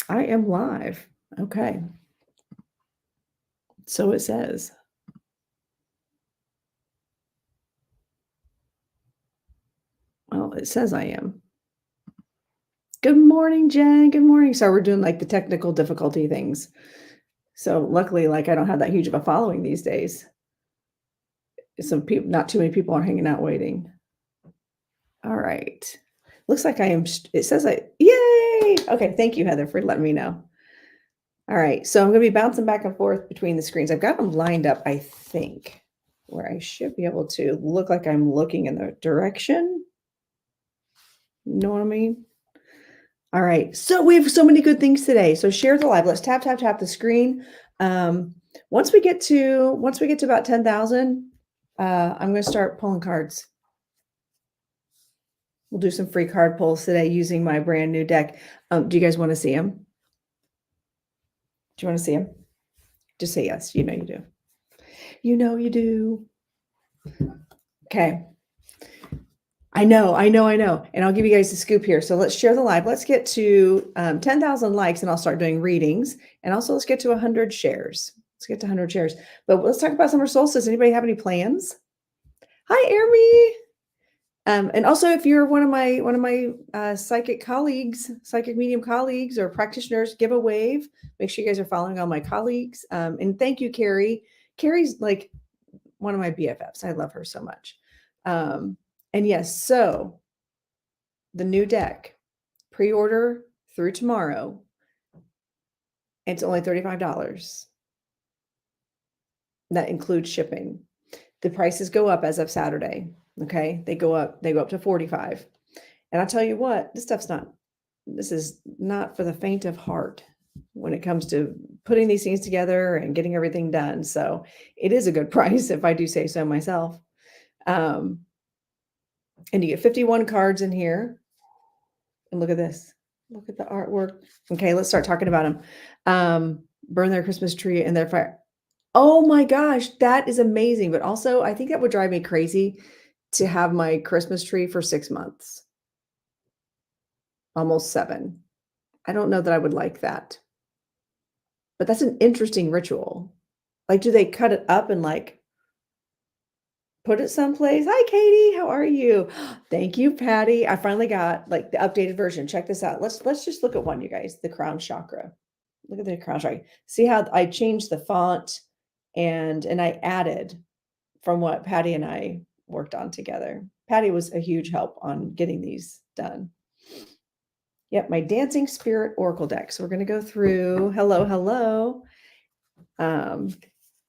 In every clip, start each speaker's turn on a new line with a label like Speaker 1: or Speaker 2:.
Speaker 1: I am live. Okay. So it says. Well, it says I am. Good morning, Jen. Good morning. So we're doing like the technical difficulty things. So luckily, like I don't have that huge of a following these days. Some people, not too many people are hanging out waiting. All right. Looks like I am. It says yay. Okay. Thank you, Heather, for letting me know. All right. So I'm going to be bouncing back and forth between the screens. I've got them lined up, I think, where I should be able to look like I'm looking in the direction. You know what I mean? All right. So we have so many good things today. So share the live. Let's tap, tap, tap the screen. Once we get to about 10,000, I'm going to start pulling cards. We'll do some free card pulls today using my brand new deck. Do you guys want to see them? Do you want to see them? Just say yes. You know you do. You know you do. Okay. I know. And I'll give you guys the scoop here. So let's share the live. Let's get to 10,000 likes and I'll start doing readings. And also let's get to 100 shares. Let's get to 100 shares. But let's talk about summer solstice. Anybody have any plans? Hi, Amy. And also, if you're one of my psychic colleagues, psychic medium colleagues or practitioners, give a wave. Make sure you guys are following all my colleagues. And thank you, Carrie. Carrie's like one of my BFFs. I love her so much. And yes, so the new deck, pre-order through tomorrow. It's only $35. That includes shipping. The prices go up as of Saturday. Okay. They go up to 45. And I'll tell you what, this is not for the faint of heart when it comes to putting these things together and getting everything done. So it is a good price if I do say so myself. And you get 51 cards in here. And look at this. Look at the artwork. Okay, let's start talking about them. Burn their Christmas tree in their fire. Oh my gosh, that is amazing. But also, I think that would drive me crazy to have my Christmas tree for 6 months. Almost 7. I don't know that I would like that. But that's an interesting ritual. Like, do they cut it up and like put it someplace? Hi, Katie. How are you? Thank you, Patty. I finally got like the updated version. Check this out. Let's just look at one, you guys. The crown chakra. Look at the crown chakra. See how I changed the font and I added from what Patty and I worked on together. Patty was a huge help on getting these done. Yep, my Dancing Spirit Oracle deck. So we're going to go through. Hello.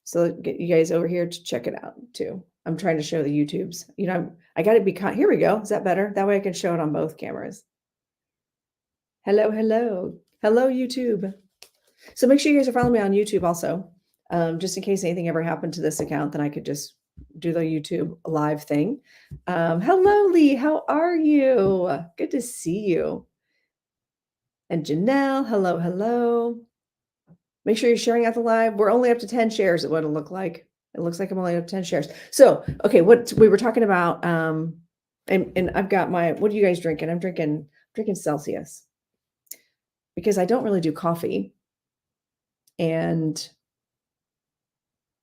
Speaker 1: So get you guys over here to check it out too. I'm trying to show the YouTubes. You know, I got to be here we go. Is that better? That way I can show it on both cameras. Hello, YouTube. So make sure you guys are following me on YouTube also. Just in case anything ever happened to this account, then I could just do the YouTube live thing. Hello, Lee. How are you? Good to see you. And Janelle, hello. Make sure you're sharing out the live. We're only up to 10 shares at what it'll look like. It looks like I'm only up to 10 shares. So, okay, what we were talking about, and I've got what are you guys drinking? I'm drinking Celsius because I don't really do coffee. And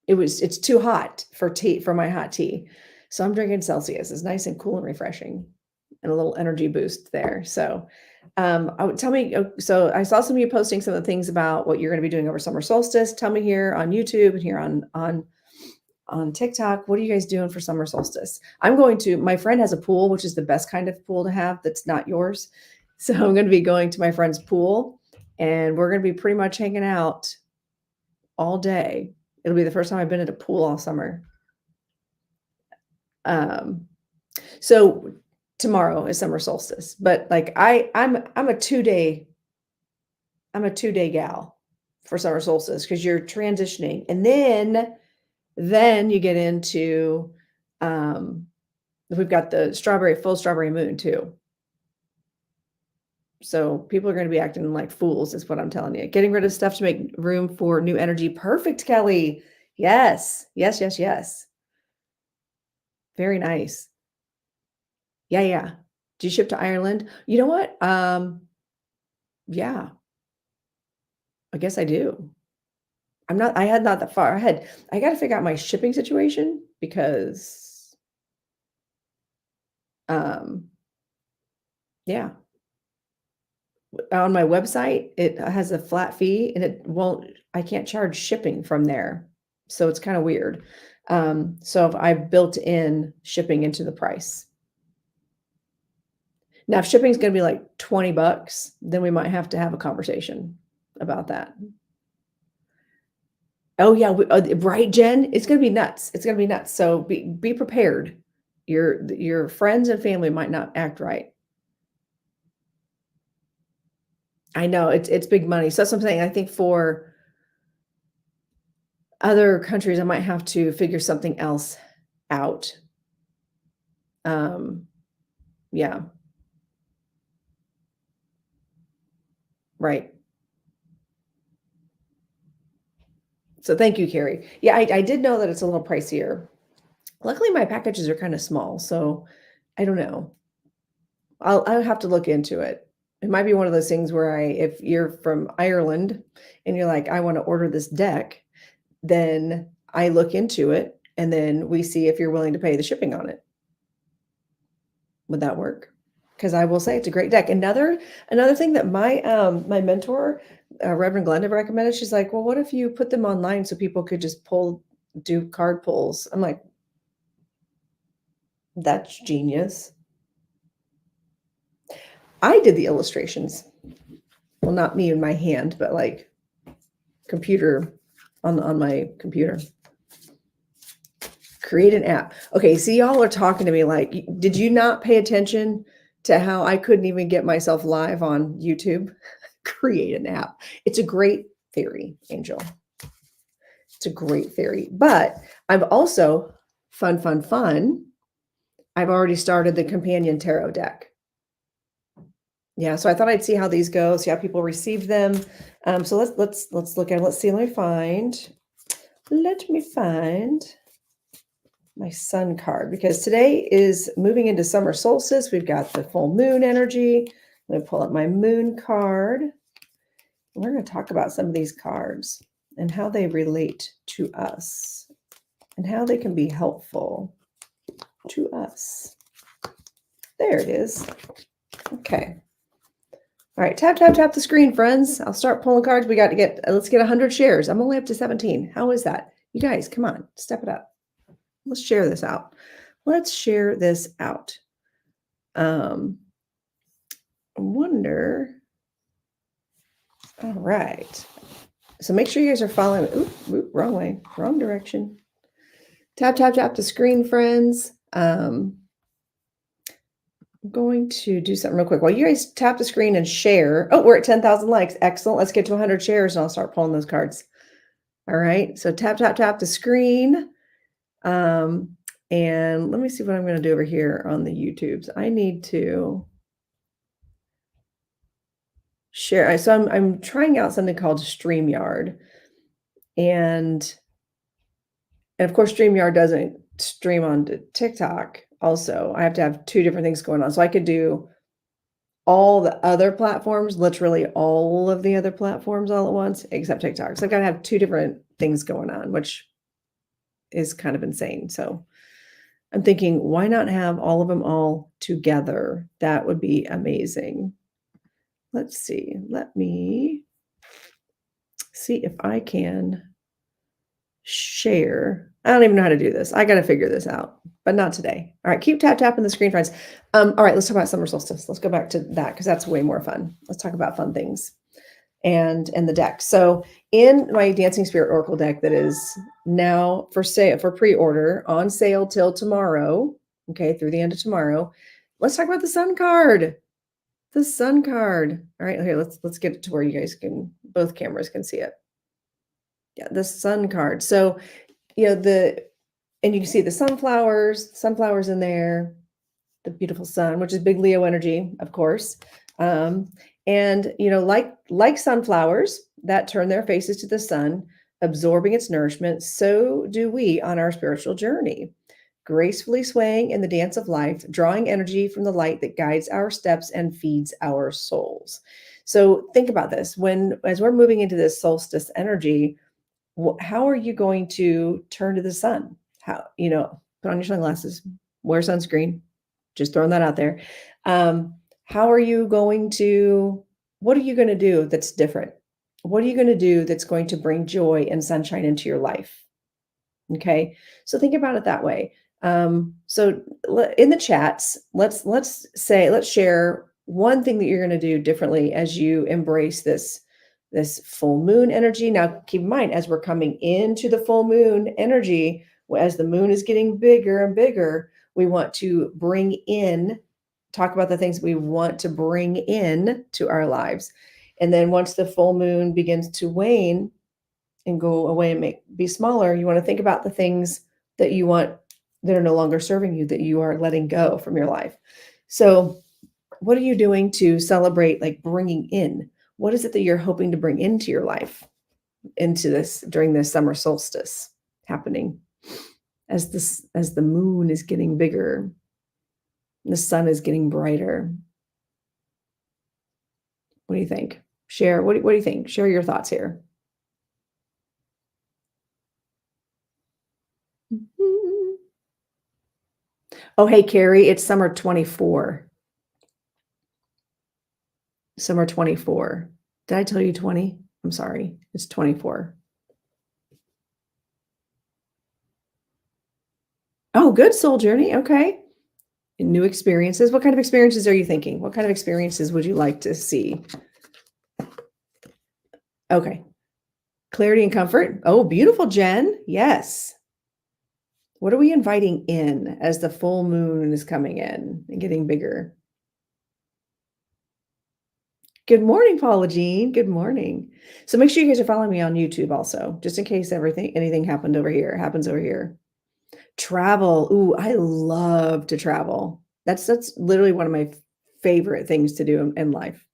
Speaker 1: it's too hot for my hot tea. So I'm drinking Celsius. It's nice and cool and refreshing and a little energy boost there. So tell me, so I saw some of you posting some of the things about what you're going to be doing over summer solstice. Tell me here on YouTube and here on TikTok, what are you guys doing for summer solstice? My friend has a pool, which is the best kind of pool to have that's not yours. So I'm going to be going to my friend's pool and we're going to be pretty much hanging out all day. It'll be the first time I've been at a pool all summer. So tomorrow is summer solstice, but like I'm a 2-day gal for summer solstice because you're transitioning, and then you get into we've got the full strawberry moon too. So people are going to be acting like fools is what I'm telling you. Getting rid of stuff to make room for new energy. Perfect, Kelly. Yes. Very nice. Yeah. Do you ship to Ireland? You know what? Yeah. I guess I do. I had not that far. I got to figure out my shipping situation because, um, yeah, on my website, it has a flat fee and I can't charge shipping from there. So it's kind of weird. So if I built in shipping into the price. Now, if shipping is going to be like $20, then we might have to have a conversation about that. Oh yeah, right, Jen? It's gonna be nuts. It's gonna be nuts. So be prepared. Your friends and family might not act right. I know it's big money. So that's what I'm saying. I think for other countries, I might have to figure something else out. Um, yeah, right. So thank you, Carrie. Yeah, I did know that it's a little pricier. Luckily, my packages are kind of small, so I don't know. I'll have to look into it. It might be one of those things where if you're from Ireland and you're like, "I wanna order this deck," then I look into it, and then we see if you're willing to pay the shipping on it. Would that work? Because I will say it's a great deck. Another thing that my mentor, Reverend Glenda recommended, she's like, "Well, what if you put them online so people could just do card pulls?" I'm like, "That's genius." I did the illustrations. Well, not me in my hand, but, like, computer on my computer. Create an app. Okay, see, y'all are talking to me like, did you not pay attention to how I couldn't even get myself live on YouTube? Create an app. It's a great theory, Angel. It's a great theory. But I've also, fun. I've already started the companion tarot deck. Yeah, so I thought I'd see how these go, see how people receive them. So let's look at it. Let's see. Let me find my sun card because today is moving into summer solstice. We've got the full moon energy. I'm going to pull up my moon card. We're going to talk about some of these cards and how they relate to us and how they can be helpful to us. There it is. Okay. All right, tap the screen, friends. I'll start pulling cards. Let's get 100 shares. I'm only up to 17. How is that? You guys, come on, step it up. Let's share this out. I wonder. All right. So make sure you guys are following. Oop, wrong way, wrong direction. Tap the screen, friends. I'm going to do something real quick. While you guys tap the screen and share. Oh, we're at 10,000 likes. Excellent. Let's get to 100 shares and I'll start pulling those cards. All right. So tap the screen. And let me see what I'm going to do over here on the YouTubes. I need to share. So I'm trying out something called StreamYard. And of course, StreamYard doesn't stream onto TikTok. Also, I have to have two different things going on. So I could do all the other platforms, literally all of the other platforms all at once, except TikTok. So I've got to have two different things going on, which is kind of insane. So I'm thinking, why not have all of them all together? That would be amazing. Let's see. Let me see if I can share. I don't even know how to do this. I got to figure this out, but not today. All right, keep tapping the screen, friends. All right, let's talk about summer solstice. Let's go back to that because that's way more fun. Let's talk about fun things and the deck. So in my Dancing Spirit Oracle deck that is now for sale, for pre-order, on sale till tomorrow, okay, through the end of tomorrow, let's talk about the sun card. The sun card. All right, here, let's get it to where you guys both cameras can see it. Yeah, the sun card. So, and you can see the sunflowers in there, the beautiful sun, which is big Leo energy, of course. And like sunflowers that turn their faces to the sun, absorbing its nourishment, so do we on our spiritual journey, gracefully swaying in the dance of life, drawing energy from the light that guides our steps and feeds our souls. So think about this. As we're moving into this solstice energy, how are you going to turn to the sun? How, put on your sunglasses, wear sunscreen, just throwing that out there. How are you going to, what are you going to do that's different? What are you going to do that's going to bring joy and sunshine into your life? Okay. So think about it that way. In the chats, let's share one thing that you're going to do differently as you embrace this full moon energy. Now, keep in mind, as we're coming into the full moon energy, as the moon is getting bigger and bigger, we want to talk about the things we want to bring in to our lives. And then once the full moon begins to wane and go away and be smaller, you want to think about the things that you want that are no longer serving you, that you are letting go from your life. So what are you doing to celebrate, like bringing in? What is it that you're hoping to bring into your life, into this during this summer solstice happening as the moon is getting bigger, the sun is getting brighter? What do you think? Share. What do you think? Share your thoughts here. Mhm. Oh, hey, Carrie, it's summer 24. Summer 24. Did I tell you 20? I'm sorry. It's 24. Oh, good soul journey. Okay. New experiences. What kind of experiences are you thinking? What kind of experiences would you like to see? Okay. Clarity and comfort. Oh, beautiful, Jen. Yes. What are we inviting in as the full moon is coming in and getting bigger? Good morning, Paula Jean. Good morning. So make sure you guys are following me on YouTube also, just in case anything happens over here. Travel. Ooh, I love to travel. That's literally one of my favorite things to do in life.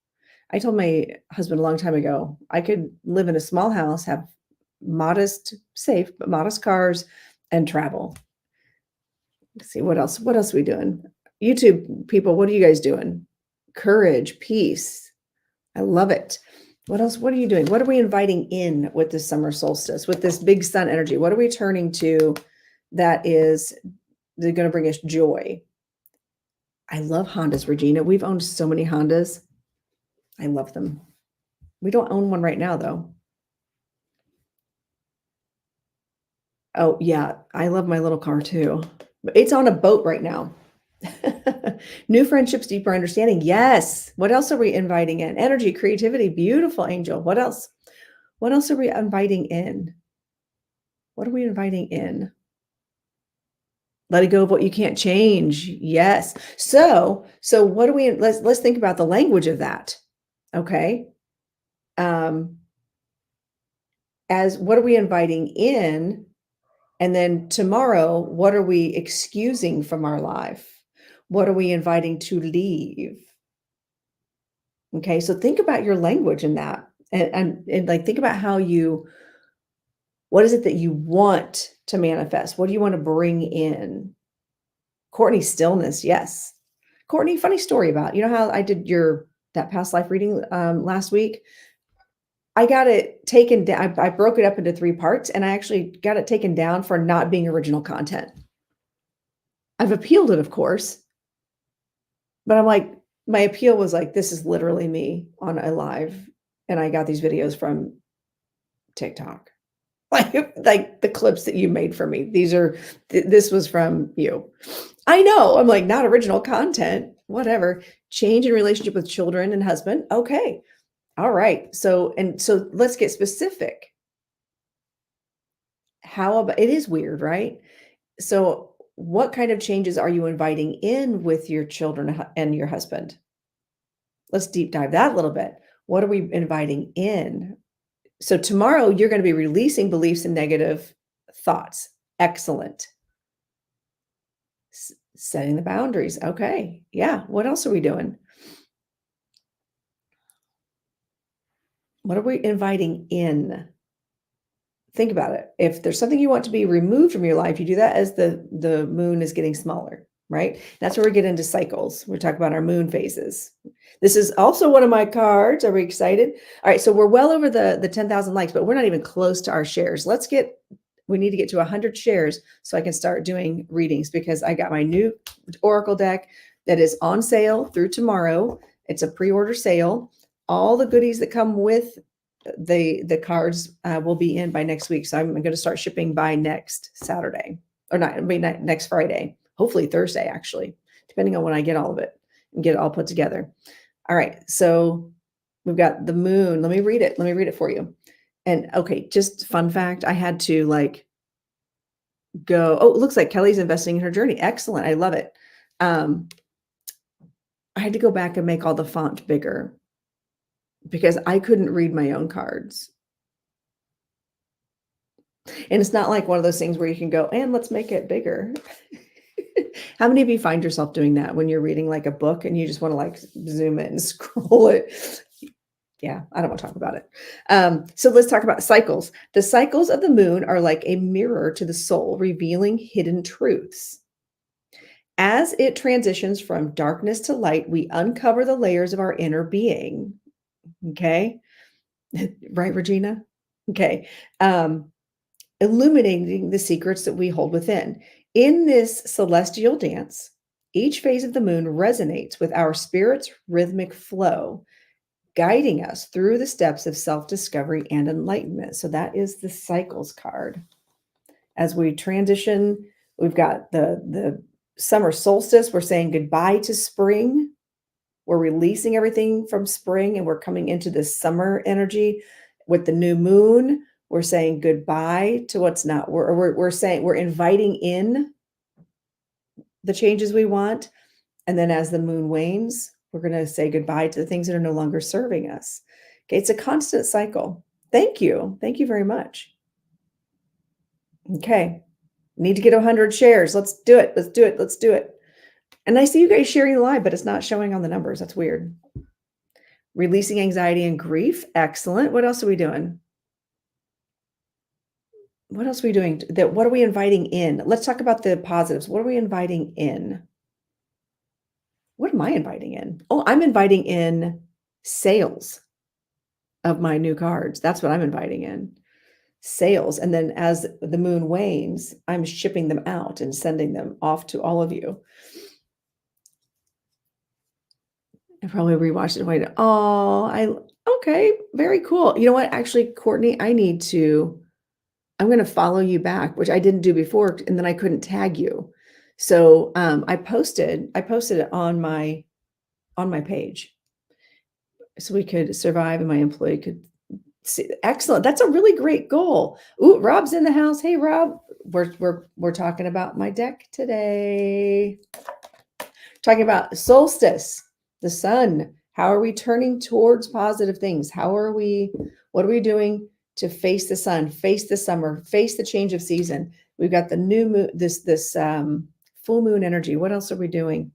Speaker 1: I told my husband a long time ago, I could live in a small house, have safe, but modest cars and travel. Let's see what else. What else are we doing? YouTube people, what are you guys doing? Courage, peace. I love it. What else? What are you doing? What are we inviting in with this summer solstice, with this big sun energy? What are we turning to they're going to bring us joy? I love Hondas, Regina. We've owned so many Hondas. I love them. We don't own one right now, though. Oh, yeah. I love my little car, too. But it's on a boat right now. New friendships, deeper understanding. Yes. What else are we inviting in? Energy, creativity. Beautiful, Angel. What else? What else are we inviting in? What are we inviting in? Letting go of what you can't change. Yes. So what do we, let's think about the language of that. Okay. As what are we inviting in? And then tomorrow, what are we excusing from our life? What are we inviting to leave? Okay. So think about your language in that and like, think about what is it that you want to manifest? What do you want to bring in? Courtney, stillness. Yes. Courtney, funny story about, how I did that past life reading last week? I got it taken down. I broke it up into 3 parts, and I actually got it taken down for not being original content. I've appealed it, of course, but I'm like, my appeal was like, this is literally me on a live, and I got these videos from TikTok. Like the clips that you made for me. This was from you. I know. I'm like, not original content, whatever. Change in relationship with children and husband. Okay. All right. So let's get specific. How about, it is weird, right? So what kind of changes are you inviting in with your children and your husband? Let's deep dive that a little bit. What are we inviting in? So tomorrow you're going to be releasing beliefs and negative thoughts. Excellent. Setting the boundaries. Okay. Yeah. What else are we doing? What are we inviting in? Think about it. If there's something you want to be removed from your life, you do that as the moon is getting smaller. right? That's where we get into cycles. We talk about our moon phases. This is also one of my cards. Are we excited? All right, so we're well over the 10,000 likes, but we're not even close to our shares. We need to get to 100 shares so I can start doing readings, because I got my new Oracle deck that is on sale through tomorrow. It's a pre-order sale. All the goodies that come with the cards will be in by next week. So I'm going to start shipping by next Saturday, or not, I mean, next Friday, hopefully Thursday, actually, depending on when I get all of it and get it all put together. All right. So we've got the moon. Let me read it. Let me read it for you. And okay, just fun fact, I had to go, oh, it looks like Kelly's investing in her journey. Excellent. I love it. I had to go back and make all the font bigger because I couldn't read my own cards. And it's not like one of those things where you can go, and let's make it bigger. How many of you find yourself doing that when you're reading like a book and you just want to zoom it and scroll it? Yeah, I don't want to talk about it. So let's talk about cycles. The cycles of the moon are like a mirror to the soul, revealing hidden truths. As it transitions from darkness to light, we uncover the layers of our inner being. Okay. Right, Regina? Okay. Illuminating the secrets that we hold within. In this celestial dance, each phase of the moon resonates with our spirit's rhythmic flow, guiding us through the steps of self-discovery and enlightenment. So that is the cycles card. As we transition, we've got the summer solstice. We're saying goodbye to spring. We're releasing everything from spring and we're coming into this summer energy. With the new moon, we're saying goodbye to what's not. We're saying we're inviting in the changes we want. And then as the moon wanes, we're going to say goodbye to the things that are no longer serving us. Okay, it's a constant cycle. Thank you. Thank you very much. Okay, need to get 100 shares. Let's do it. Let's do it. Let's do it. And I see you guys sharing the live, but it's not showing on the numbers. That's weird. Releasing anxiety and grief. Excellent. What else are we doing? What else are we doing? What are we inviting in? Let's talk about the positives. What are we inviting in? What am I inviting in? Oh, I'm inviting in sales of my new cards. That's what I'm inviting in. Sales. And then as the moon wanes, I'm shipping them out and sending them off to all of you. I probably rewatched it and waited. Oh, okay, very cool. You know what? Actually, Courtney, I'm going to follow you back, which I didn't do before, and then I couldn't tag you. So I posted it on my page, so we could survive and my employee could see. Excellent. That's a really great goal. Ooh, Rob's in the house. Hey, Rob. We're talking about my deck today. Talking about solstice, the sun. How are we turning towards positive things? What are we doing to face the sun, face the summer, face the change of season? We've got the new moon, this full moon energy. What else are we doing?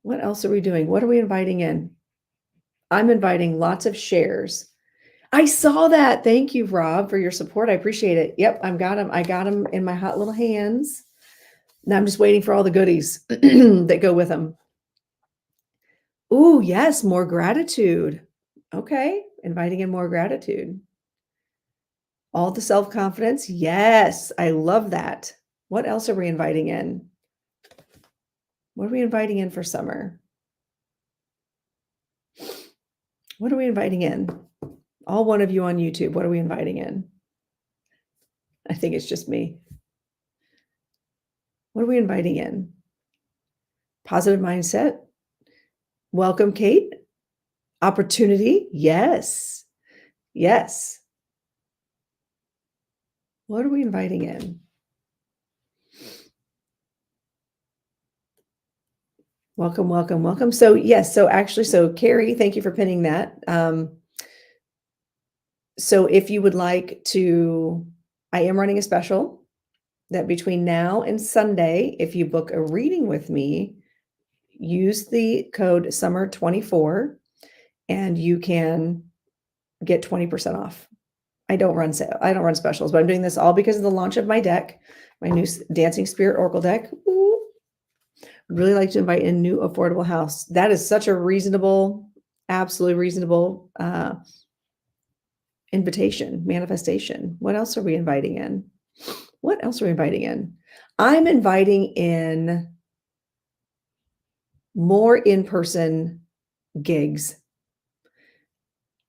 Speaker 1: What else are we doing? What are we inviting in? I'm inviting lots of shares. I saw that. Thank you, Rob, for your support. I appreciate it. Yep, I got them in my hot little hands. Now I'm just waiting for all the goodies that go with them. Ooh, yes, more gratitude. Okay, inviting in more gratitude. All the self-confidence. Yes, I love that. What else are we inviting in? What are we inviting in for summer? What are we inviting in? All one of you on YouTube, what are we inviting in? I think it's just me. What are we inviting in? Positive mindset. Welcome, Kate. Opportunity. Yes. Yes. What are we inviting in? Welcome, welcome, welcome. So yes, so Carrie, thank you for pinning that. So if you would like to, I am running a special that between now and Sunday, if you book a reading with me, use the code SUMMER24 and you can get 20% off. I don't run sale. I don't run specials, but I'm doing this all because of the launch of my deck, my new Dancing Spirit Oracle deck. Ooh. Really like to invite in new affordable house. That is such a reasonable, absolutely reasonable invitation, manifestation. What else are we inviting in? What else are we inviting in? I'm inviting in more in-person gigs.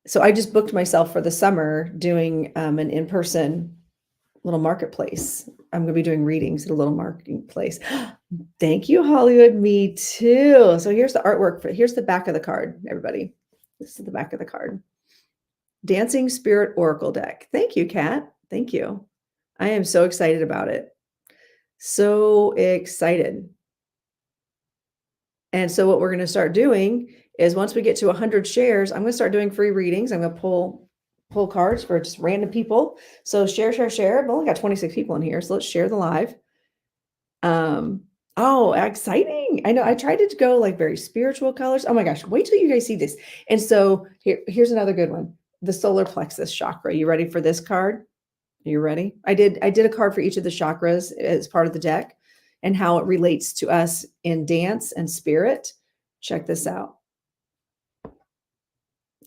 Speaker 1: So I just booked myself for the summer doing an in-person little marketplace. I'm going to be doing readings at a little marketplace. Thank you, Hollywood. Me too. So here's the artwork. Here's the back of the card, everybody. This is the back of the card. Dancing Spirit Oracle deck. Thank you, Kat. Thank you. I am so excited about it. So excited. And so what we're going to start doing is once we get to 100 shares, I'm going to start doing free readings. I'm going to pull cards for just random people. So share. I've only got 26 people in here, so let's share the live. Oh, exciting. I know I tried to go like very spiritual colors. Oh my gosh, wait till you guys see this. And so here's another good one. The solar plexus chakra. You ready for this card? Are you ready? I did a card for each of the chakras as part of the deck and how it relates to us in dance and spirit. Check this out.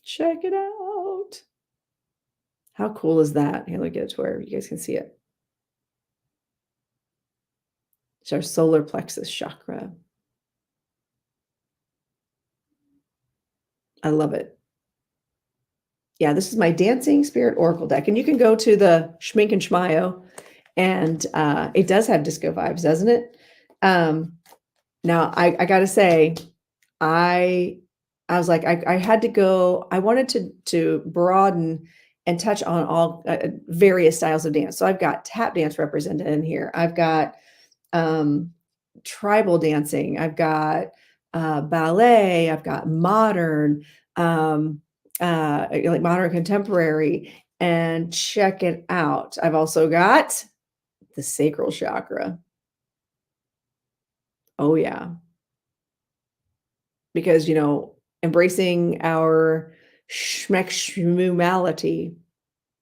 Speaker 1: Check it out. How cool is that? Here, let me get it to where you guys can see it. It's our solar plexus chakra. I love it. Yeah, this is my Dancing Spirit Oracle deck. And you can go to the Schmink and Schmayo, and it does have disco vibes, doesn't it? Now, I got to say, I was like, I had to go, I wanted to broaden and touch on all various styles of dance. So I've got tap dance represented in here. I've got tribal dancing. I've got ballet. I've got modern, like modern contemporary. And check it out. I've also got the sacral chakra. Oh yeah. Because, embracing our schmexmumality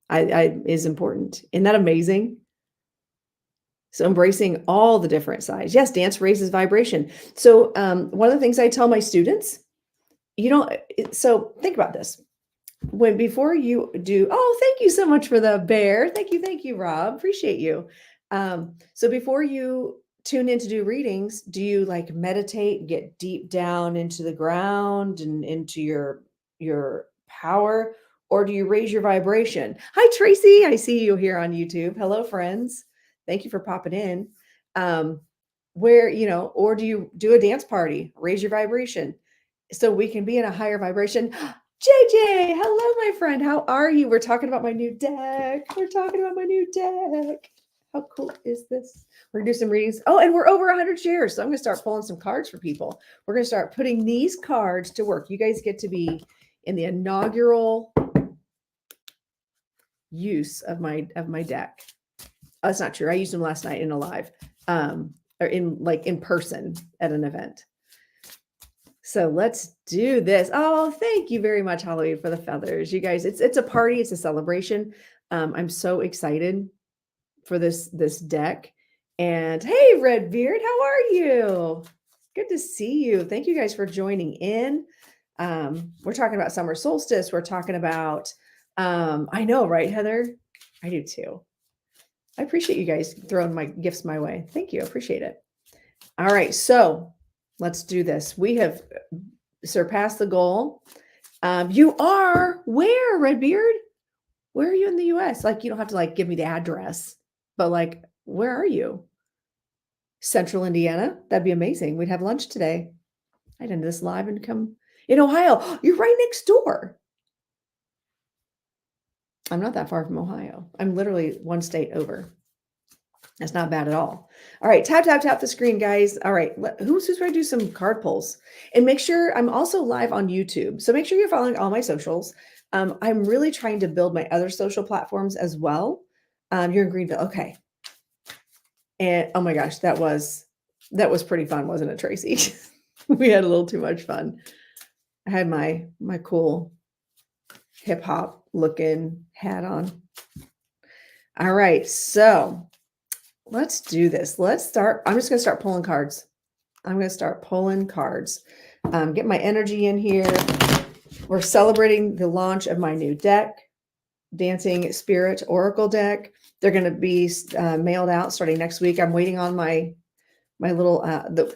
Speaker 1: is important. Isn't that amazing? So embracing all the different sides. Yes, dance raises vibration. So one of the things I tell my students, so think about this. Before you do, oh, thank you so much for the bear. Thank you, Rob. Appreciate you. So before you tune in to do readings, do you like meditate, get deep down into the ground and into your power, or do you raise your vibration? Hi, Tracy. I see you here on YouTube. Hello, friends. Thank you for popping in. Or do you do a dance party, raise your vibration so we can be in a higher vibration? JJ, hello, my friend. How are you? We're talking about my new deck. How cool is this? We're gonna do some readings. Oh, and we're over 100 shares. So I'm gonna start pulling some cards for people. We're gonna start putting these cards to work. You guys get to be in the inaugural use of my deck. Oh, that's not true. I used them last night in a live, or in person at an event. So let's do this. Oh, thank you very much, Halloween, for the feathers. You guys, it's a party. It's a celebration. I'm so excited for this deck. And hey, Redbeard, how are you? Good to see you. Thank you guys for joining in. We're talking about summer solstice. We're talking about, I know, right, Heather? I do too. I appreciate you guys throwing my gifts my way. Thank you. I appreciate it. All right. So let's do this. We have surpassed the goal. You are where, Redbeard? Where are you in the US? Like, you don't have to like give me the address, but like, where are you? Central Indiana? That'd be amazing. We'd have lunch today. I'd end this live and come in Ohio. You're right next door. I'm not that far from Ohio. I'm literally one state over. That's not bad at all. All right, tap the screen, guys. All right, who's ready to do some card pulls? And make sure I'm also live on YouTube. So make sure you're following all my socials. I'm really trying to build my other social platforms as well. You're in Greenville. Okay. And oh my gosh, that was pretty fun, wasn't it, Tracy? We had a little too much fun. I had my cool hip hop looking hat on. All right, so let's do this. Let's start. I'm just going to start pulling cards. I'm going to start pulling cards. Get my energy in here. We're celebrating the launch of my new deck, Dancing Spirit Oracle deck. They're going to be mailed out starting next week. I'm waiting on my little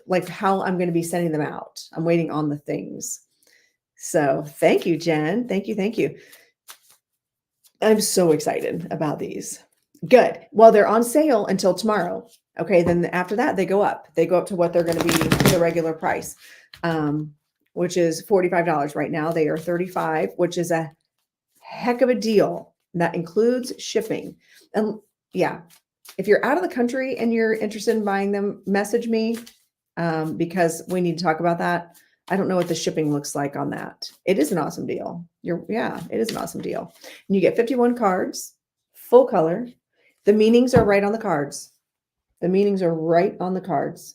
Speaker 1: like how I'm going to be sending them out. I'm waiting on the things. So thank you, Jen. Thank you. I'm so excited about these. Good. Well, they're on sale until tomorrow. Okay, then after that they go up. They go up to what they're going to be the regular price, which is $45 right now. They are $35, which is a heck of a deal. That includes shipping. And yeah, if you're out of the country and you're interested in buying them, message me because we need to talk about that. I don't know what the shipping looks like on that. It is an awesome deal. It is an awesome deal. And you get 51 cards, full color. The meanings are right on the cards. The meanings are right on the cards.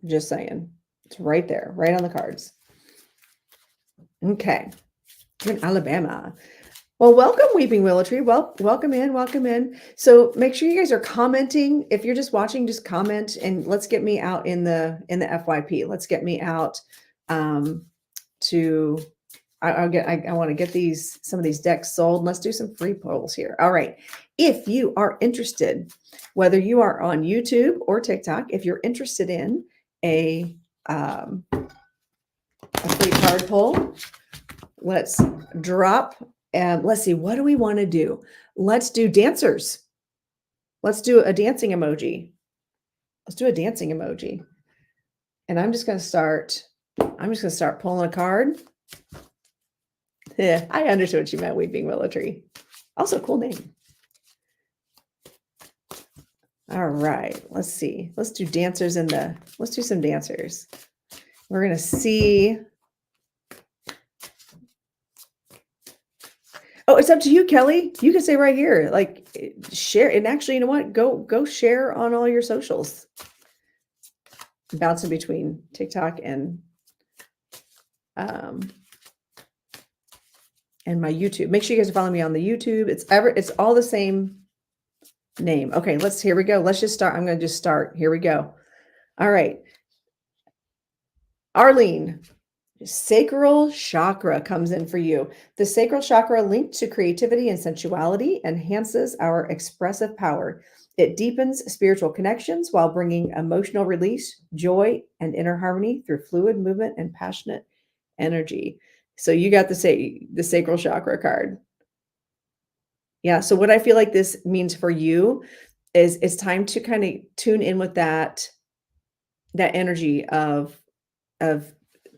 Speaker 1: Just saying. It's right there, right on the cards. Okay. You're in Alabama. Well, welcome, Weeping Willow Tree. Welcome in. So make sure you guys are commenting. If you're just watching, just comment and let's get me out in the FYP. Let's get me out to I want to get some of these decks sold. Let's do some free polls here. All right. If you are interested, whether you are on YouTube or TikTok, if you're interested in a free card poll, let's drop. Let's see. What do we want to do? Let's do dancers. Let's do a dancing emoji. And I'm just going to start pulling a card. Yeah, I understood what you meant, Weeping Willow Tree. Also, cool name. All right, let's see. Let's do dancers let's do some dancers. We're going to see. Oh, it's up to you, Kelly. You can say right here, like share. And actually, you know what? Go share on all your socials. Bouncing between TikTok and my YouTube. Make sure you guys are following me on the YouTube. It's all the same name. Okay, here we go. Let's just start. I'm going to just start. Here we go. All right. Arlene, sacral chakra comes in for you. The sacral chakra, linked to creativity and sensuality, enhances our expressive power. It deepens spiritual connections while bringing emotional release, joy, and inner harmony through fluid movement and passionate energy. So you got the sacral chakra card. Yeah. So what I feel like this means for you is it's time to kind of tune in with that energy of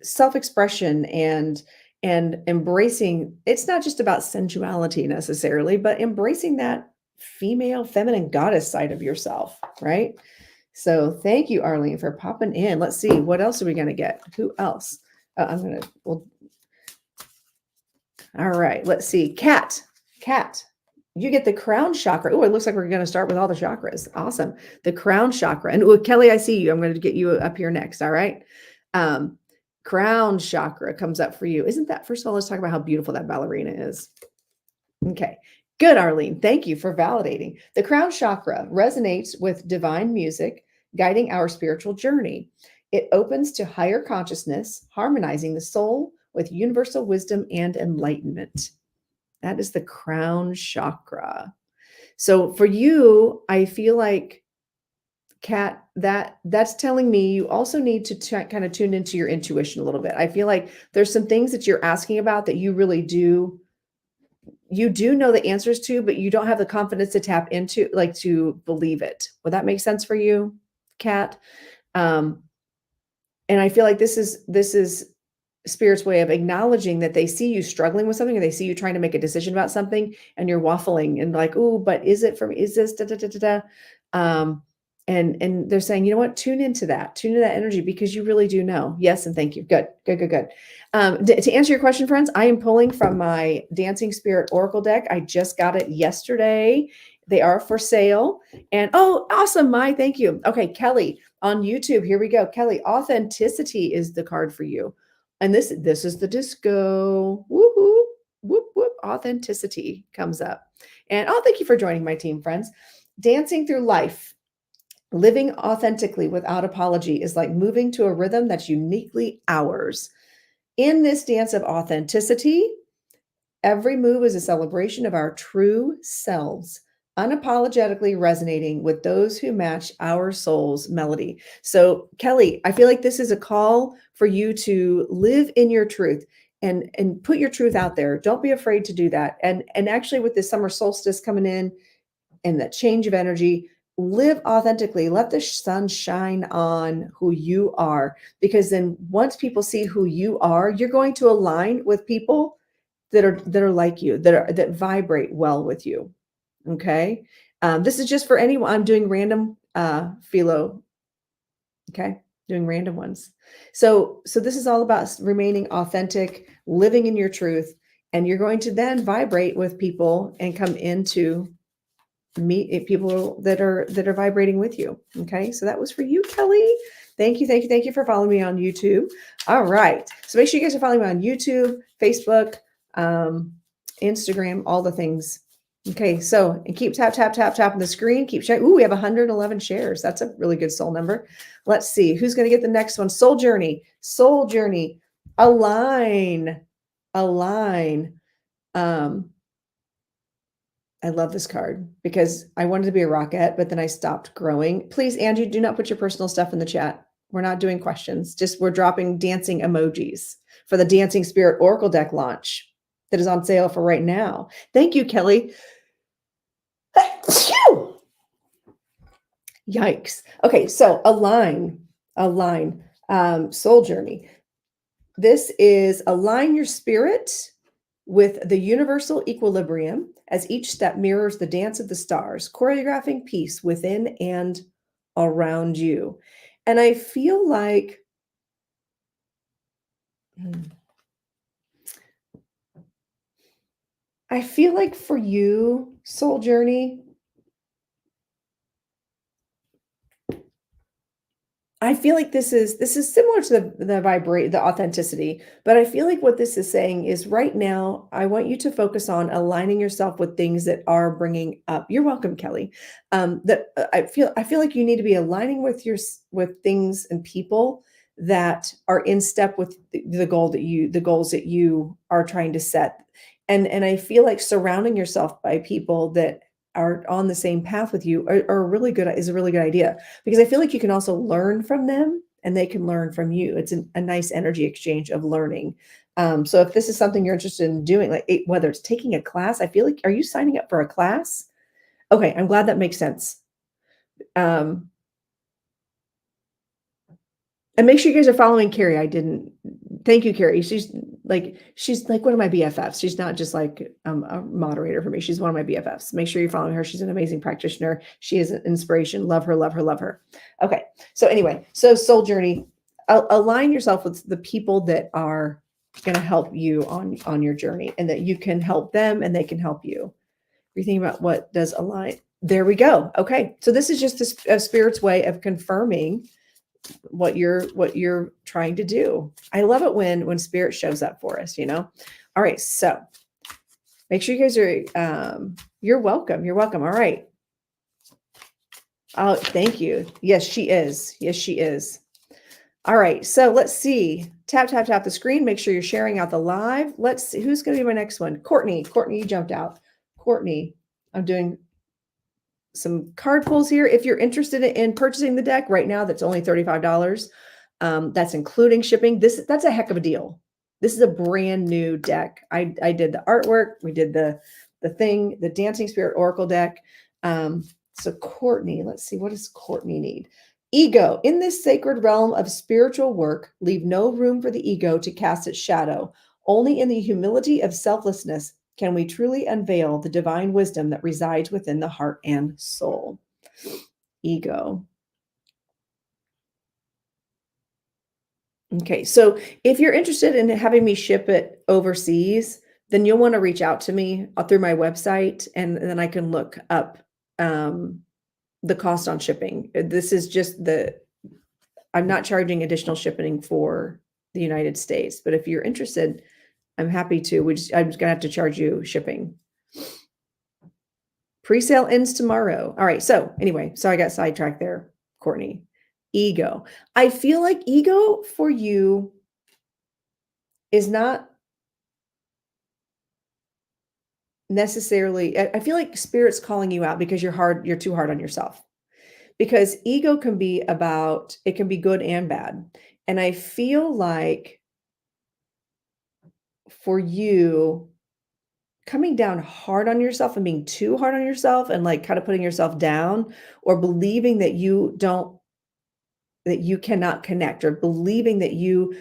Speaker 1: self-expression and embracing. It's not just about sensuality necessarily, but embracing that female, feminine goddess side of yourself, right? So thank you, Arlene, for popping in. Let's see, what else are we going to get? Who else? All right, let's see. Kat, you get the crown chakra. Oh, it looks like we're going to start with all the chakras. Awesome. The crown chakra. And Kelly, I see you. I'm going to get you up here next. All right. Crown chakra comes up for you. Isn't that, first of all, let's talk about how beautiful that ballerina is. Okay. Good, Arlene. Thank you for validating. The crown chakra resonates with divine music, guiding our spiritual journey. It opens to higher consciousness, harmonizing the soul with universal wisdom and enlightenment. That is the crown chakra. So for you, I feel like, Kat, that's telling me you also need to kind of tune into your intuition a little bit. I feel like there's some things that you're asking about that you really do. You do know the answers to, but you don't have the confidence to tap into, like to believe it. Would that make sense for you, Kat? And I feel like this is Spirit's way of acknowledging that they see you struggling with something, or they see you trying to make a decision about something, and you're waffling and like, oh, but is it for me? Is this da da da da da? And they're saying, you know what? Tune into that energy, because you really do know. Yes, and thank you. Good. To answer your question, friends, I am pulling from my Dancing Spirit Oracle deck. I just got it yesterday. They are for sale. And oh, awesome, Mai. Thank you. Okay, Kelly on YouTube. Here we go. Kelly, authenticity is the card for you. And this is the disco. Whoop, whoop, whoop, whoop. Authenticity comes up. And oh, thank you for joining my team, friends. Dancing through life, living authentically without apology is like moving to a rhythm that's uniquely ours. In this dance of authenticity, every move is a celebration of our true selves, unapologetically resonating with those who match our soul's melody. So, Kelly, I feel like this is a call for you to live in your truth and put your truth out there. Don't be afraid to do that. And actually with this summer solstice coming in and that change of energy, live authentically. Let the sun shine on who you are, because then once people see who you are, you're going to align with people that are like you, that vibrate well with you. Okay. This is just for anyone. I'm doing random philo. Okay. Doing random ones. So this is all about remaining authentic, living in your truth, and you're going to then vibrate with people and come into meet people that are vibrating with you. Okay. So that was for you, Kelly. Thank you. Thank you. Thank you for following me on YouTube. All right. So make sure you guys are following me on YouTube, Facebook, Instagram, all the things. Okay. So, and keep tapping the screen. Keep sharing. Ooh, we have 111 shares. That's a really good soul number. Let's see who's going to get the next one. Soul journey, align. I love this card because I wanted to be a rocket, but then I stopped growing. Please, Angie, do not put your personal stuff in the chat. We're not doing questions. Just we're dropping dancing emojis for the Dancing Spirit Oracle deck launch that is on sale for right now. Thank you, Kelly. Yikes. Okay, so align, soul journey. This is align your spirit with the universal equilibrium as each step mirrors the dance of the stars, choreographing peace within and around you. And I feel like for you, soul journey, I feel like this is similar to the authenticity, but I feel like what this is saying is right now, I want you to focus on aligning yourself with things that are bringing up. You're welcome, Kelly. I feel like you need to be aligning with things and people that are in step with the goals that you are trying to set. And I feel like surrounding yourself by people that are on the same path with you are is a really good idea, because I feel like you can also learn from them and they can learn from you. It's a nice energy exchange of learning. So if this is something you're interested in doing, like whether it's taking a class, I feel like, are you signing up for a class? Okay, I'm glad that makes sense. And make sure you guys are following Carrie. Thank you, Carrie. She's like one of my BFFs. She's not just like a moderator for me. She's one of my BFFs. Make sure you're following her. She's an amazing practitioner. She is an inspiration. Love her, love her, love her. Okay. So anyway, so soul journey, align yourself with the people that are going to help you on your journey, and that you can help them and they can help you. You're thinking about what does align. There we go. Okay. So this is just a spirit's way of confirming what you're trying to do. I love it when spirit shows up for us, All right, so make sure you guys are you're welcome. You're welcome. All right. Oh, thank you. Yes, she is. Yes, she is. All right, so let's see. Tap the screen. Make sure you're sharing out the live. Let's see who's going to be my next one. Courtney, you jumped out. Courtney, I'm doing some card pulls here. If you're interested in purchasing the deck right now, that's only $35. That's including shipping. That's a heck of a deal. This is a brand new deck. I did the artwork. We did the Dancing Spirit Oracle deck. So Courtney, let's see, what does Courtney need? Ego. In this sacred realm of spiritual work, leave no room for the ego to cast its shadow. Only in the humility of selflessness can we truly unveil the divine wisdom that resides within the heart and soul. Ego. Okay, so if you're interested in having me ship it overseas, then you'll want to reach out to me through my website, and then I can look up the cost on shipping. This is just I'm not charging additional shipping for the United States. But if you're interested, I'm happy to. I'm just gonna have to charge you shipping. Pre-sale ends tomorrow. All right. So anyway, so I got sidetracked there, Courtney. Ego. I feel like ego for you is not necessarily, I feel like spirit's calling you out because you're too hard on yourself. Because ego can be it can be good and bad. And I feel like for you, coming down hard on yourself and being too hard on yourself and like kind of putting yourself down or believing that you cannot connect or believing that you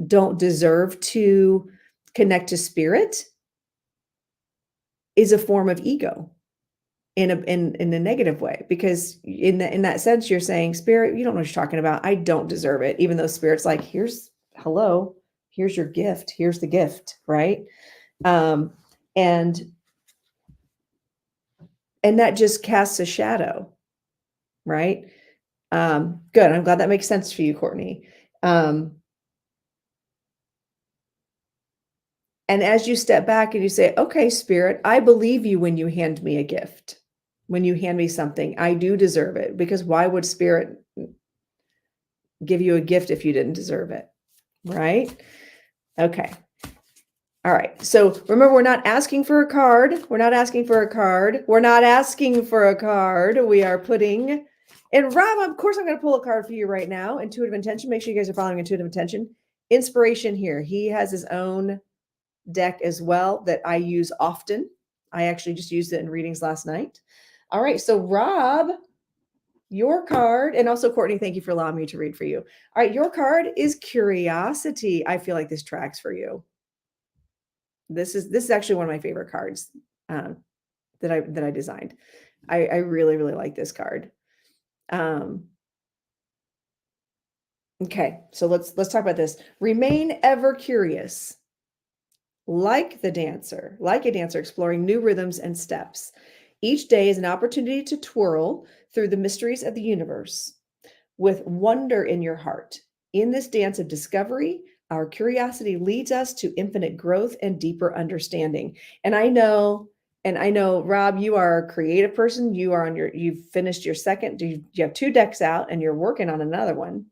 Speaker 1: don't deserve to connect to spirit is a form of ego in a negative way, because in that sense you're saying, spirit, you don't know what you're talking about. I don't deserve it, even though spirit's like, here's your gift, here's the gift, right? And that just casts a shadow, right? Good. I'm glad that makes sense for you, Courtney. And as you step back and you say, okay, spirit, I believe you when you hand me a gift, when you hand me something, I do deserve it, because why would spirit give you a gift if you didn't deserve it? Right? Okay. All right. So remember, we're not asking for a card. We're not asking for a card. We're not asking for a card. We are putting, and Rob, of course, I'm going to pull a card for you right now. Intuitive intention. Make sure you guys are following intuitive intention. Inspiration here. He has his own deck as well that I use often. I actually just used it in readings last night. All right. So Rob, your card, and also Courtney, thank you for allowing me to read for you. All right. Your card is curiosity. I feel like this tracks for you. This is actually one of my favorite cards that I designed. I really, really like this card. Okay, so let's talk about this. Remain ever curious, like a dancer exploring new rhythms and steps. Each day is an opportunity to twirl through the mysteries of the universe with wonder in your heart. In this dance of discovery, our curiosity leads us to infinite growth and deeper understanding. And I know, Rob, you are a creative person. You've finished your second, you have 2 decks out and you're working on another one,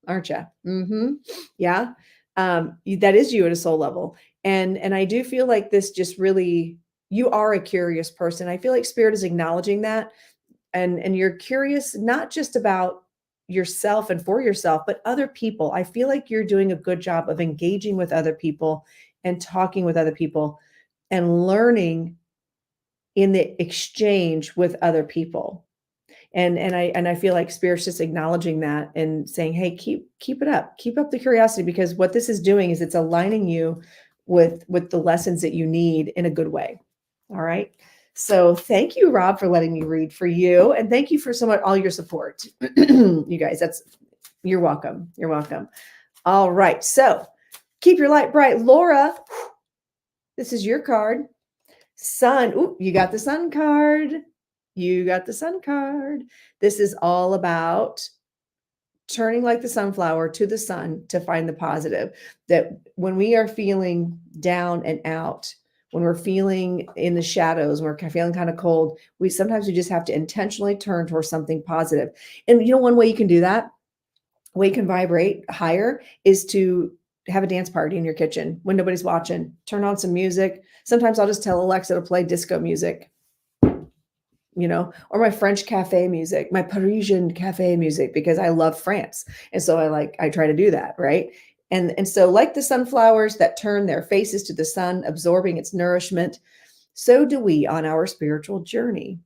Speaker 1: aren't you? Mm-hmm. Yeah. That is you at a soul level. And I do feel like this just really, you are a curious person. I feel like spirit is acknowledging that. And you're curious, not just about yourself and for yourself, but other people. I feel like you're doing a good job of engaging with other people and talking with other people and learning in the exchange with other people. And I feel like spirit's just acknowledging that and saying, hey, keep it up. Keep up the curiosity, because what this is doing is it's aligning you with the lessons that you need in a good way. All right. So thank you, Rob, for letting me read for you. And thank you for all your support. You guys, you're welcome. You're welcome. All right. So keep your light bright. Laura, this is your card. Sun. Ooh, you got the sun card. You got the sun card. This is all about turning like the sunflower to the sun to find the positive. That when we are feeling down and out, when we're feeling in the shadows, when we're feeling kind of cold, we just have to intentionally turn towards something positive. And one way you can do that, way you can vibrate higher, is to have a dance party in your kitchen when nobody's watching. Turn on some music. Sometimes I'll just tell Alexa to play disco music, or my French cafe music, my Parisian cafe music, because I love France. And so I try to do that. Right. And so like the sunflowers that turn their faces to the sun, absorbing its nourishment, so do we on our spiritual journey,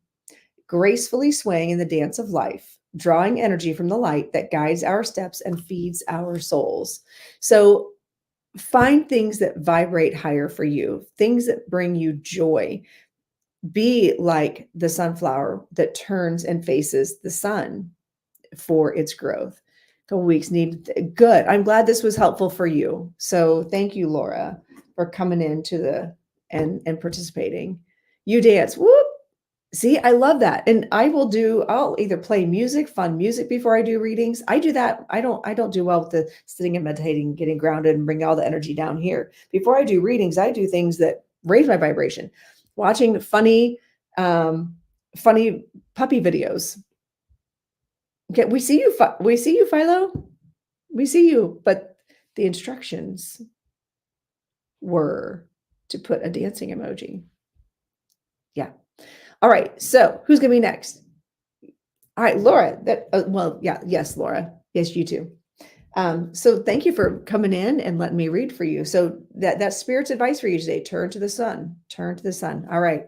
Speaker 1: gracefully swaying in the dance of life, drawing energy from the light that guides our steps and feeds our souls. So find things that vibrate higher for you, things that bring you joy. Be like the sunflower that turns and faces the sun for its growth. A couple weeks need good. I'm glad this was helpful for you. So thank you, Laura, for coming in and participating. You dance. Whoop. See, I love that. And I'll either play music, fun music before I do readings. I do that. I don't do well with the sitting and meditating, getting grounded and bring all the energy down here. Before I do readings, I do things that raise my vibration. Watching um, funny puppy videos. Okay, we see you, Philo. We see you. But the instructions were to put a dancing emoji. Yeah. All right. So who's gonna be next? All right, Laura. Yes, Laura. Yes, you too. So thank you for coming in and letting me read for you. So that's spirit's advice for you today. Turn to the sun. Turn to the sun. All right.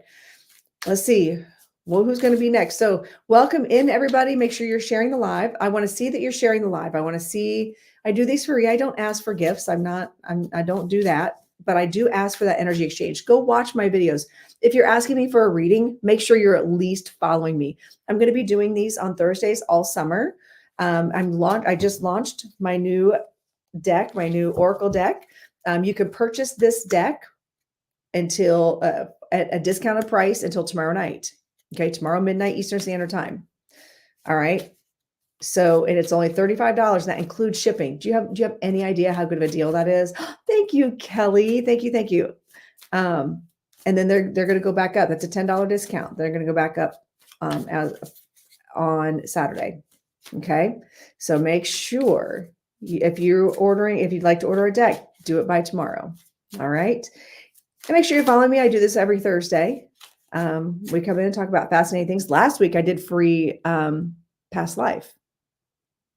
Speaker 1: Let's see. Well, who's going to be next? So welcome in, everybody. Make sure you're sharing the live. I want to see that you're sharing the live. I want to see. I do these for free. I don't ask for gifts. I don't do that, but I do ask for that energy exchange. Go watch my videos. If you're asking me for a reading, make sure you're at least following me. I'm going to be doing these on Thursdays all summer. I just launched my new deck, my new Oracle deck. You can purchase this deck until at a discounted price until tomorrow night. Okay, tomorrow midnight Eastern Standard Time. All right. So, and it's only $35. That includes shipping. Do you have any idea how good of a deal that is? Thank you, Kelly. Thank you. And then they're going to go back up. That's a $10 discount. They're going to go back up as on Saturday. Okay. So make sure if you'd like to order a deck, do it by tomorrow. All right. And make sure you're following me. I do this every Thursday. We come in and talk about fascinating things. Last week I did free past life.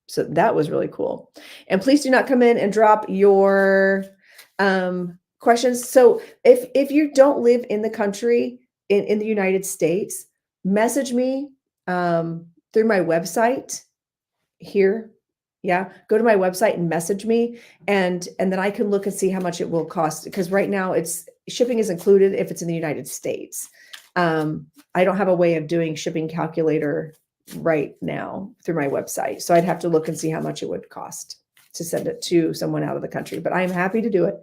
Speaker 1: So that was really cool. And please do not come in and drop your questions. So if you don't live in the country, in the United States, message me through my website here. Yeah, go to my website and message me, and then I can look and see how much it will cost, because right now shipping is included if it's in the United States. I don't have a way of doing shipping calculator right now through my website, so I'd have to look and see how much it would cost to send it to someone out of the country. But I'm happy to do it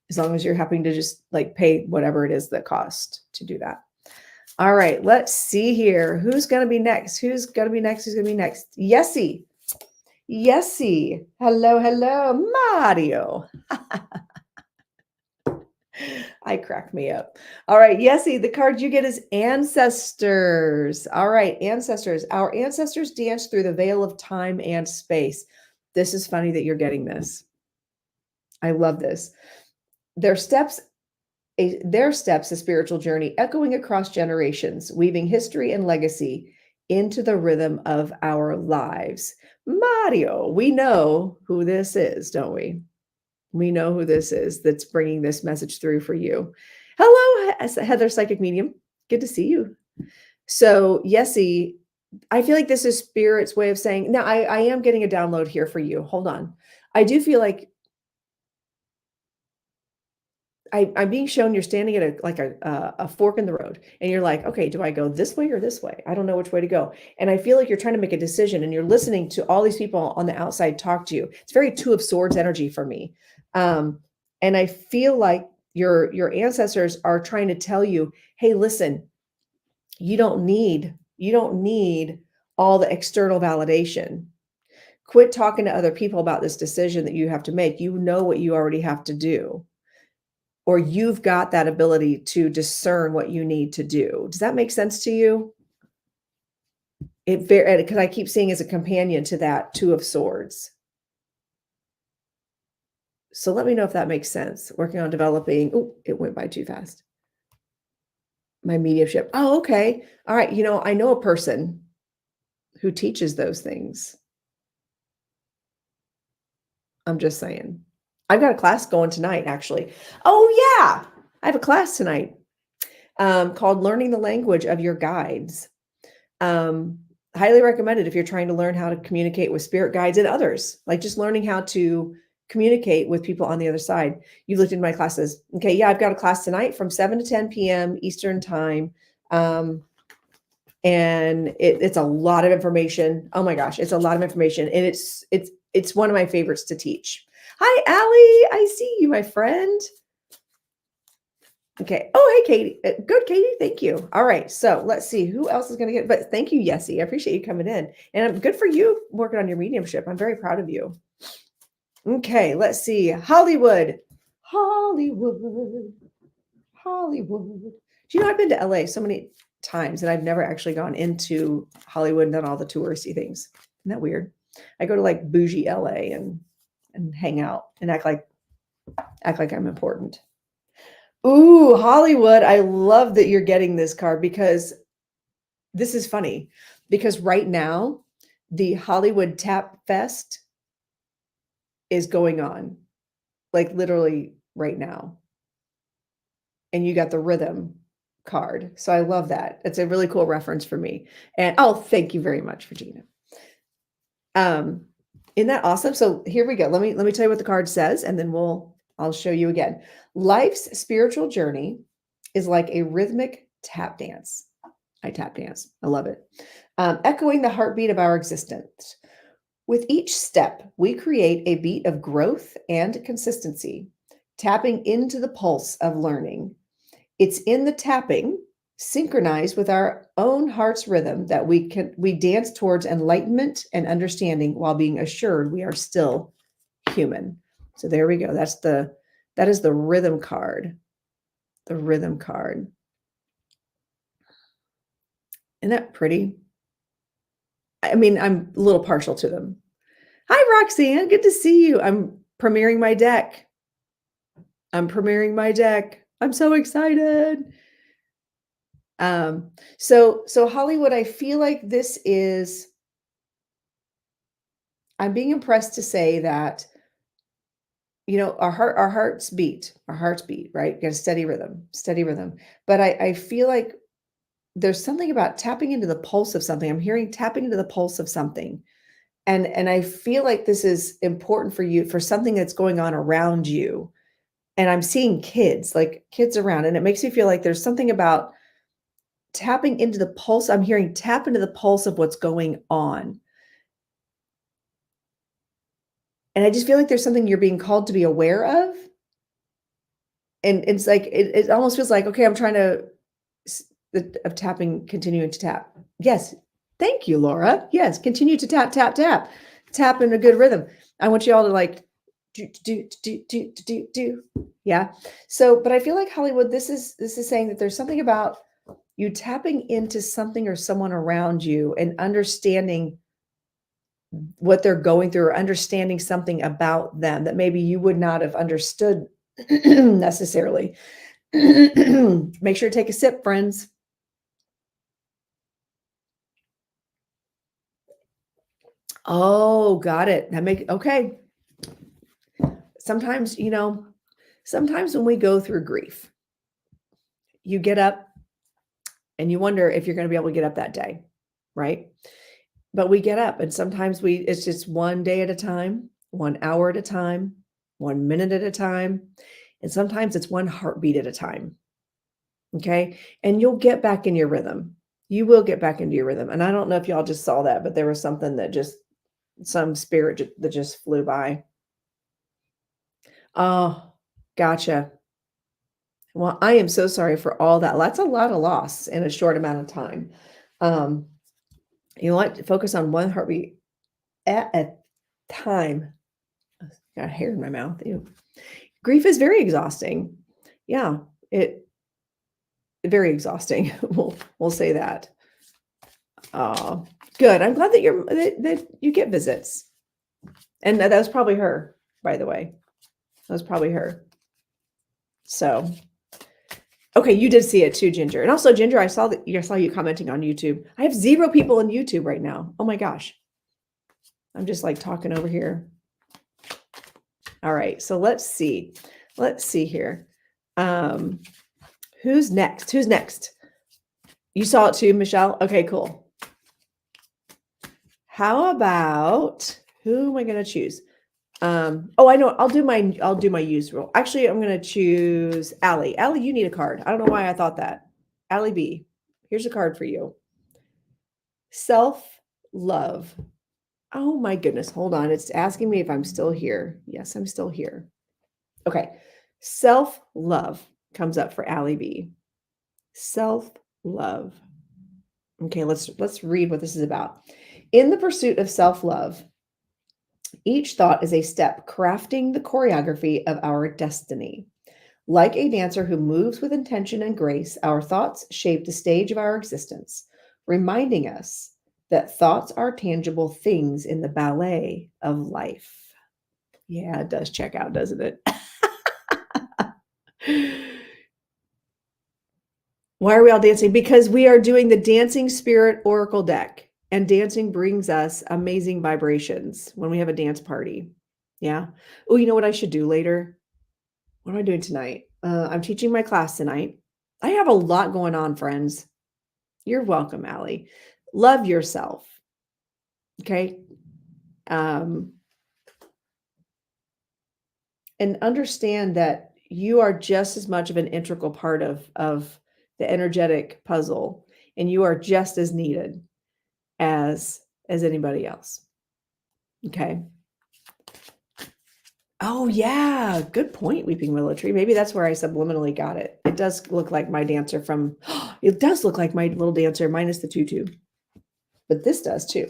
Speaker 1: as long as you're happy to just like pay whatever it is that cost to do that. All right, let's see here. Who's going to be next? Who's going to be next? Yessie. Hello, Mario. I crack me up. All right, Yessie, the card you get is Ancestors. All right, Ancestors. Our ancestors danced through the veil of time and space. This is funny that you're getting this. I love this. Their steps, a spiritual journey echoing across generations, weaving history and legacy into the rhythm of our lives. Mario, we know who this is, don't we? We know who this is that's bringing this message through for you. Hello, Heather, Psychic Medium. Good to see you. So, Yessie, I feel like this is Spirit's way of saying, now I am getting a download here for you. Hold on. I do feel like I'm being shown you're standing at a fork in the road, and you're like, okay, do I go this way or this way? I don't know which way to go. And I feel like you're trying to make a decision, and you're listening to all these people on the outside talk to you. It's very Two of Swords energy for me. And I feel like your ancestors are trying to tell you, hey, listen, you don't need all the external validation. Quit talking to other people about this decision that you have to make. You know what you already have to do, or you've got that ability to discern what you need to do. Does that make sense to you? Because I keep seeing as a companion to that Two of Swords. So let me know if that makes sense. Working on developing. Oh, it went by too fast. My mediumship. Oh, okay. All right. I know a person who teaches those things. I'm just saying. I've got a class going tonight, actually. Oh, yeah. I have a class tonight called Learning the Language of Your Guides. Highly recommended if you're trying to learn how to communicate with spirit guides and others, like just learning how to communicate with people on the other side. You've looked into my classes. Okay, yeah, I've got a class tonight from 7 to 10 p.m. Eastern time. And it's a lot of information. Oh my gosh, it's a lot of information. And it's one of my favorites to teach. Hi, Allie. I see you, my friend. Okay. Oh, hey, Katie. Good, Katie. Thank you. All right. So let's see who else is going to get. But thank you, Yessie. I appreciate you coming in. And good for you working on your mediumship. I'm very proud of you. Okay. Let's see. Hollywood. Hollywood. Hollywood. Do you know I've been to LA so many times and I've never actually gone into Hollywood and done all the touristy things? Isn't that weird? I go to like bougie LA and hang out and act like I'm important. Ooh, Hollywood. I love that you're getting this card because this is funny. Because right now, the Hollywood Tap Fest is going on, like literally right now. And you got the rhythm card. So I love that. It's a really cool reference for me. And oh, thank you very much, Regina. Isn't that awesome? So here we go. Let me tell you what the card says, and then I'll show you again. Life's spiritual journey is like a rhythmic tap dance. I tap dance. I love it. Echoing the heartbeat of our existence. With each step, we create a beat of growth and consistency, tapping into the pulse of learning. It's in the tapping, synchronized with our own heart's rhythm, that we dance towards enlightenment and understanding while being assured we are still human. So there we go. That is the rhythm card. The rhythm card. Isn't that pretty? I mean, I'm a little partial to them. Hi, Roxanne. Good to see you. I'm premiering my deck. I'm so excited. So Hollywood, I feel like this is, I'm being impressed to say that, you know, our hearts beat, right? Get a steady rhythm. But I feel like there's something about tapping into the pulse of something. I'm hearing tapping into the pulse of something. And I feel like this is important for you, for something that's going on around you. And I'm seeing kids around, and it makes me feel like there's something about tapping into the pulse. I'm hearing tap into the pulse of what's going on. And I just feel like there's something you're being called to be aware of. And it's like, it almost feels like, okay, I'm trying to, of tapping, continuing to tap. Yes. Thank you, Laura. Yes. Continue to tap, tap, tap, tap in a good rhythm. I want you all to like, do. Yeah. So, but I feel like Hollywood, this is saying that there's something about you tapping into something or someone around you and understanding what they're going through, or understanding something about them that maybe you would not have understood necessarily. Make sure to take a sip, friends. Oh, got it. Okay. Sometimes, sometimes when we go through grief, you get up and you wonder if you're going to be able to get up that day, right? But we get up, and sometimes it's just one day at a time, 1 hour at a time, 1 minute at a time. And sometimes it's one heartbeat at a time. Okay. And you'll get back in your rhythm. You will get back into your rhythm. And I don't know if y'all just saw that, but there was something that some spirit that just flew by. Oh, gotcha. Well, I am so sorry for all that. That's a lot of loss in a short amount of time. You want to focus on one heartbeat at a time. Got hair in my mouth. Ew. Grief is very exhausting. Yeah, very exhausting. We'll say that. Good. I'm glad that that you get visits. And that was probably her, by the way. That was probably her. So, okay, you did see it too, Ginger. And also, Ginger, I saw you commenting on YouTube. I have 0 people on YouTube right now. Oh my gosh. I'm just like talking over here. All right, so let's see. Let's see here. Who's next? You saw it too, Michelle? Okay, cool. How about, who am I going to choose? Oh, I know. I'll do my use rule. Actually, I'm going to choose Allie. Allie, you need a card. I don't know why I thought that. Allie B, here's a card for you. Self-love. Oh my goodness. Hold on. It's asking me if I'm still here. Yes, I'm still here. Okay. Self-love. comes up for Allie B. Self-love. Okay, let's read what this is about. In the pursuit of self-love, each thought is a step crafting the choreography of our destiny. Like a dancer who moves with intention and grace, our thoughts shape the stage of our existence, reminding us that thoughts are tangible things in the ballet of life. Yeah, it does check out, doesn't it? Why are we all dancing? Because we are doing the Dancing Spirit Oracle deck, and dancing brings us amazing vibrations when we have a dance party. Yeah. Oh, you know what I should do later? What am I doing tonight? I'm teaching my class tonight. I have a lot going on, friends. You're welcome, Allie. Love yourself. Okay. And understand that you are just as much of an integral part of the energetic puzzle, and you are just as needed as anybody else. Okay. Oh yeah, good point, Weeping Willow Tree. Maybe that's where I subliminally got it. It does look like my dancer from it does look like my little dancer minus the tutu. But this does too.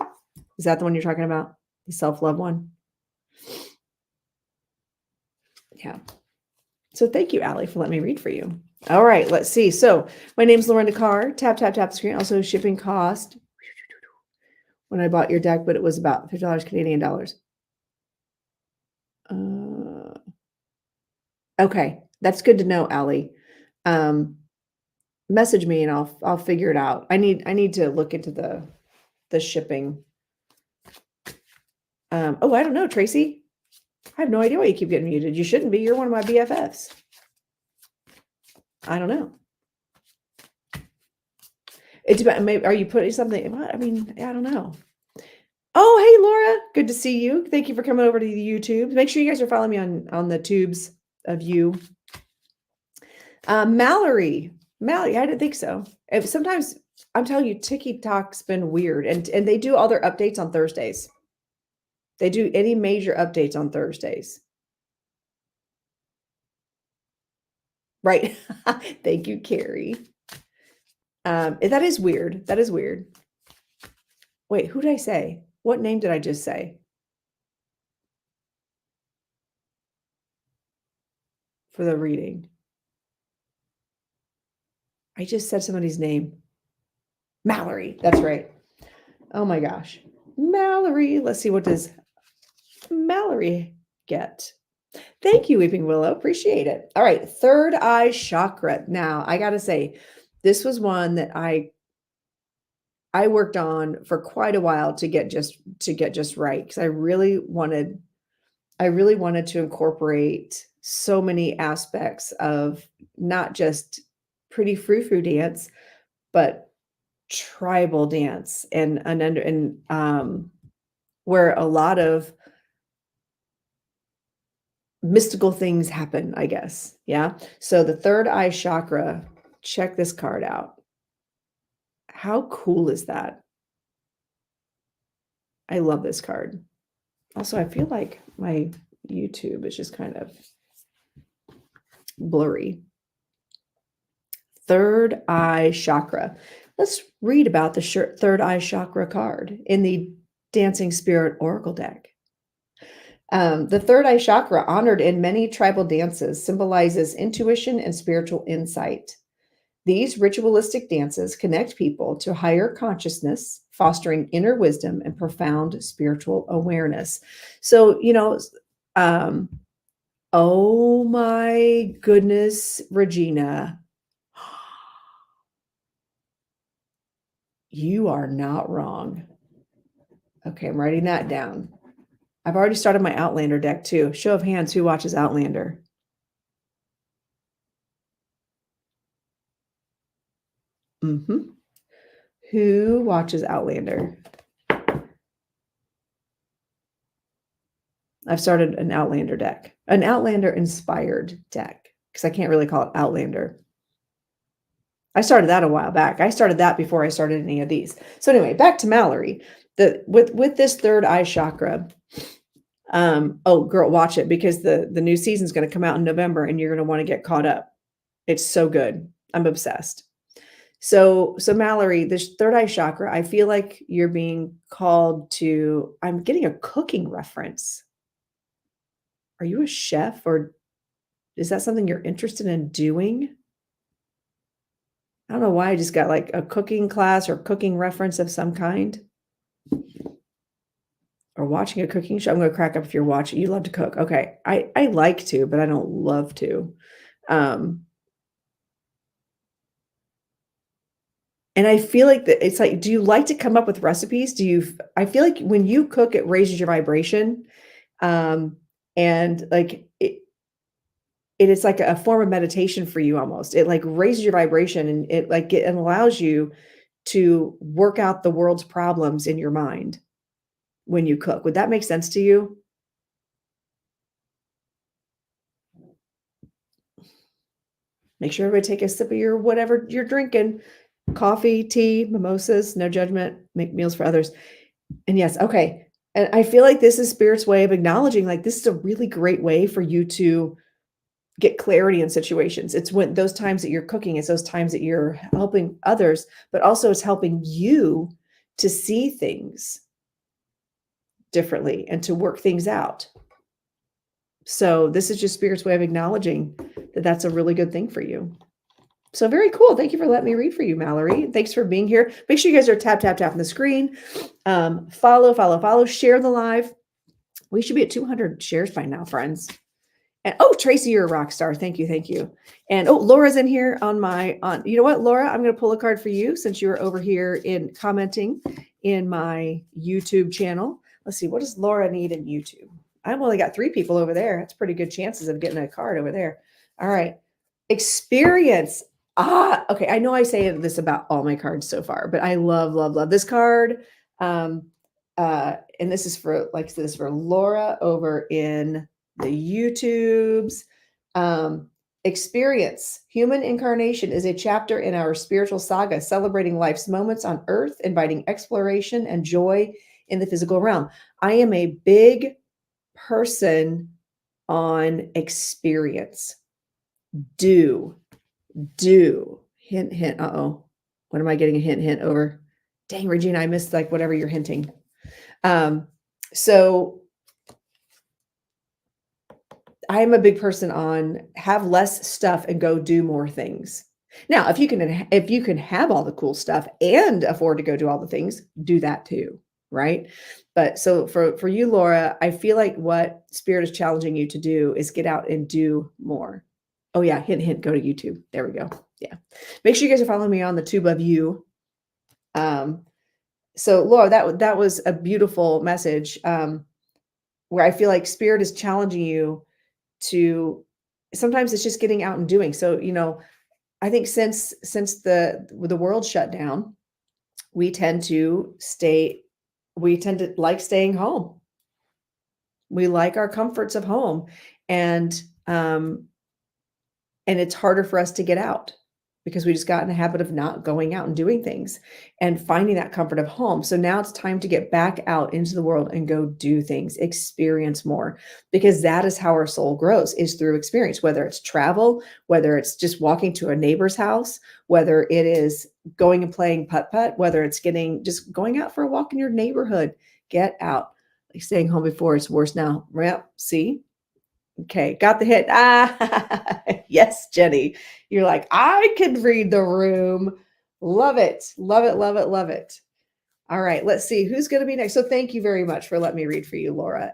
Speaker 1: Is that the one you're talking about? The self-love one? Yeah. So thank you, Allie, for letting me read for you. All right, let's see. So my name's Lorinda Carr. Tap, tap, tap the screen. Also shipping cost when I bought your deck, but it was about $50 Canadian dollars. Okay, that's good to know, Allie. Message me and I'll figure it out. I need to look into the shipping. Oh, I don't know, Tracy. I have no idea why you keep getting muted. You shouldn't be. You're one of my BFFs. I don't know. It depends. Maybe are you putting something? I mean, I don't know. Oh, hey, Laura. Good to see you. Thank you for coming over to the YouTube. Make sure you guys are following me on the tubes of you. Mallory, I didn't think so. Sometimes I'm telling you, TikTok's been weird, and they do all their updates on Thursdays. They do any major updates on Thursdays. Right. Thank you, Carrie. That is weird. That is weird. Wait, who did I say? What name did I just say? For the reading. I just said somebody's name. Mallory. That's right. Oh my gosh. Mallory. Let's see, what does Mallory get? Thank you, Weeping Willow. Appreciate it. All right. Third eye chakra. Now, I got to say, this was one that I worked on for quite a while to get just right, because I really wanted to incorporate so many aspects of not just pretty frou-frou dance, but tribal dance and where a lot of mystical things happen, I guess. Yeah. So the third eye chakra, check this card out. How cool is that? I love this card. Also, I feel like my YouTube is just kind of blurry. Third eye chakra. Let's read about the third eye chakra card in the Dancing Spirit Oracle deck. The third eye chakra, honored in many tribal dances, symbolizes intuition and spiritual insight. These ritualistic dances connect people to higher consciousness, fostering inner wisdom and profound spiritual awareness. So, oh my goodness, Regina, you are not wrong. Okay, I'm writing that down. I've already started my Outlander deck too. Show of hands, who watches Outlander? Who watches Outlander? I've started an Outlander deck, an Outlander inspired deck, because I can't really call it Outlander. I started that a while back. I started that before I started any of these. So anyway, back to Mallory. With this third eye chakra, oh girl, watch it, because the new season's going to come out in November and you're going to want to get caught up. It's so good. I'm obsessed. So Mallory, this third eye chakra, I feel like you're being called to, I'm getting a cooking reference. Are you a chef, or is that something you're interested in doing? I don't know why I just got like a cooking class or cooking reference of some kind, or watching a cooking show. I'm going to crack up if you're watching. You love to cook. Okay. I like to, but I don't love to. Um, and I feel like that it's like, do you like to come up with recipes? I feel like when you cook, it raises your vibration. Um, and like it is like a form of meditation for you almost. It like raises your vibration, and it allows you to work out the world's problems in your mind when you cook. Would that make sense to you? Make sure everybody take a sip of your whatever you're drinking. Coffee, tea, mimosas, no judgment, make meals for others. And yes, okay. And I feel like this is Spirit's way of acknowledging, like, this is a really great way for you to get clarity in situations. It's when those times that you're cooking, it's those times that you're helping others, but also it's helping you to see things differently and to work things out. So this is just Spirit's way of acknowledging that that's a really good thing for you. So very cool. Thank you for letting me read for you, Mallory. Thanks for being here. Make sure you guys are tapping the screen. Follow, share the live. We should be at 200 shares by now, friends. And oh, Tracy, you're a rock star. Thank you. And oh, Laura's in here you know what, Laura, I'm going to pull a card for you since you were over here in commenting in my YouTube channel. Let's see, what does Laura need in YouTube? I've only got 3 people over there. That's pretty good chances of getting a card over there. All right. Experience. Okay. I know I say this about all my cards so far, but I love this card. And this is for, like I said, this is for Laura over in the YouTubes. Experience. Human incarnation is a chapter in our spiritual saga, celebrating life's moments on earth, inviting exploration and joy in the physical realm. I am a big person on experience. Do. Hint. Uh-oh. What am I getting a hint over? Dang, Regina, I missed like whatever you're hinting. So I'm a big person on have less stuff and go do more things. Now, if you can have all the cool stuff and afford to go do all the things, do that too, right? But so for you, Laura, I feel like what Spirit is challenging you to do is get out and do more. Oh yeah, hint, go to YouTube. There we go. Yeah. Make sure you guys are following me on the tube of you. So Laura, that was a beautiful message, where I feel like Spirit is challenging you to, sometimes it's just getting out and doing. So, I think since the world shut down, we tend to like staying home. We like our comforts of home, and it's harder for us to get out because we just got in the habit of not going out and doing things and finding that comfort of home. So now it's time to get back out into the world and go do things, experience more, because that is how our soul grows, is through experience, whether it's travel, whether it's just walking to a neighbor's house, whether it is going and playing putt-putt, whether it's just going out for a walk in your neighborhood. Get out. Like staying home before, it's worse now. Well, see? Okay, got the hit. Yes, Jenny. You're like, I can read the room. Love it. Love it. All right, let's see who's going to be next. So thank you very much for letting me read for you, Laura.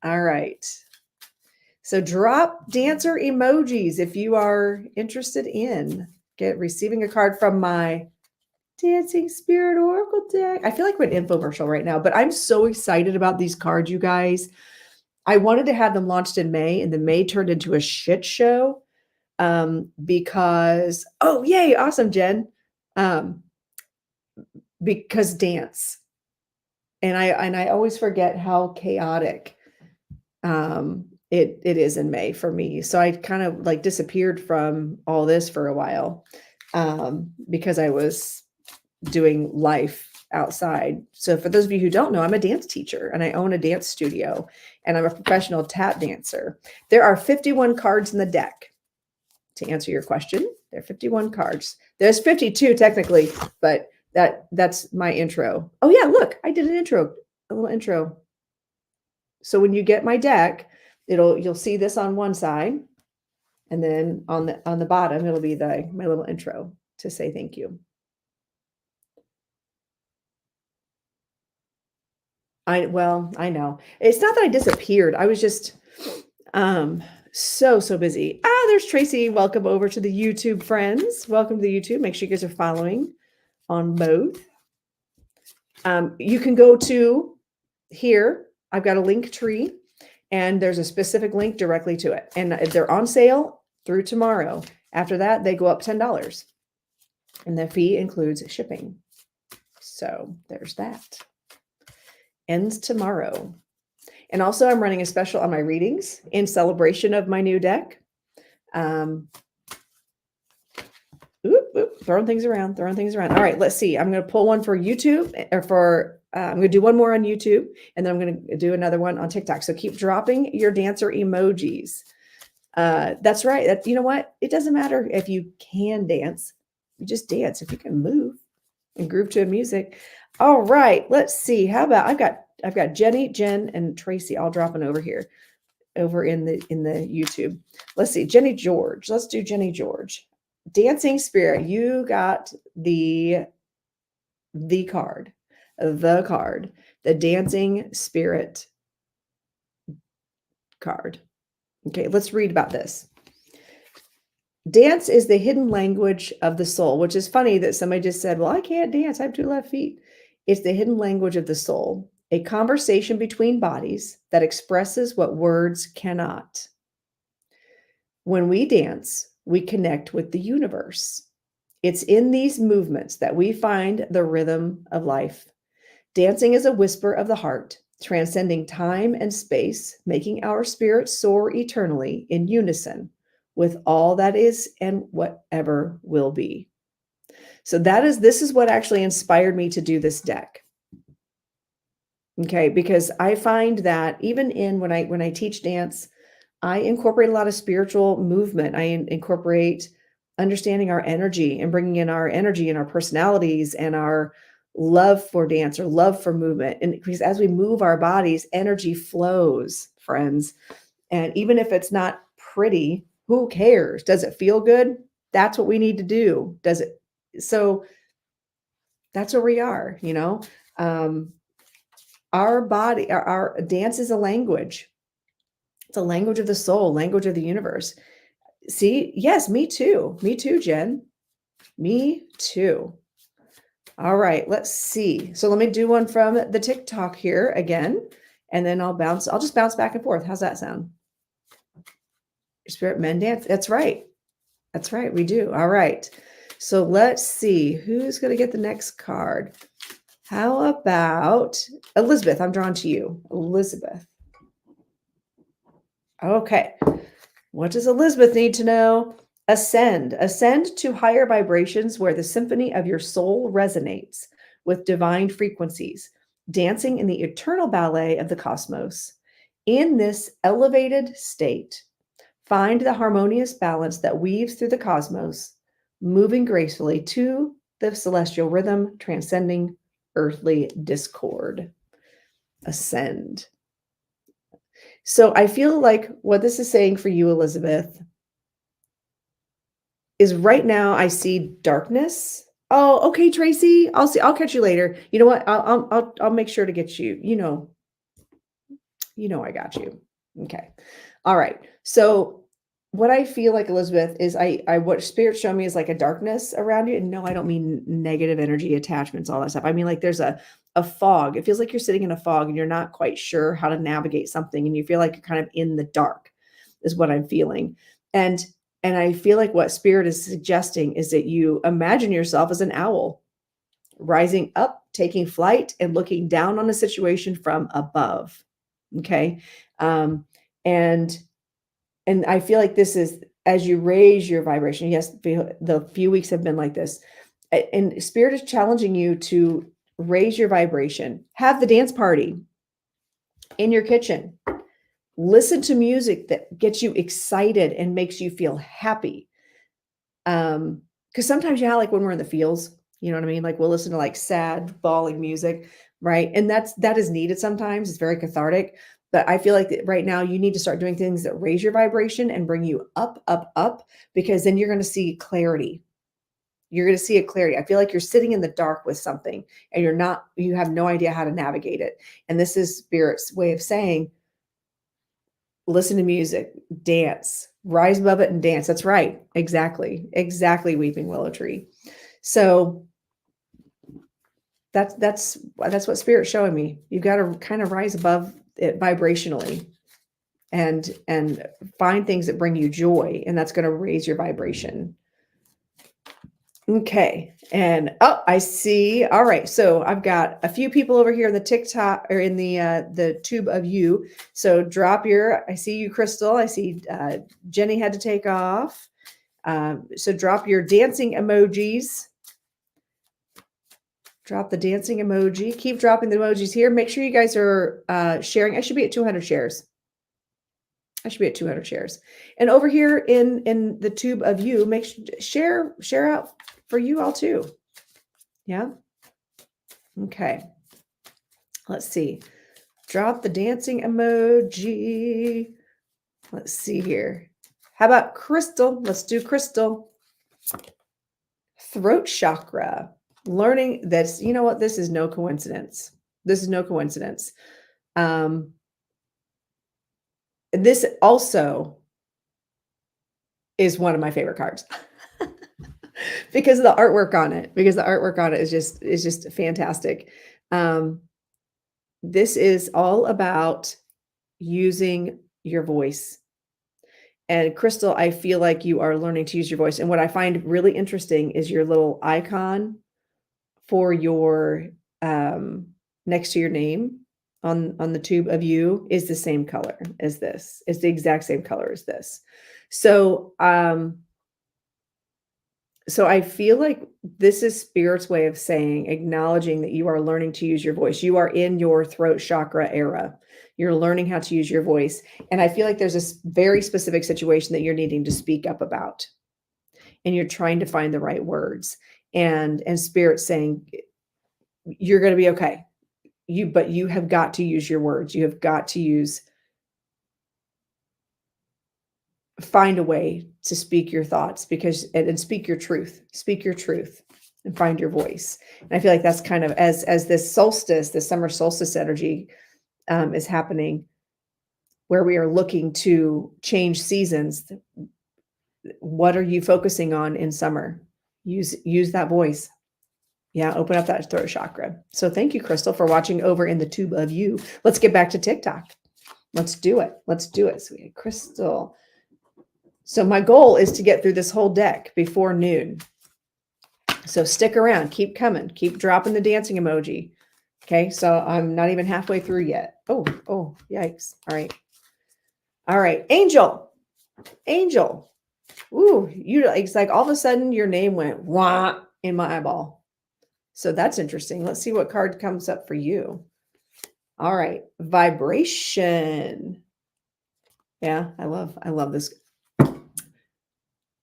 Speaker 1: All right. So drop dancer emojis if you are interested in receiving a card from my Dancing Spirit Oracle deck. I feel like we're an infomercial right now, but I'm so excited about these cards, you guys. I wanted to have them launched in May, and then May turned into a shit show because, oh, yay, awesome, Jen. Because dance. And I always forget how chaotic it is in May for me. So I kind of like disappeared from all this for a while because I was doing life outside. So for those of you who don't know, I'm a dance teacher and I own a dance studio and I'm a professional tap dancer. There are 51 cards in the deck. to answer your question. There are 51 cards. There's 52 technically, but that's my intro. Oh yeah, look, I did a little intro. So when you get my deck, you'll see this on one side, and then on the bottom, it'll be my little intro to say thank you. I know. It's not that I disappeared. I was just so busy. There's Tracy. Welcome over to the YouTube, friends. Welcome to the YouTube. Make sure you guys are following on both. You can go to here. I've got a link tree, and there's a specific link directly to it. And they're on sale through tomorrow. After that, they go up $10. And the fee includes shipping. So there's that. Ends tomorrow. And also I'm running a special on my readings in celebration of my new deck. Throwing things around. All right, let's see. I'm going to pull one for YouTube I'm going to do one more on YouTube, and then I'm going to do another one on TikTok. So keep dropping your dancer emojis. That's right. You know what? It doesn't matter if you can dance. You just dance if you can move and groove to music. All right, let's see. How about I've got Jenny, Jen, and Tracy all dropping over here, over in the YouTube. Let's see, Jenny George. Let's do Jenny George. Dancing Spirit. You got the card, the Dancing Spirit card. Okay, let's read about this. Dance is the hidden language of the soul, which is funny that somebody just said, well, I can't dance. I have 2 left feet. It's the hidden language of the soul, a conversation between bodies that expresses what words cannot. When we dance, we connect with the universe. It's in these movements that we find the rhythm of life. Dancing is a whisper of the heart, transcending time and space, making our spirit soar eternally in unison with all that is and whatever will be. So this is what actually inspired me to do this deck. Okay, because I find that even when I teach dance, I incorporate a lot of spiritual movement. I incorporate understanding our energy and bringing in our energy and our personalities and our love for dance or love for movement. And because as we move our bodies, energy flows, friends. And even if it's not pretty, who cares? Does it feel good? That's what we need to do. Does it? So that's where we are, our body, our dance is a language. It's a language of the soul, language of the universe. See, yes, me too. Me too, Jen. Me too. All right, let's see. So let me do one from the TikTok here again, and then I'll just bounce back and forth. How's that sound? Spirit men dance. That's right. That's right. We do. All right. So let's see who's going to get the next card. How about Elizabeth? I'm drawn to you, Elizabeth. Okay. What does Elizabeth need to know? Ascend to higher vibrations where the symphony of your soul resonates with divine frequencies, dancing in the eternal ballet of the cosmos. In this elevated state, find the harmonious balance that weaves through the cosmos, moving gracefully to the celestial rhythm, transcending earthly discord. Ascend. So I feel like what this is saying for you, Elizabeth, is right now I see darkness. Oh, okay, Tracy. I'll catch you later. You know what? I'll make sure to get you. I got you. Okay. All right. So what I feel like, Elizabeth, is what Spirit showed me is like a darkness around you. And no, I don't mean negative energy attachments, all that stuff. I mean, like there's a fog. It feels like you're sitting in a fog and you're not quite sure how to navigate something. And you feel like you're kind of in the dark is what I'm feeling. And I feel like what Spirit is suggesting is that you imagine yourself as an owl rising up, taking flight, and looking down on a situation from above. Okay. And I feel like this is as you raise your vibration. Yes, the few weeks have been like this. And Spirit is challenging you to raise your vibration. Have the dance party in your kitchen. Listen to music that gets you excited and makes you feel happy. Because sometimes, yeah, like when we're in the fields, you know what I mean? Like we'll listen to like sad, bawling music, right? And that is needed sometimes. It's very cathartic. But I feel like that right now you need to start doing things that raise your vibration and bring you up, up, up, because then you're going to see clarity. You're going to see a clarity. I feel like you're sitting in the dark with something and you have no idea how to navigate it. And this is Spirit's way of saying, listen to music, dance, rise above it and dance. That's right. Exactly. Exactly, weeping willow tree. So that's what Spirit's showing me. You've got to kind of rise above it vibrationally and find things that bring you joy, and that's going to raise your vibration. Okay. And I see. All right. So I've got a few people over here in the TikTok or in the tube of you. So I see you, Crystal. I see Jenny had to take off. So drop your dancing emojis. Drop the dancing emoji. Keep dropping the emojis here. Make sure you guys are sharing. I should be at 200 shares. I should be at 200 shares. And over here in the tube of you, make sure share out for you all too. Yeah. Okay. Let's see. Drop the dancing emoji. Let's see here. How about Crystal? Let's do Crystal. Throat chakra. Learning this, you know what? This is no coincidence. This is no coincidence. This also is one of my favorite cards because of the artwork on it. Because the artwork on it is just fantastic. This is all about using your voice. And Crystal, I feel like you are learning to use your voice. And what I find really interesting is your little icon for your next to your name on the tube of you is the same color as this. It's the exact same color as this. So so I feel like this is Spirit's way of saying, acknowledging that you are learning to use your voice. You are in your throat chakra era. You're learning how to use your voice. And I feel like there's a very specific situation that you're needing to speak up about. And you're trying to find the right words. And Spirit's saying, you're going to be okay. But you have got to use your words. You have got to find a way to speak your thoughts and speak your truth and find your voice. And I feel like that's kind of as this solstice, the summer solstice energy is happening, where we are looking to change seasons. What are you focusing on in summer? Use that voice. Yeah, open up that throat chakra. So thank you, Crystal, for watching over in the tube of you. Let's get back to TikTok. Let's do it. Let's do it. So we had Crystal. So my goal is to get through this whole deck before noon. So stick around. Keep coming. Keep dropping the dancing emoji. Okay, so I'm not even halfway through yet. Oh, yikes. All right. All right. Angel. Ooh, it's like all of a sudden your name went wah in my eyeball. So that's interesting. Let's see what card comes up for you. All right. Vibration. Yeah, I love this.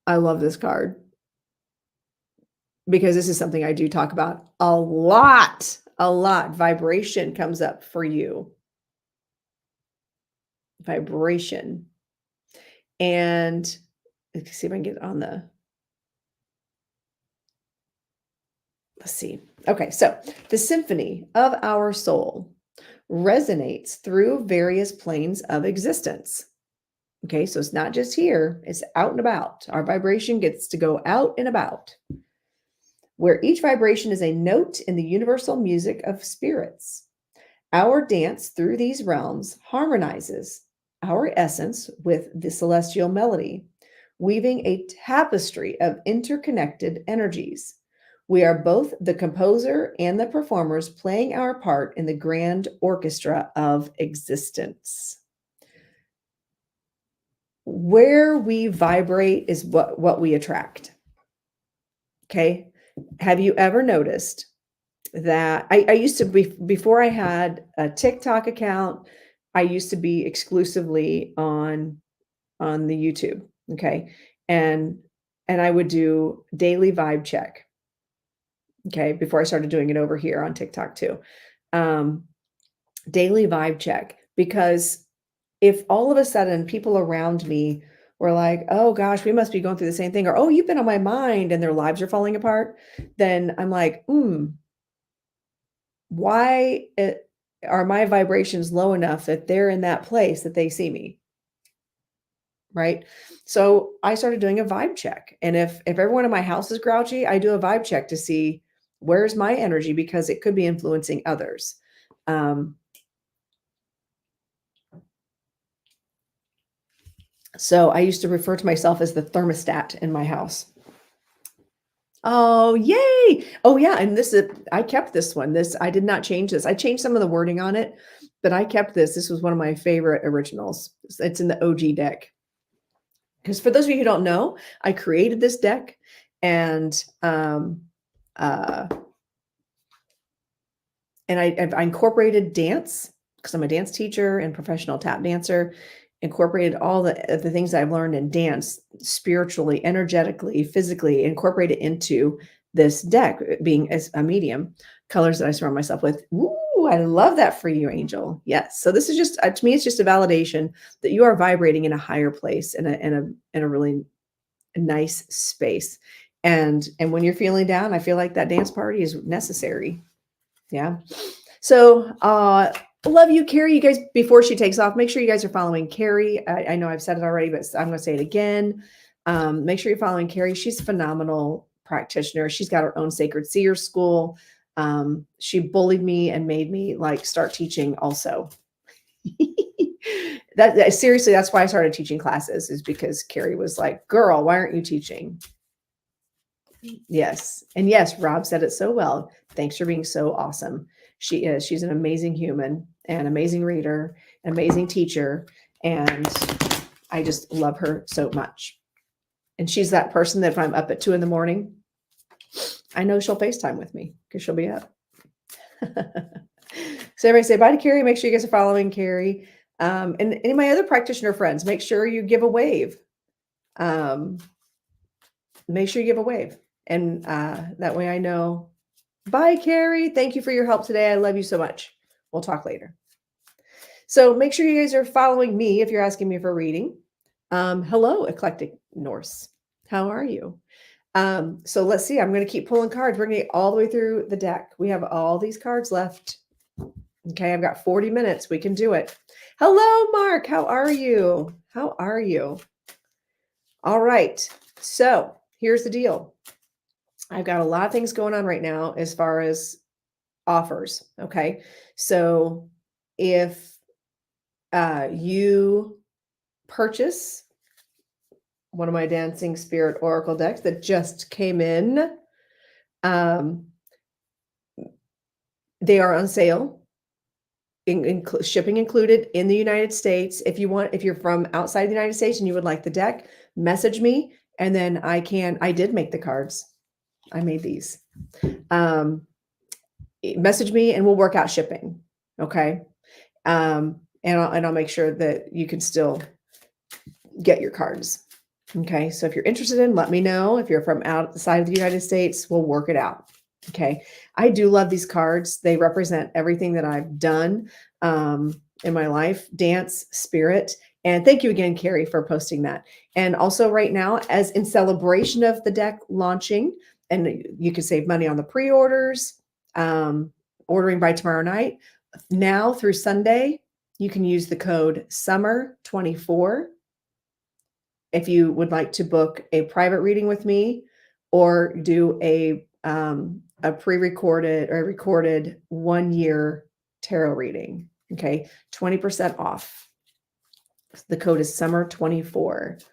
Speaker 1: I love this card because this is something I do talk about a lot. Vibration comes up for you. Vibration. And let's see if I can get on let's see. Okay, so the symphony of our soul resonates through various planes of existence. Okay, so it's not just here, it's out and about. Our vibration gets to go out and about, where each vibration is a note in the universal music of spirits. Our dance through these realms harmonizes our essence with the celestial melody, weaving a tapestry of interconnected energies. We are both the composer and the performers, playing our part in the grand orchestra of existence. Where we vibrate is what we attract. Okay. Have you ever noticed that I used to be, before I had a TikTok account, I used to be exclusively on the YouTube. Okay. And and I would do daily vibe check. Okay. Before I started doing it over here on TikTok too. Um, Daily vibe check, because if all of a sudden people around me were like, "Oh gosh, we must be going through the same thing," or "Oh, you've been on my mind," and their lives are falling apart, then I'm like, why are my vibrations low enough that they're in that place that they see me, right? So I started doing a vibe check, and if everyone in my house is grouchy, I do a vibe check to see where's my energy, because it could be influencing others. Um, so I used to refer to myself as the thermostat in my house. Oh, yay! Oh, yeah, and this is I kept this one. This I did not change this. I changed some of the wording on it, but I kept this. This was one of my favorite originals. It's in the OG deck. Because for those of you who don't know, I created this deck, and uh I incorporated dance, because I'm a dance teacher and professional tap dancer, incorporated all the things I've learned in dance spiritually, energetically, physically, incorporated into this deck, being as a medium, colors that I surround myself with. Ooh, I love that for you, Angel. Yes. So this is just to me, it's just a validation that you are vibrating in a higher place, in a really nice space. And when you're feeling down, I feel like that dance party is necessary. Yeah. So, love you, Carrie. You guys, before she takes off, make sure you guys are following Carrie. I know I've said it already, but I'm going to say it again. Make sure you're following Carrie. She's a phenomenal practitioner. She's got her own Sacred Seer school. She bullied me and made me like start teaching also. Seriously, that's why I started teaching classes, is because Carrie was like, "Girl, why aren't you teaching?" Yes. And yes, Rob said it so well. Thanks for being so awesome. She is. She's an amazing human, an amazing reader, an amazing teacher. And I just love her so much. And she's that person that if I'm up at 2 in the morning, I know she'll FaceTime with me because she'll be up. So everybody say bye to Carrie. Make sure you guys are following Carrie. And any of my other practitioner friends, make sure you give a wave. Make sure you give a wave. And that way I know. Bye, Carrie. Thank you for your help today. I love you so much. We'll talk later. So make sure you guys are following me if you're asking me for a reading. Hello, Eclectic Norse. How are you? So let's see. I'm going to keep pulling cards. We're going to get all the way through the deck. We have all these cards left. Okay, I've got 40 minutes. We can do it. Hello, Mark. How are you? How are you? All right. So here's the deal. I've got a lot of things going on right now as far as offers. Okay. So if you purchase one of my Dancing Spirit Oracle decks that just came in, they are on sale. Shipping included in the United States. If you're from outside the United States and you would like the deck, message me, and then I did make the cards. I made these. Message me and we'll work out shipping. Okay. And I'll make sure that you can still get your cards. Okay. So if you're interested let me know. If you're from outside of the United States, we'll work it out. Okay. I do love these cards. They represent everything that I've done in my life, dance, spirit. And thank you again, Carrie, for posting that. And also right now, as in celebration of the deck launching, and you can save money on the pre-orders, ordering by tomorrow night. Now through Sunday, you can use the code SUMMER24 if you would like to book a private reading with me or do a pre-recorded or recorded 1-year tarot reading. Okay, 20% off. The code is SUMMER24.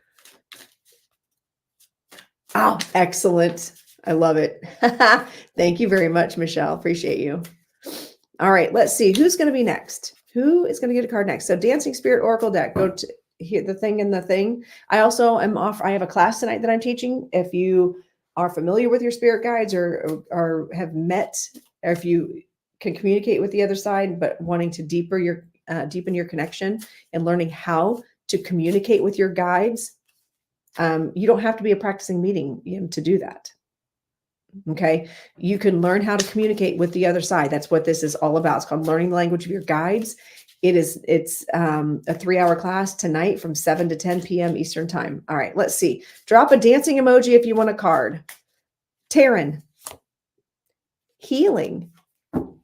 Speaker 1: Oh, excellent. I love it. Thank you very much, Michelle. Appreciate you. All right, let's see who's going to be next. Who is going to get a card next? So Dancing Spirit Oracle deck. Go to here, the thing and the thing. I also am off. I have a class tonight that I'm teaching. If you are familiar with your spirit guides or have met, or if you can communicate with the other side, but wanting to deepen your connection and learning how to communicate with your guides, You don't have to be a practicing medium to do that. Okay. You can learn how to communicate with the other side. That's what this is all about. It's called Learning the Language of Your Guides. It's a 3-hour class tonight from 7 to 10 p.m. Eastern time. All right, let's see. Drop a dancing emoji if you want a card. Taryn, healing.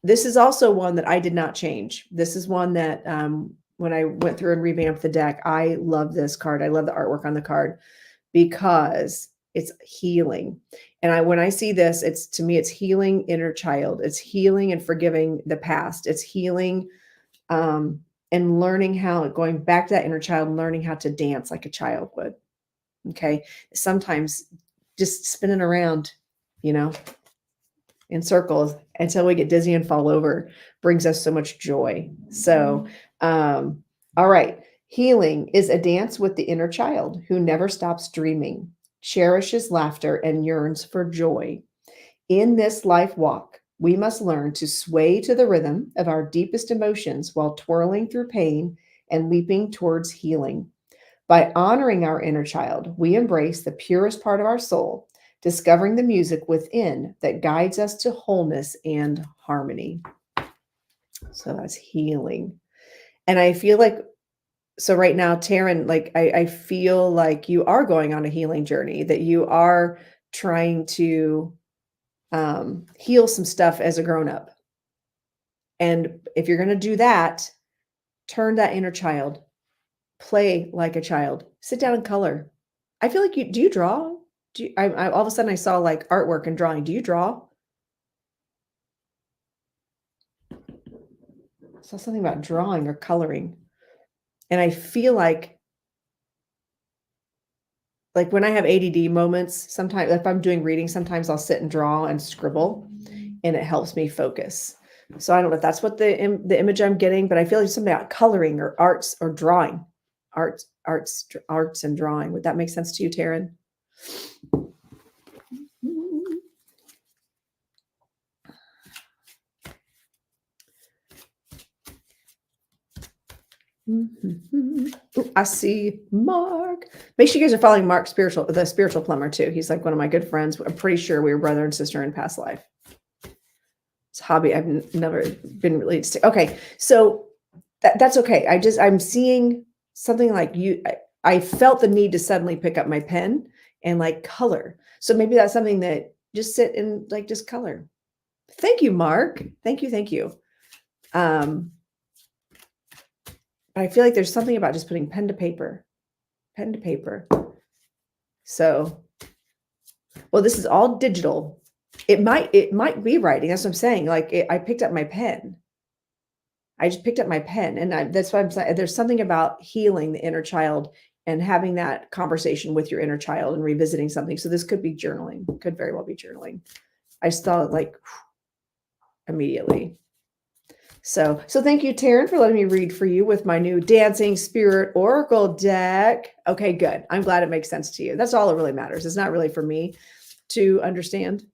Speaker 1: This is also one that I did not change. This is one that when I went through and revamped the deck, I love this card. I love the artwork on the card because it's healing. And when I see this, to me, it's healing inner child. It's healing and forgiving the past. It's healing and learning how, going back to that inner child, learning how to dance like a child would. Okay. Sometimes just spinning around, in circles until we get dizzy and fall over brings us so much joy. So, all right. Healing is a dance with the inner child who never stops dreaming, cherishes laughter, and yearns for joy. In this life walk, we must learn to sway to the rhythm of our deepest emotions while twirling through pain and leaping towards healing. By honoring our inner child, we embrace the purest part of our soul, discovering the music within that guides us to wholeness and harmony. So that's healing. And I feel like, so right now, Taryn, like I feel like you are going on a healing journey, that you are trying to heal some stuff as a grown-up. And if you're going to do that, turn that inner child, play like a child, sit down and color. I feel like do you draw? I all of a sudden I saw like artwork and drawing. Do you draw? I saw something about drawing or coloring. And I feel like when I have ADD moments, sometimes if I'm doing reading, sometimes I'll sit and draw and scribble and it helps me focus. So I don't know if that's what the image I'm getting, but I feel like something about coloring or arts or drawing, arts and drawing. Would that make sense to you, Taryn? Ooh, I see Mark. Make sure you guys are following Mark the spiritual plumber too. He's like one of my good friends. I'm pretty sure we were brother and sister in past life. It's a hobby I've never been related to. Okay, so that's okay. I'm seeing something like you. I felt the need to suddenly pick up my pen and like color. So maybe that's something that just sit and like just color. Thank you, Mark. Thank you. I feel like there's something about just putting pen to paper. So, well, this is all digital. It might be writing. That's what I'm saying. Like I picked up my pen. I just picked up my pen, and that's what I'm saying. There's something about healing the inner child and having that conversation with your inner child and revisiting something. So this could be journaling. Could very well be journaling. I saw it like immediately. So thank you, Taryn, for letting me read for you with my new Dancing Spirit Oracle deck. Okay, good. I'm glad it makes sense to you. That's all that really matters. It's not really for me to understand.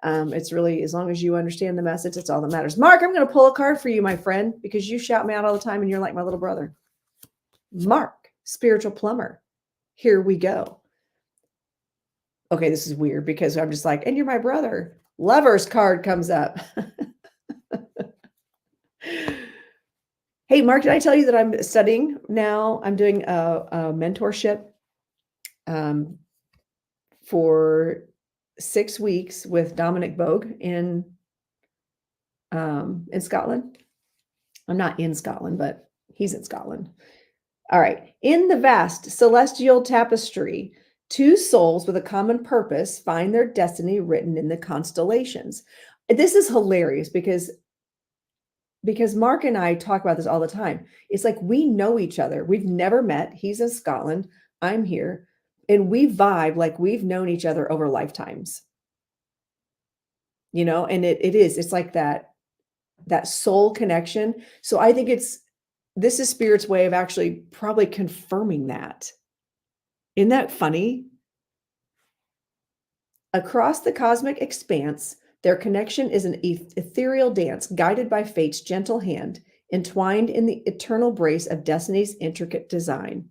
Speaker 1: It's really, as long as you understand the message, that's all that matters. Mark, I'm going to pull a card for you, my friend, because you shout me out all the time and you're like my little brother. Mark, spiritual plumber. Here we go. Okay, this is weird because I'm just like, and you're my brother. Lover's card comes up. Hey, Mark, did I tell you that I'm studying now? I'm doing a mentorship for 6 weeks with Dominic Bogue in Scotland. I'm not in Scotland, but he's in Scotland. All right. In the vast celestial tapestry, 2 souls with a common purpose find their destiny written in the constellations. This is hilarious because Mark and I talk about this all the time. It's like we know each other. We've never met. He's in Scotland. I'm here. And we vibe like we've known each other over lifetimes. And it's like that soul connection. So I think this is Spirit's way of actually probably confirming that. Isn't that funny? Across the cosmic expanse, their connection is an ethereal dance guided by fate's gentle hand, entwined in the eternal brace of destiny's intricate design.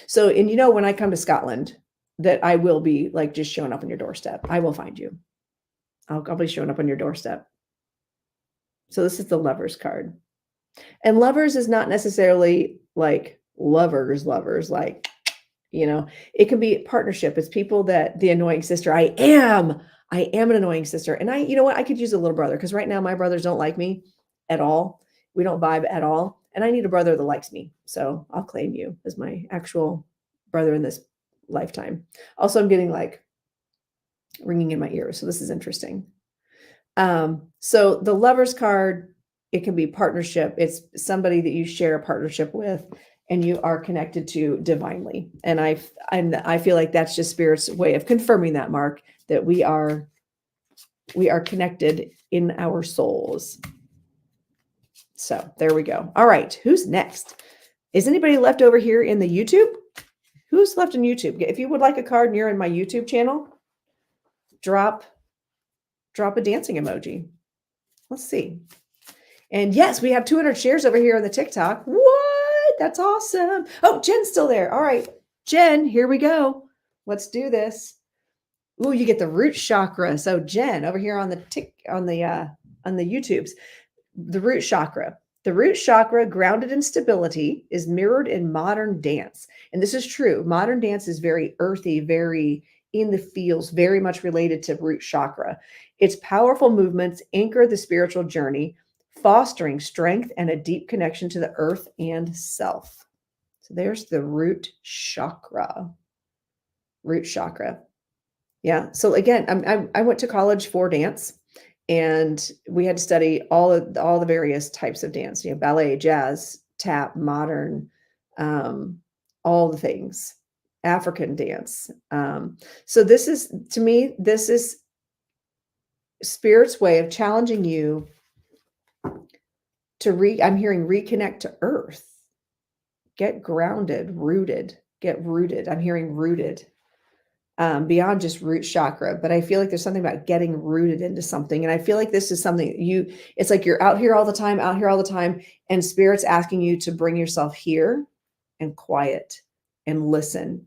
Speaker 1: So, and you know, when I come to Scotland, that I will be like just showing up on your doorstep. I will find you. I'll be showing up on your doorstep. So this is the lovers card. And lovers is not necessarily like lovers, like, you know, it can be partnership. It's people that the annoying sister. I am an annoying sister. And you know what? I could use a little brother because right now my brothers don't like me at all. We don't vibe at all. And I need a brother that likes me. So I'll claim you as my actual brother in this lifetime. Also, I'm getting like ringing in my ears. So this is interesting. So the lovers card, it can be partnership. It's somebody that you share a partnership with and you are connected to divinely. And I feel like that's just spirit's way of confirming that, Mark, that we are connected in our souls. So there we go. All right. Who's next? Is anybody left over here in the YouTube? Who's left in YouTube? If you would like a card and you're in my YouTube channel, drop a dancing emoji. Let's see. And yes, we have 200 shares over here on the TikTok. What? That's awesome. Oh, Jen's still there. All right, Jen, here we go. Let's do this. Ooh, you get the root chakra. So Jen over here on the YouTubes, the root chakra. The root chakra, grounded in stability, is mirrored in modern dance. And this is true. Modern dance is very earthy, very in the feels, very much related to root chakra. Its powerful movements anchor the spiritual journey, fostering strength and a deep connection to the earth and self. So there's the root chakra. Root chakra. Yeah. So again, I went to college for dance. And we had to study all the various types of dance, ballet, jazz, tap, modern, all the things, African dance. So this is, to me, this is spirit's way of challenging you to I'm hearing reconnect to earth, get grounded, get rooted. I'm hearing rooted. Beyond just root chakra, but I feel like there's something about getting rooted into something. And I feel like this is something it's like you're out here all the time, and spirit's asking you to bring yourself here and quiet and listen,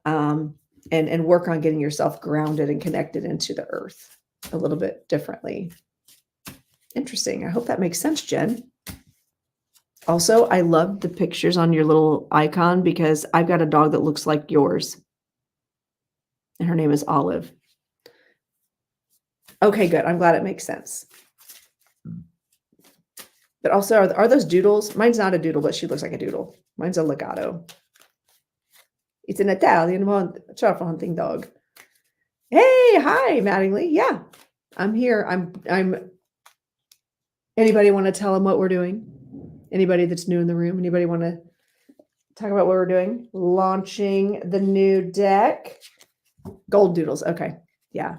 Speaker 1: and work on getting yourself grounded and connected into the earth a little bit differently. Interesting. I hope that makes sense, Jen. Also, I love the pictures on your little icon because I've got a dog that looks like yours. And her name is Olive. Okay, good. I'm glad it makes sense. But also, are those doodles? Mine's not a doodle, but she looks like a doodle. Mine's a legato. It's an Italian truffle hunting dog. Hey, hi, Mattingly. Yeah, I'm here. I'm. Anybody want to tell them what we're doing? Anybody that's new in the room? Anybody want to talk about what we're doing? Launching the new deck. Gold doodles. Okay. Yeah.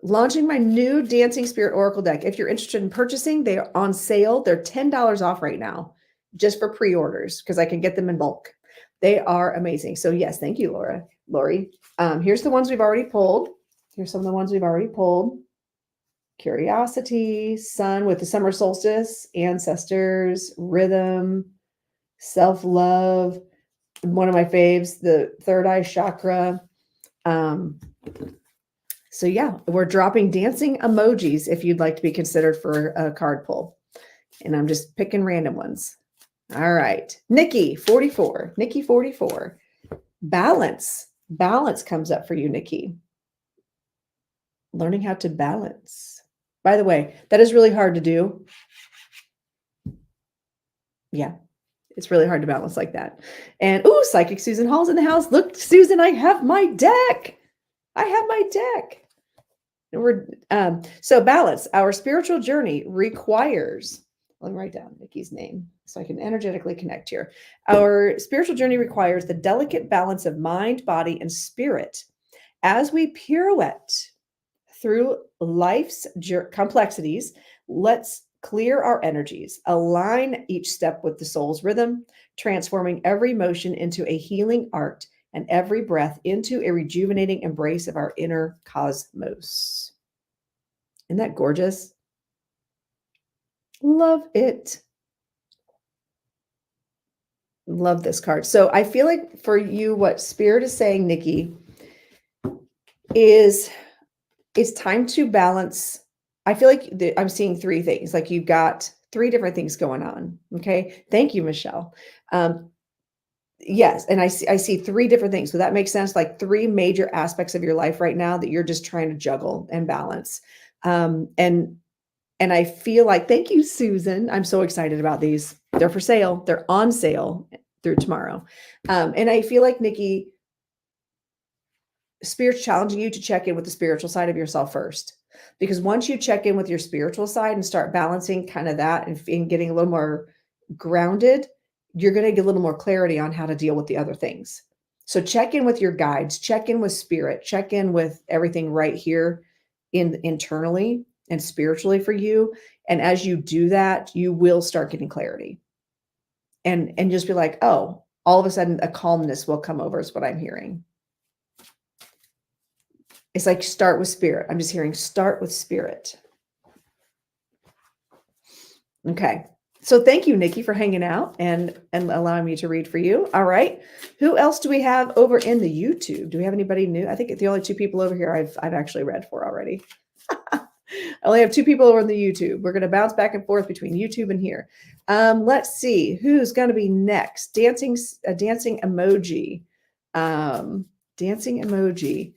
Speaker 1: Launching my new Dancing Spirit Oracle deck. If you're interested in purchasing, they are on sale. They're $10 off right now, just for pre-orders, because I can get them in bulk. They are amazing. So yes, thank you, Lori. Here's the ones we've already pulled. Here's some of the ones we've already pulled. Curiosity, Sun with the summer solstice, ancestors, rhythm, self-love. One of my faves, the third eye chakra. So yeah, we're dropping dancing emojis if you'd like to be considered for a card pull. And I'm just picking random ones. All right. Nikki, 44. Nikki, 44. Balance. Balance comes up for you, Nikki. Learning how to balance. By the way, that is really hard to do. Yeah, it's really hard to balance like that. And Psychic Susan Hall's in the house. Look, Susan, I have my deck. So balance. Our spiritual journey requires, let me write down Nikki's name so I can energetically connect here. Our spiritual journey requires the delicate balance of mind, body, and spirit. As we pirouette through life's complexities, let's clear our energies, align each step with the soul's rhythm, transforming every motion into a healing art and every breath into a rejuvenating embrace of our inner cosmos. Isn't that gorgeous? Love it. Love this card. So I feel like for you, what Spirit is saying, Nikki, is it's time to balance. I feel like I'm seeing three things. Like you've got three different things going on. Okay. Thank you, Michelle. Yes, and I see three different things. So that makes sense. Like three major aspects of your life right now that you're just trying to juggle and balance. Um, and and I feel like, thank you, Susan. I'm so excited about these. They're for sale. They're on sale through tomorrow. And I feel like, Nikki, Spirit's challenging you to check in with the spiritual side of yourself first. Because once you check in with your spiritual side and start balancing kind of that and getting a little more grounded, you're going to get a little more clarity on how to deal with the other things. So check in with your guides, check in with spirit, check in with everything right here internally and spiritually for you. And as you do that, you will start getting clarity. And just be like, oh, all of a sudden a calmness will come over is what I'm hearing. It's like start with spirit. I'm just hearing start with spirit. Okay. So thank you, Nikki, for hanging out and allowing me to read for you. All right. Who else do we have over in the YouTube? Do we have anybody new? I think the only two people over here I've actually read for already. I only have two people over in the YouTube. We're going to bounce back and forth between YouTube and here. Let's see who's going to be next. Dancing emoji. Dancing emoji.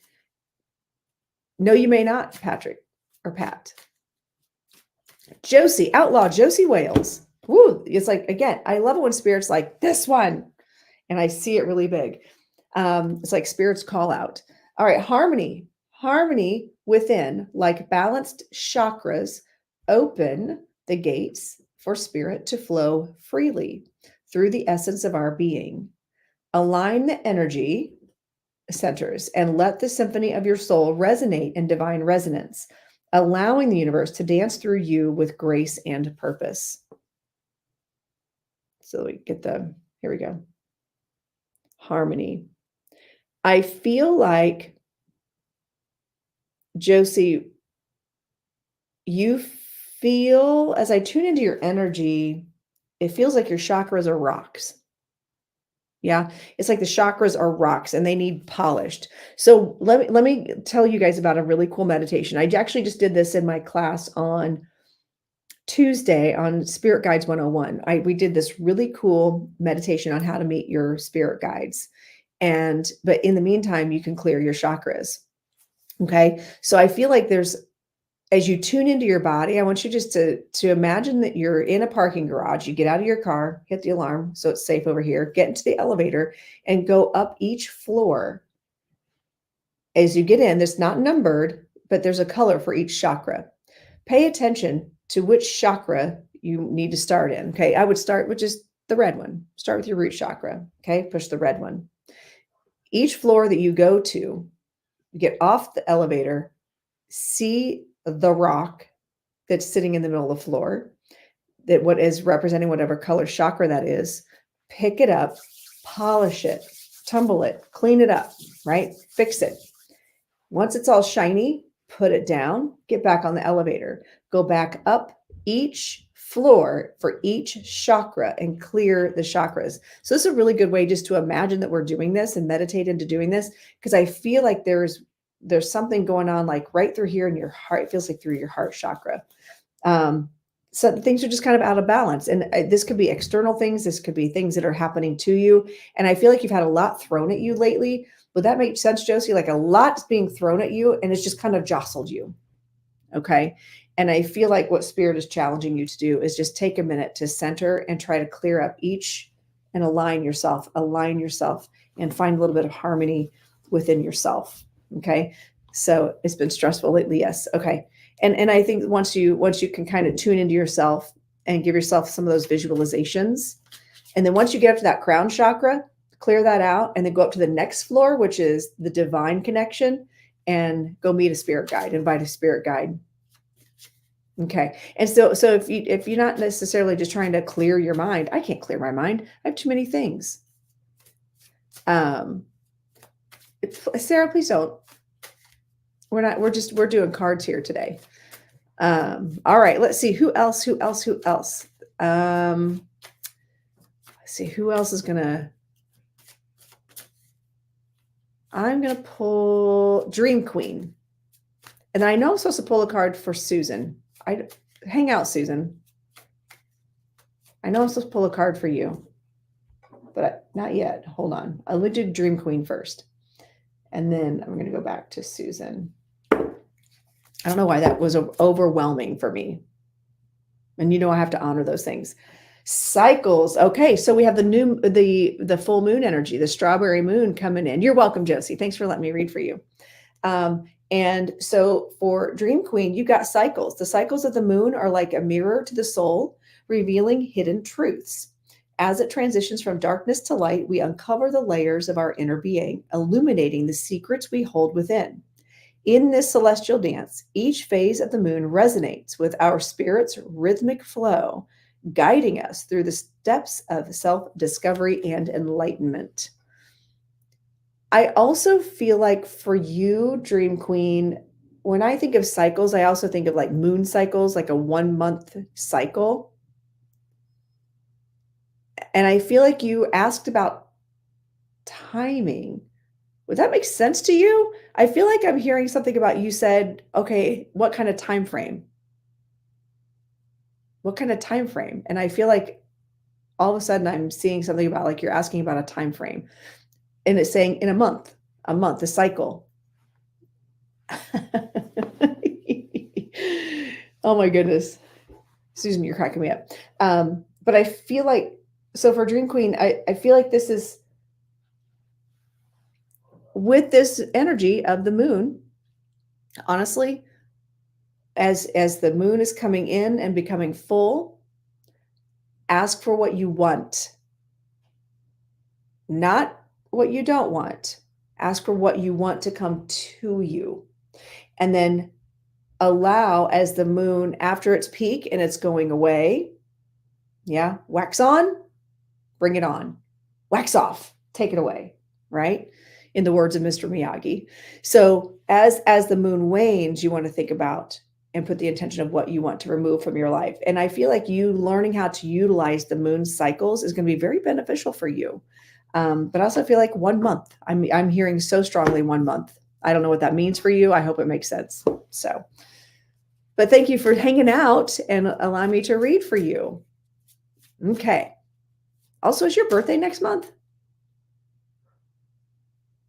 Speaker 1: No, you may not, Patrick or Pat. Josie, outlaw Josie Wales. Woo, it's like, again, I love it when Spirit's like this one, and I see it really big. It's like Spirit's call out. All right, harmony within, like balanced chakras, open the gates for Spirit to flow freely through the essence of our being. Align the energy centers and let the symphony of your soul resonate in divine resonance, allowing the universe to dance through you with grace and purpose. So we get here we go. Harmony. I feel like, Josie, you feel, as I tune into your energy, it feels like your chakras are rocks. Yeah, it's like the chakras are rocks and they need polished. So let me tell you guys about a really cool meditation. I actually just did this in my class on Tuesday on Spirit Guides 101. We did this really cool meditation on how to meet your spirit guides. But in the meantime, you can clear your chakras. Okay. So I feel like as you tune into your body, I want you just to imagine that you're in a parking garage. You get out of your car, hit the alarm so it's safe over here, get into the elevator and go up each floor. As you get in, it's not numbered, but there's a color for each chakra. Pay attention to which chakra you need to start in. Okay. I would start with just the red one. Start with your root chakra. Okay. Push the red one. Each floor that you go to, get off the elevator, see the rock that's sitting in the middle of the floor, that what is representing whatever color chakra that is, pick it up, polish it, tumble it, clean it up, right? Fix it. Once it's all shiny, put it down, get back on the elevator, go back up each floor for each chakra and clear the chakras. So this is a really good way just to imagine that we're doing this and meditate into doing this, because I feel like there's something going on like right through here in your heart. It feels like through your heart chakra. So things are just kind of out of balance. And this could be external things. This could be things that are happening to you. And I feel like you've had a lot thrown at you lately. Would that make sense, Josie? Like a lot's being thrown at you and it's just kind of jostled you. Okay. And I feel like what Spirit is challenging you to do is just take a minute to center and try to clear up each and align yourself and find a little bit of harmony within yourself. Okay. So it's been stressful lately. Yes. Okay. And I think once you can kind of tune into yourself and give yourself some of those visualizations, and then once you get up to that crown chakra, clear that out and then go up to the next floor, which is the divine connection, and go meet a spirit guide, invite a spirit guide. Okay. And so if you're not necessarily just trying to clear your mind, I can't clear my mind. I have too many things. Sarah, please don't. We're doing cards here today. All right, let's see who else. see who else is gonna. I'm gonna pull Dream Queen, and I know I'm supposed to pull a card for Susan. Hang out, Susan. I know I'm supposed to pull a card for you, but not yet. Hold on. I'll do Dream Queen first, and then I'm gonna go back to Susan. I don't know why that was overwhelming for me. And I have to honor those things. Cycles. Okay, so we have the full moon energy, the strawberry moon coming in. You're welcome, Josie. Thanks for letting me read for you. And so for Dream Queen, you got cycles. The cycles of the moon are like a mirror to the soul, revealing hidden truths. As it transitions from darkness to light, we uncover the layers of our inner being, illuminating the secrets we hold within. In this celestial dance, each phase of the moon resonates with our spirit's rhythmic flow, guiding us through the steps of self-discovery and enlightenment. I also feel like for you, Dream Queen, when I think of cycles, I also think of like moon cycles, like a 1-month cycle. And I feel like you asked about timing. Would that make sense to you? I feel like I'm hearing something about you said, okay, what kind of time frame? What kind of time frame? And I feel like all of a sudden I'm seeing something about like you're asking about a time frame. And it's saying in a month, a cycle. Oh my goodness. Susan, you're cracking me up. But I feel like, so for Dream Queen, I feel like this is with this energy of the moon, honestly, as the moon is coming in and becoming full, ask for what you want, not what you don't want. Ask for what you want to come to you. And then allow, as the moon, after its peak and it's going away, yeah, wax on, bring it on. Wax off, take it away, right? In the words of Mr. Miyagi. So as the moon wanes, you want to think about and put the intention of what you want to remove from your life. And I feel like you learning how to utilize the moon cycles is going to be very beneficial for you. But I also feel like 1 month. I'm hearing so strongly 1 month. I don't know what that means for you. I hope it makes sense. So, but thank you for hanging out and allowing me to read for you. Okay. Also, is your birthday next month?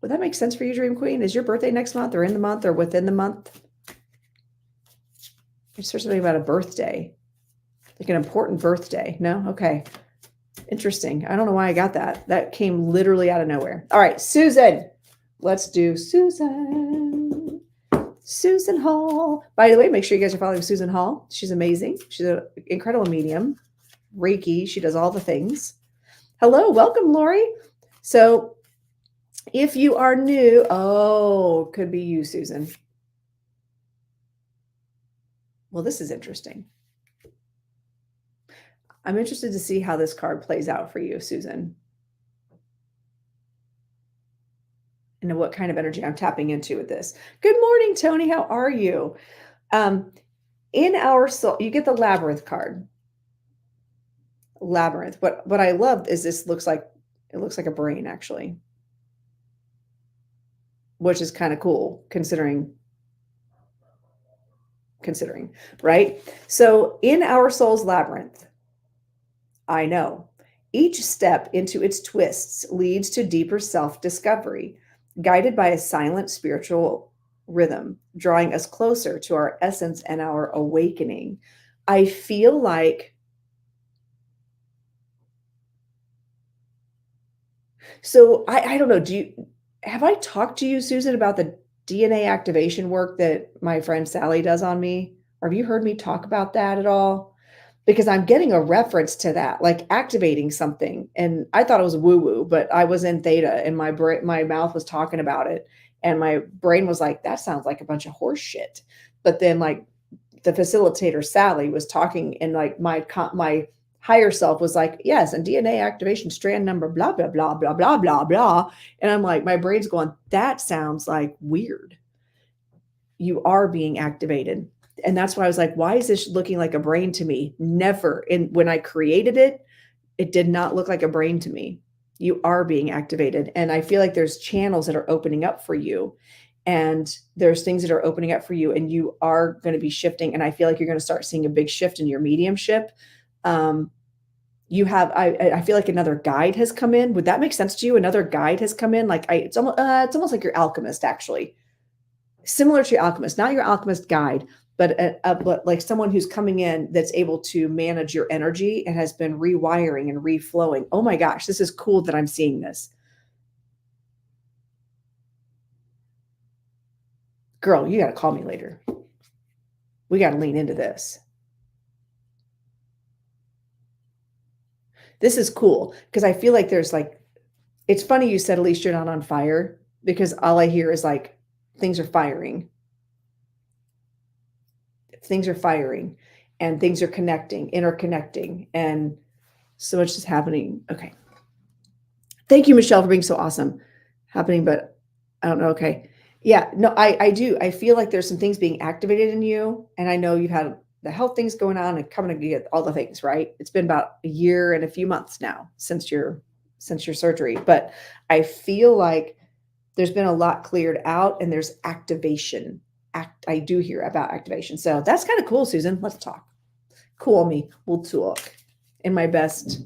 Speaker 1: Would that make sense for you, Dream Queen? Is your birthday next month or in the month or within the month? I just heard something about a birthday, like an important birthday. No? Okay. Interesting. I don't know why I got that. That came literally out of nowhere. All right, Susan. Let's do Susan. Susan Hall. By the way, make sure you guys are following Susan Hall. She's amazing. She's an incredible medium. Reiki. She does all the things. Hello. Welcome, Lori. So if you are new, could be you, Susan. Well, this is interesting. I'm interested to see how this card plays out for you, Susan. And what kind of energy I'm tapping into with this. Good morning, Tony. How are you? In our soul, you get the Labyrinth card. Labyrinth. What I love is this looks like a brain, actually. Which is kind of cool considering, right? So in our soul's labyrinth, I know each step into its twists leads to deeper self-discovery, guided by a silent spiritual rhythm, drawing us closer to our essence and our awakening. I feel like, so I don't know, have I talked to you, Susan, about the DNA activation work that my friend Sally does on me? Or have you heard me talk about that at all? Because I'm getting a reference to that, like activating something. And I thought it was woo-woo, but I was in theta and my mouth was talking about it. And my brain was like, that sounds like a bunch of horse shit. But then like the facilitator, Sally, was talking and like my higher self was like, yes, and DNA activation strand number, blah, blah, blah, blah, blah, blah, blah. And I'm like, my brain's going, that sounds like weird. You are being activated. And that's why I was like, why is this looking like a brain to me? Never. And when I created it, It did not look like a brain to me. You are being activated. And I feel like there's channels that are opening up for you. And there's things that are opening up for you, and you are going to be shifting. And I feel like you're going to start seeing a big shift in your mediumship. Um, you have, I feel like another guide has come in. Would that make sense to you? Another guide has come in. Like it's almost like your alchemist, actually, similar to your alchemist, not your alchemist guide, but like someone who's coming in that's able to manage your energy and has been rewiring and reflowing. Oh my gosh, this is cool that I'm seeing this. Girl, you got to call me later. We got to lean into this. This is cool because I feel like there's like, it's funny you said, at least you're not on fire, because all I hear is like things are firing. Things are firing and things are connecting, interconnecting, and so much is happening. Okay. Thank you, Michelle, for being so awesome. Happening, but I don't know. Okay. Yeah, no, I do. I feel like there's some things being activated in you. And I know you've had the health things going on and coming to get all the things, right? It's been about a year and a few months now since your surgery. But I feel like there's been a lot cleared out and there's activation. I do hear about activation. So that's kind of cool, Susan. Let's talk. Cool me. We'll talk in my best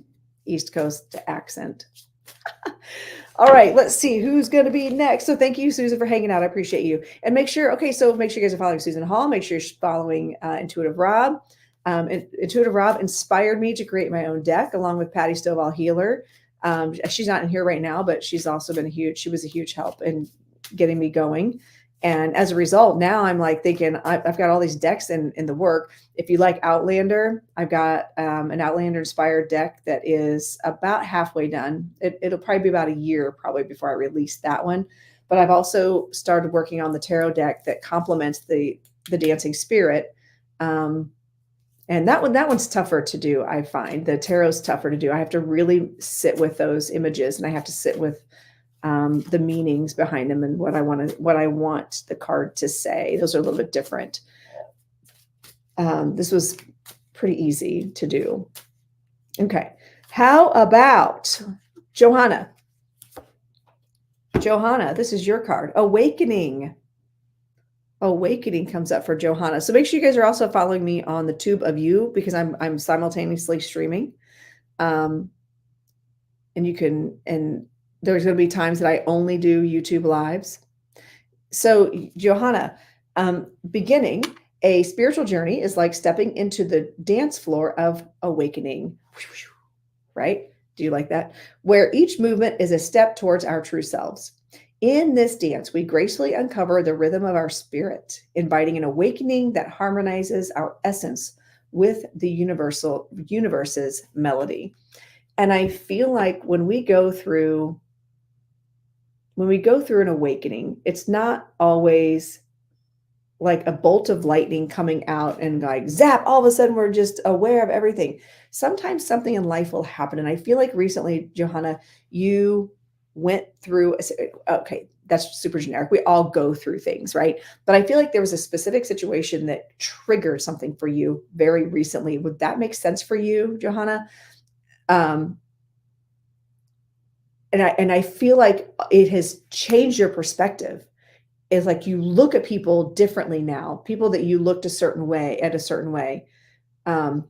Speaker 1: East Coast accent. All right, let's see who's going to be next. So thank you, Susan, for hanging out. I appreciate you. And make sure you guys are following Susan Hall. Make sure you're following Intuitive Rob. Intuitive Rob inspired me to create my own deck along with Patty Stovall Healer. She's not in here right now, but she's also been she was a huge help in getting me going. And as a result, now I'm like thinking I've got all these decks in the work. If you like Outlander, I've got an Outlander inspired deck that is about halfway done. It'll probably be about a year probably before I release that one. But I've also started working on the tarot deck that complements the Dancing Spirit. And that one's tougher to do. I find the tarot's tougher to do. I have to really sit with those images, and I have to sit with the meanings behind them and what I want the card to say. Those are a little bit different. This was pretty easy to do. Okay. How about Johanna? Johanna, this is your card. Awakening. Awakening comes up for Johanna. So make sure you guys are also following me on the Tube of You, because I'm simultaneously streaming. And you can, and there's going to be times that I only do YouTube lives. So Johanna, beginning a spiritual journey is like stepping into the dance floor of awakening, right? Do you like that? Where each movement is a step towards our true selves. In this dance, we gracefully uncover the rhythm of our spirit, inviting an awakening that harmonizes our essence with the universe's melody. And I feel like when we go through an awakening, it's not always like a bolt of lightning coming out and like zap, all of a sudden we're just aware of everything. Sometimes something in life will happen. And I feel like recently, Johanna, you went through, okay, that's super generic. We all go through things, right? But I feel like there was a specific situation that triggered something for you very recently. Would that make sense for you, Johanna? And I feel like it has changed your perspective. It's like you look at people differently now, people that you looked a certain way. And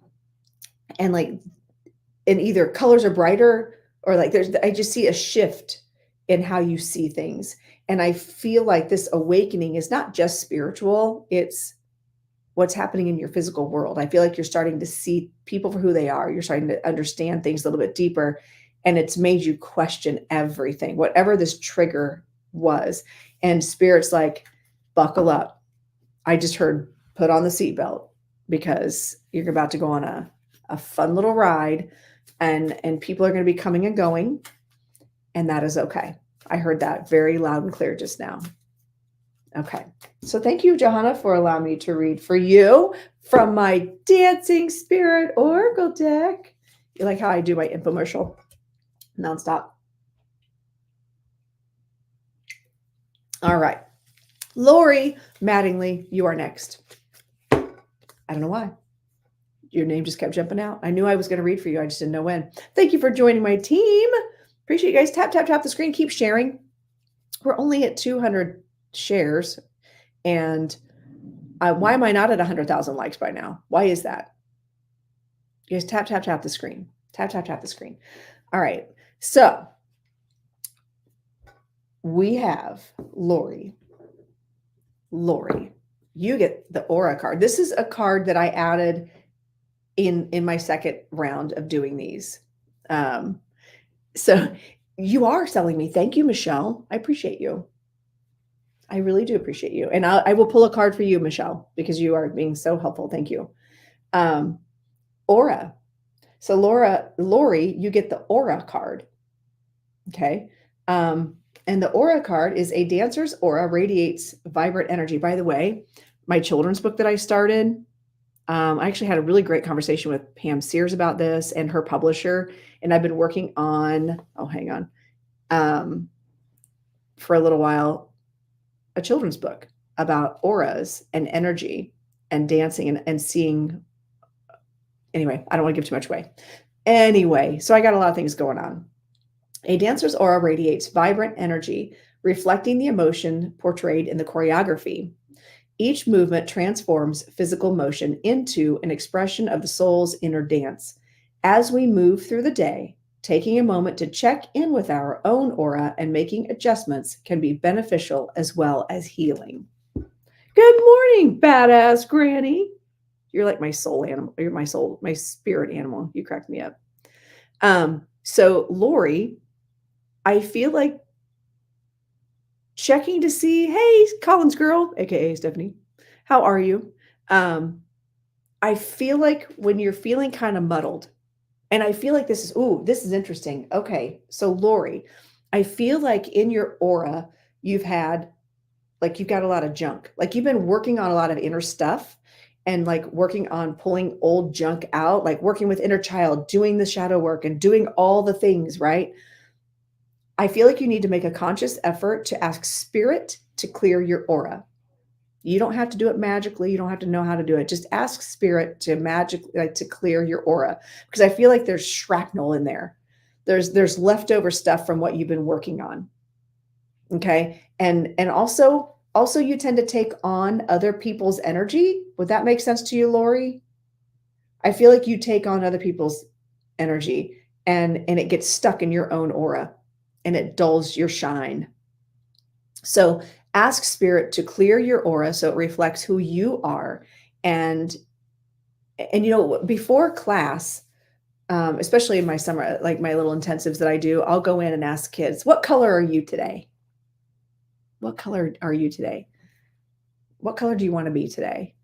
Speaker 1: like, and either colors are brighter or like I just see a shift in how you see things. And I feel like this awakening is not just spiritual, it's what's happening in your physical world. I feel like you're starting to see people for who they are. You're starting to understand things a little bit deeper. And it's made you question everything, whatever this trigger was. And Spirit's like, buckle up. I just heard put on the seatbelt, because you're about to go on a fun little ride, and people are going to be coming and going. And that is okay. I heard that very loud and clear just now. Okay. So thank you, Johanna, for allowing me to read for you from my Dancing Spirit Oracle deck. You like how I do my infomercial nonstop? All right. Lori Mattingly, you are next. I don't know why. Your name just kept jumping out. I knew I was going to read for you. I just didn't know when. Thank you for joining my team. Appreciate you guys. Tap, tap, tap the screen. Keep sharing. We're only at 200 shares. And why am I not at 100,000 likes by now? Why is that? You guys tap, tap, tap the screen. Tap, tap, tap the screen. All right. So we have Lori. Lori, you get the Aura card. This is a card that I added in my second round of doing these. So you are selling me. Thank you, Michelle. I appreciate you. I really do appreciate you. And I will pull a card for you, Michelle, because you are being so helpful. Thank you. Aura. So Lori, you get the Aura card. Okay. And the Aura card is a dancer's aura radiates vibrant energy. By the way, my children's book that I started, I actually had a really great conversation with Pam Sears about this and her publisher. And I've been working on, for a little while, a children's book about auras and energy and dancing and seeing. Anyway, I don't want to give too much away. Anyway, so I got a lot of things going on. A dancer's aura radiates vibrant energy, reflecting the emotion portrayed in the choreography. Each movement transforms physical motion into an expression of the soul's inner dance. As we move through the day, taking a moment to check in with our own aura and making adjustments can be beneficial as well as healing. Good morning, badass granny. You're like my soul animal. You're my spirit animal. You cracked me up. So Lori, I feel like checking to see, hey, Collins girl, aka Stephanie, how are you? I feel like when you're feeling kind of muddled, and I feel like this is interesting. Okay, so Lori, I feel like in your aura, you've got a lot of junk. Like you've been working on a lot of inner stuff and like working on pulling old junk out, like working with inner child, doing the shadow work and doing all the things, right? I feel like you need to make a conscious effort to ask spirit to clear your aura. You don't have to do it magically. You don't have to know how to do it. Just ask spirit to to clear your aura, because I feel like there's shrapnel in there. There's leftover stuff from what you've been working on. Okay. And also you tend to take on other people's energy. Would that make sense to you, Lori? I feel like you take on other people's energy and it gets stuck in your own aura and it dulls your shine. So ask spirit to clear your aura so it reflects who you are. And before class, especially in my summer, like my little intensives that I do, I'll go in and ask kids, what color are you today? What color are you today? What color do you want to be today?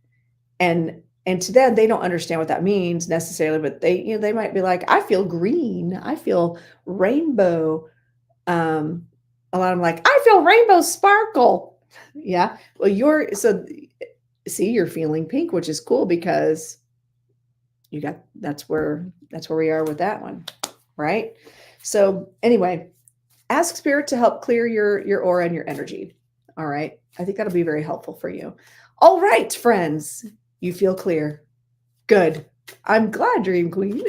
Speaker 1: And to them, they don't understand what that means necessarily, but they might be like, I feel green. I feel rainbow. A lot of them like, I feel rainbow sparkle. Yeah. Well, you're feeling pink, which is cool because that's where we are with that one. Right. So anyway, ask spirit to help clear your aura and your energy. All right. I think that'll be very helpful for you. All right, friends, you feel clear. Good. I'm glad, Dream Queen.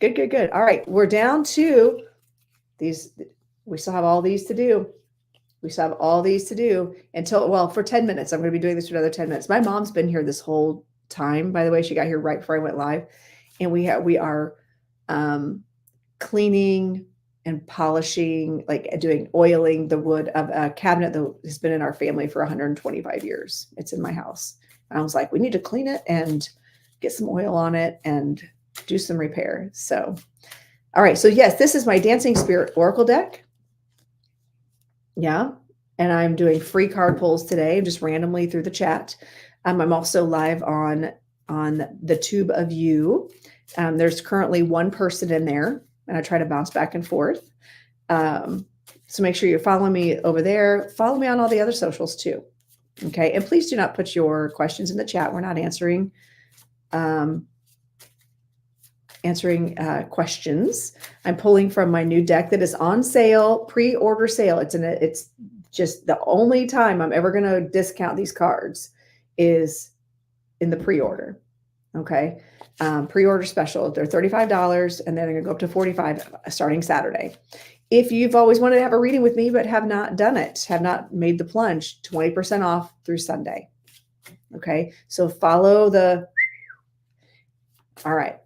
Speaker 1: Good. All right. We're down to these. We still have all these to do. For 10 minutes. I'm going to be doing this for another 10 minutes. My mom's been here this whole time. By the way, she got here right before I went live. And we are cleaning and polishing, like doing oiling the wood of a cabinet that has been in our family for 125 years. It's in my house. And I was like, we need to clean it and get some oil on it and do some repair. So, all right. So yes, this is my Dancing Spirit Oracle deck. Yeah. And I'm doing free card pulls today, just randomly through the chat. I'm also live on the Tube of You. There's currently one person in there, and I try to bounce back and forth. So make sure you're following me over there. Follow me on all the other socials too. Okay. And please do not put your questions in the chat. We're not answering questions. I'm pulling from my new deck that is on sale, pre-order sale. It's just the only time I'm ever going to discount these cards is in the pre-order. Okay. Pre-order special. They're $35 and then they're going to go up to $45 starting Saturday. If you've always wanted to have a reading with me, but have not done it, have not made the plunge, 20% off through Sunday. Okay. So follow all right.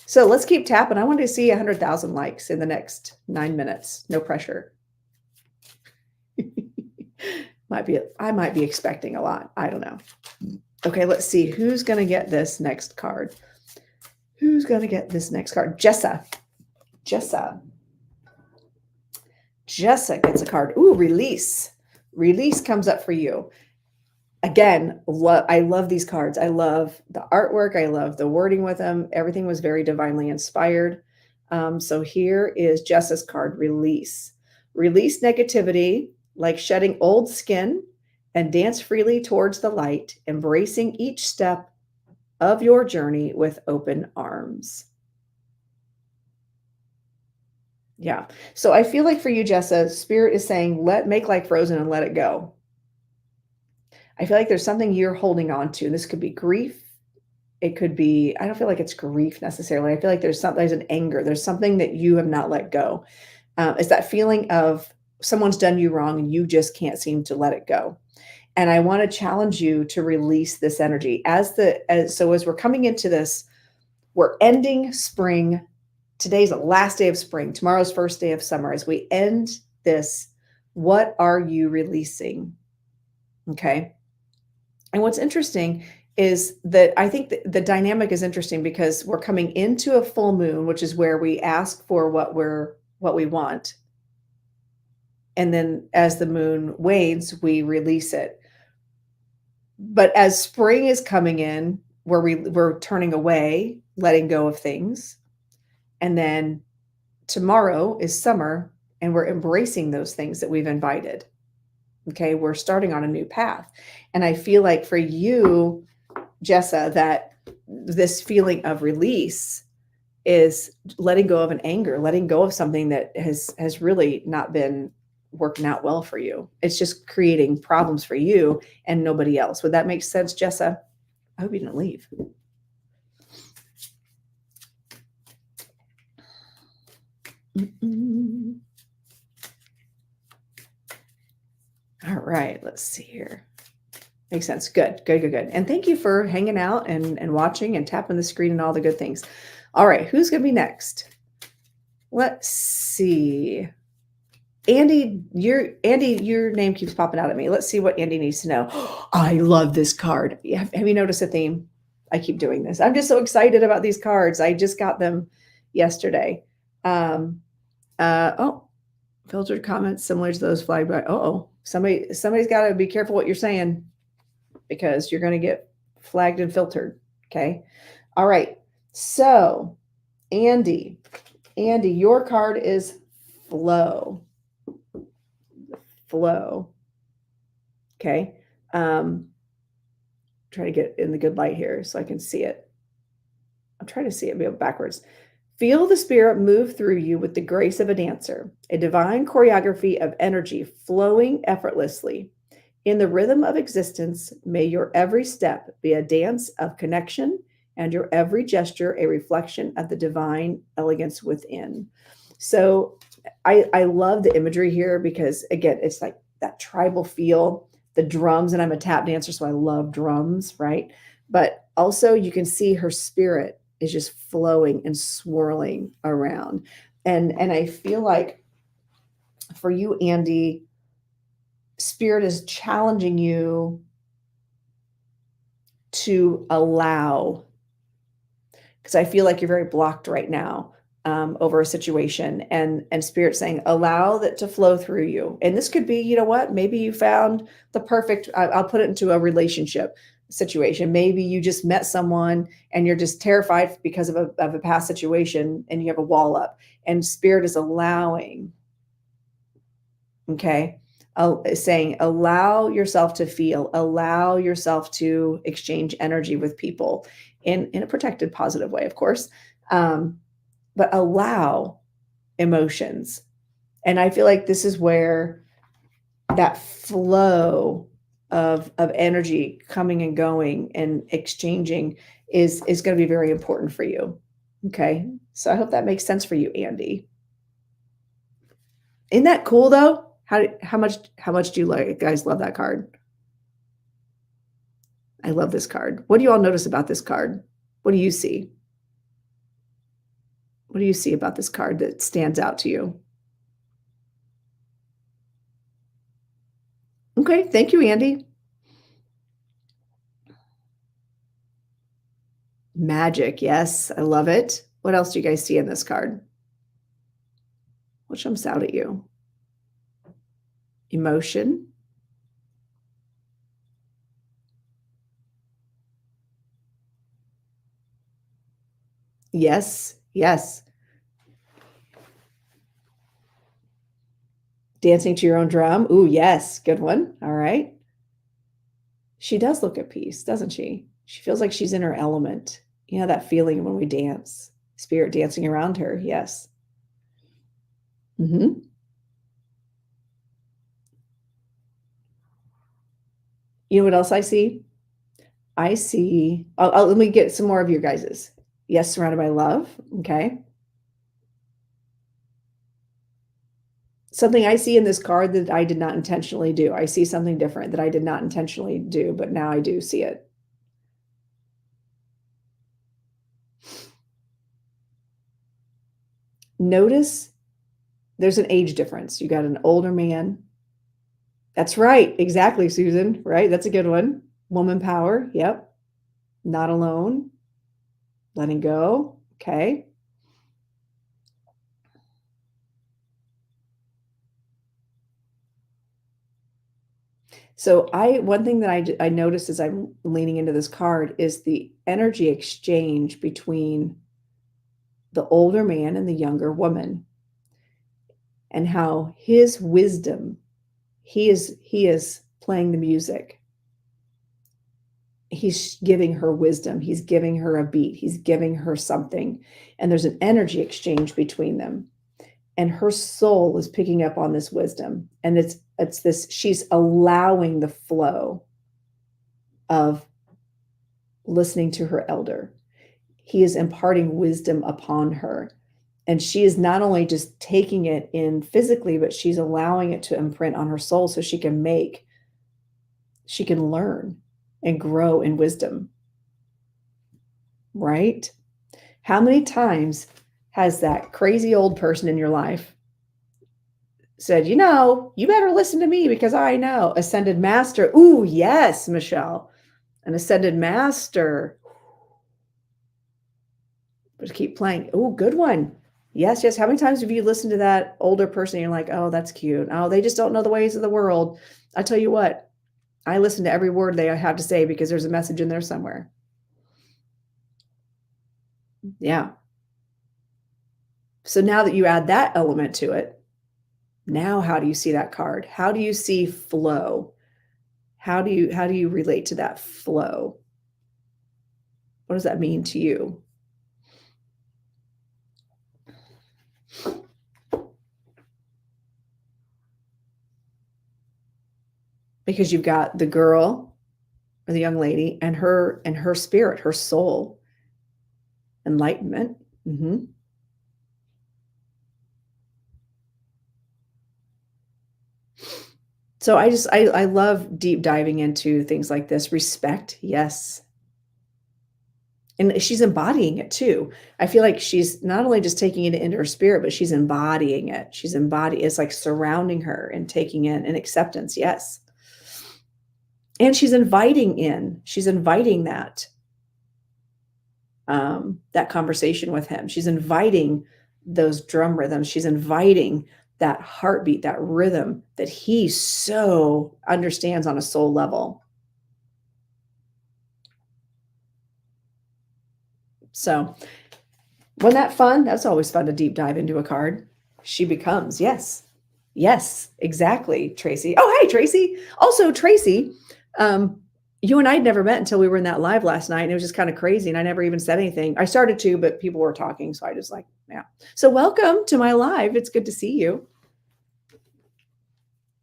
Speaker 1: So let's keep tapping. I want to see 100,000 likes in the next 9 minutes. No pressure. I might be expecting a lot. I don't know. Okay, let's see who's going to get this next card. Who's going to get this next card? Jessa gets a card. Ooh, release. Release comes up for you. Again, I love these cards. I love the artwork. I love the wording with them. Everything was very divinely inspired. So here is Jessa's card, release. Release negativity, like shedding old skin, and dance freely towards the light, embracing each step of your journey with open arms. Yeah. So I feel like for you, Jessa, Spirit is saying, make like frozen and let it go. I feel like there's something you're holding on to. This could be grief. It could be, I don't feel like it's grief necessarily. I feel like there's an anger. There's something that you have not let go. It's that feeling of someone's done you wrong and you just can't seem to let it go. And I want to challenge you to release this energy so as we're coming into this, we're ending spring. Today's the last day of spring. Tomorrow's first day of summer. As we end this, what are you releasing? Okay. And what's interesting is that I think the dynamic is interesting because we're coming into a full moon, which is where we ask for what we want. And then as the moon wanes, we release it. But as spring is coming in, we're turning away, letting go of things. And then tomorrow is summer and we're embracing those things that we've invited. Okay, we're starting on a new path. And I feel like for you, Jessa, that this feeling of release is letting go of an anger, letting go of something that has really not been working out well for you. It's just creating problems for you and nobody else. Would that make sense, Jessa? I hope you didn't leave. All right, let's see here. Makes sense. Good. And thank you for hanging out and watching and tapping the screen and all the good things. All right, who's going to be next? Let's see. Andy, your name keeps popping out at me. Let's see what Andy needs to know. I love this card. Have you noticed a theme? I keep doing this. I'm just so excited about these cards. I just got them yesterday. Filtered comments similar to those flagged by. Somebody's got to be careful what you're saying because you're going to get flagged and filtered. Okay. All right. So Andy, your card is flow. Okay. Try to get in the good light here so I can see it. I'm trying to see it backwards. Feel the spirit move through you with the grace of a dancer, a divine choreography of energy flowing effortlessly. In the rhythm of existence, may your every step be a dance of connection and your every gesture a reflection of the divine elegance within. So I love the imagery here because, again, it's like that tribal feel, the drums, and I'm a tap dancer, so I love drums, right? But also you can see her spirit is just flowing and swirling around. And I feel like for you, Andy, spirit is challenging you to allow, because I feel like you're very blocked right now over a situation, and spirit saying, allow that to flow through you. And this could be, you know what, maybe you found the perfect, I'll put it into a relationship situation. Maybe you just met someone and you're just terrified because of a past situation and you have a wall up, and spirit is allowing, okay, saying, allow yourself to feel, allow yourself to exchange energy with people in a protected, positive way, of course. But allow emotions. And I feel like this is where that flow of energy coming and going and exchanging is going to be very important for you. Okay. So I hope that makes sense for you, Andy. Isn't that cool though? How much do you like guys love that card? I love this card. What do you all notice about this card? What do you see? What do you see about this card that stands out to you? Okay, thank you, Andy. Magic, yes, I love it. What else do you guys see in this card? What jumps out at you? Emotion. Yes, yes. Dancing to your own drum. Ooh, yes, good one. All right. She does look at peace, doesn't she? She feels like she's in her element. You know that feeling when we dance, spirit dancing around her. Yes. Hmm. You know what else I see? I see. Let me get some more of your guys's. Yes, surrounded by love. Okay. Something I see in this card that I did not intentionally do. I see something different that I did not intentionally do, but now I do see it. Notice there's an age difference. You got an older man. That's right. Exactly, Susan. Right. That's a good one. Woman power. Yep. Not alone. Letting go. Okay. So one thing that I noticed as I'm leaning into this card is the energy exchange between the older man and the younger woman, and how his wisdom, he is playing the music. He's giving her wisdom. He's giving her a beat. He's giving her something. And there's an energy exchange between them. And her soul is picking up on this wisdom. And it's this, she's allowing the flow of listening to her elder. He is imparting wisdom upon her. And she is not only just taking it in physically, but she's allowing it to imprint on her soul so she can learn and grow in wisdom. Right? How many times has that crazy old person in your life said, you better listen to me because I know? Ascended master. Ooh, yes, Michelle. An ascended master. Just keep playing. Ooh, good one. Yes, yes. How many times have you listened to that older person and you're like, oh, that's cute. Oh, they just don't know the ways of the world. I tell you what, I listen to every word they have to say because there's a message in there somewhere. Yeah. So now that you add that element to it, now how do you see that card? How do you see flow? How do you relate to that flow? What does that mean to you? Because you've got the girl or the young lady and her spirit, her soul, enlightenment. Mm-hmm. So I love deep diving into things like this. Respect, yes. And she's embodying it too. I feel like she's not only just taking it into her spirit, but she's embodying it. It's like surrounding her and taking in and acceptance, yes. And she's inviting that conversation with him. She's inviting those drum rhythms. She's inviting that heartbeat, that rhythm that he so understands on a soul level. So wasn't that fun? That's always fun to deep dive into a card. She becomes, yes. Yes, exactly, Tracy. Oh, hey, Tracy. Also, Tracy, you and I had never met until we were in that live last night. And it was just kind of crazy. And I never even said anything. I started to, but people were talking. So I just like, yeah. So welcome to my live. It's good to see you.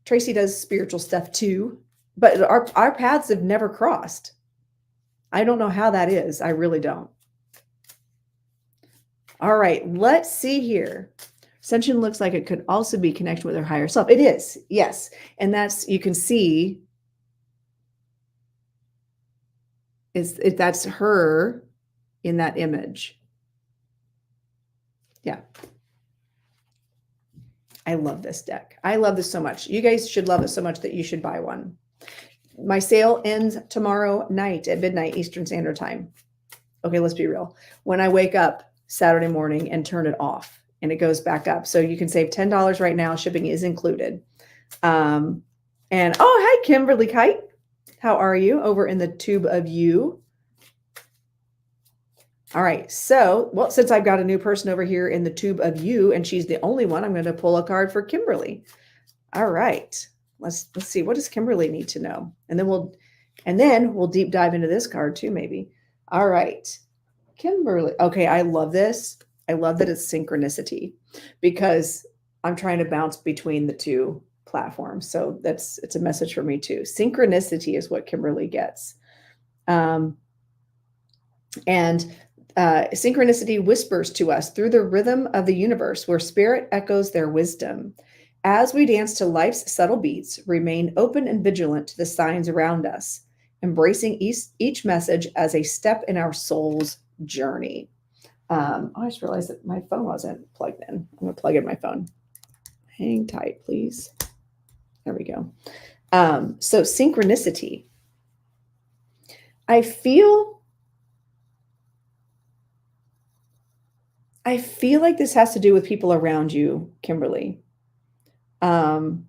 Speaker 1: Tracy does spiritual stuff too. but our paths have never crossed. I don't know how that is. I really don't. All right, let's see here. Ascension looks like it could also be connection with her higher self. It is, yes. And that's, you can see, that's her in that image. Yeah. I love this deck. I love this so much. You guys should love it so much that you should buy one. My sale ends tomorrow night at midnight Eastern Standard Time. Okay, let's be real. When I wake up Saturday morning and turn it off, and it goes back up. So you can save $10 right now. Shipping is included. And oh, hi, Kimberly Kite. How are you over in the tube of you? All right. So, well, since I've got a new person over here in the tube of you, and she's the only one, I'm going to pull a card for Kimberly. All right. Let's see. What does Kimberly need to know? And then we'll deep dive into this card too, maybe. All right. Kimberly. Okay. I love this. I love that it's synchronicity, because I'm trying to bounce between the two platforms. So it's a message for me too. Synchronicity is what Kimberly gets. And synchronicity whispers to us through the rhythm of the universe, where spirit echoes their wisdom. As we dance to life's subtle beats, remain open and vigilant to the signs around us, embracing each message as a step in our soul's journey. I just realized that my phone wasn't plugged in. I'm going to plug in my phone. Hang tight, please. There we go. So synchronicity. I feel like this has to do with people around you, Kimberly. And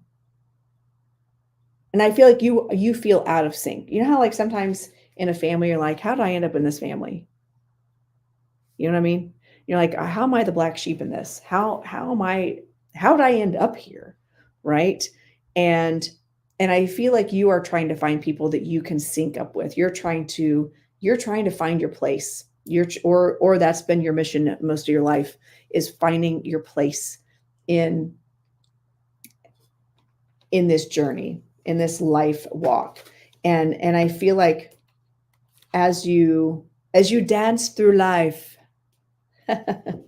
Speaker 1: I feel like you feel out of sync. You know how like sometimes in a family you're like, how did I end up in this family? You know what I mean? You're like, how am I the black sheep in this? How did I end up here? Right. And I feel like you are trying to find people that you can sync up with. You're trying to find your place. Or that's been your mission most of your life, is finding your place in this journey, in this life walk. And I feel like as you dance through life, that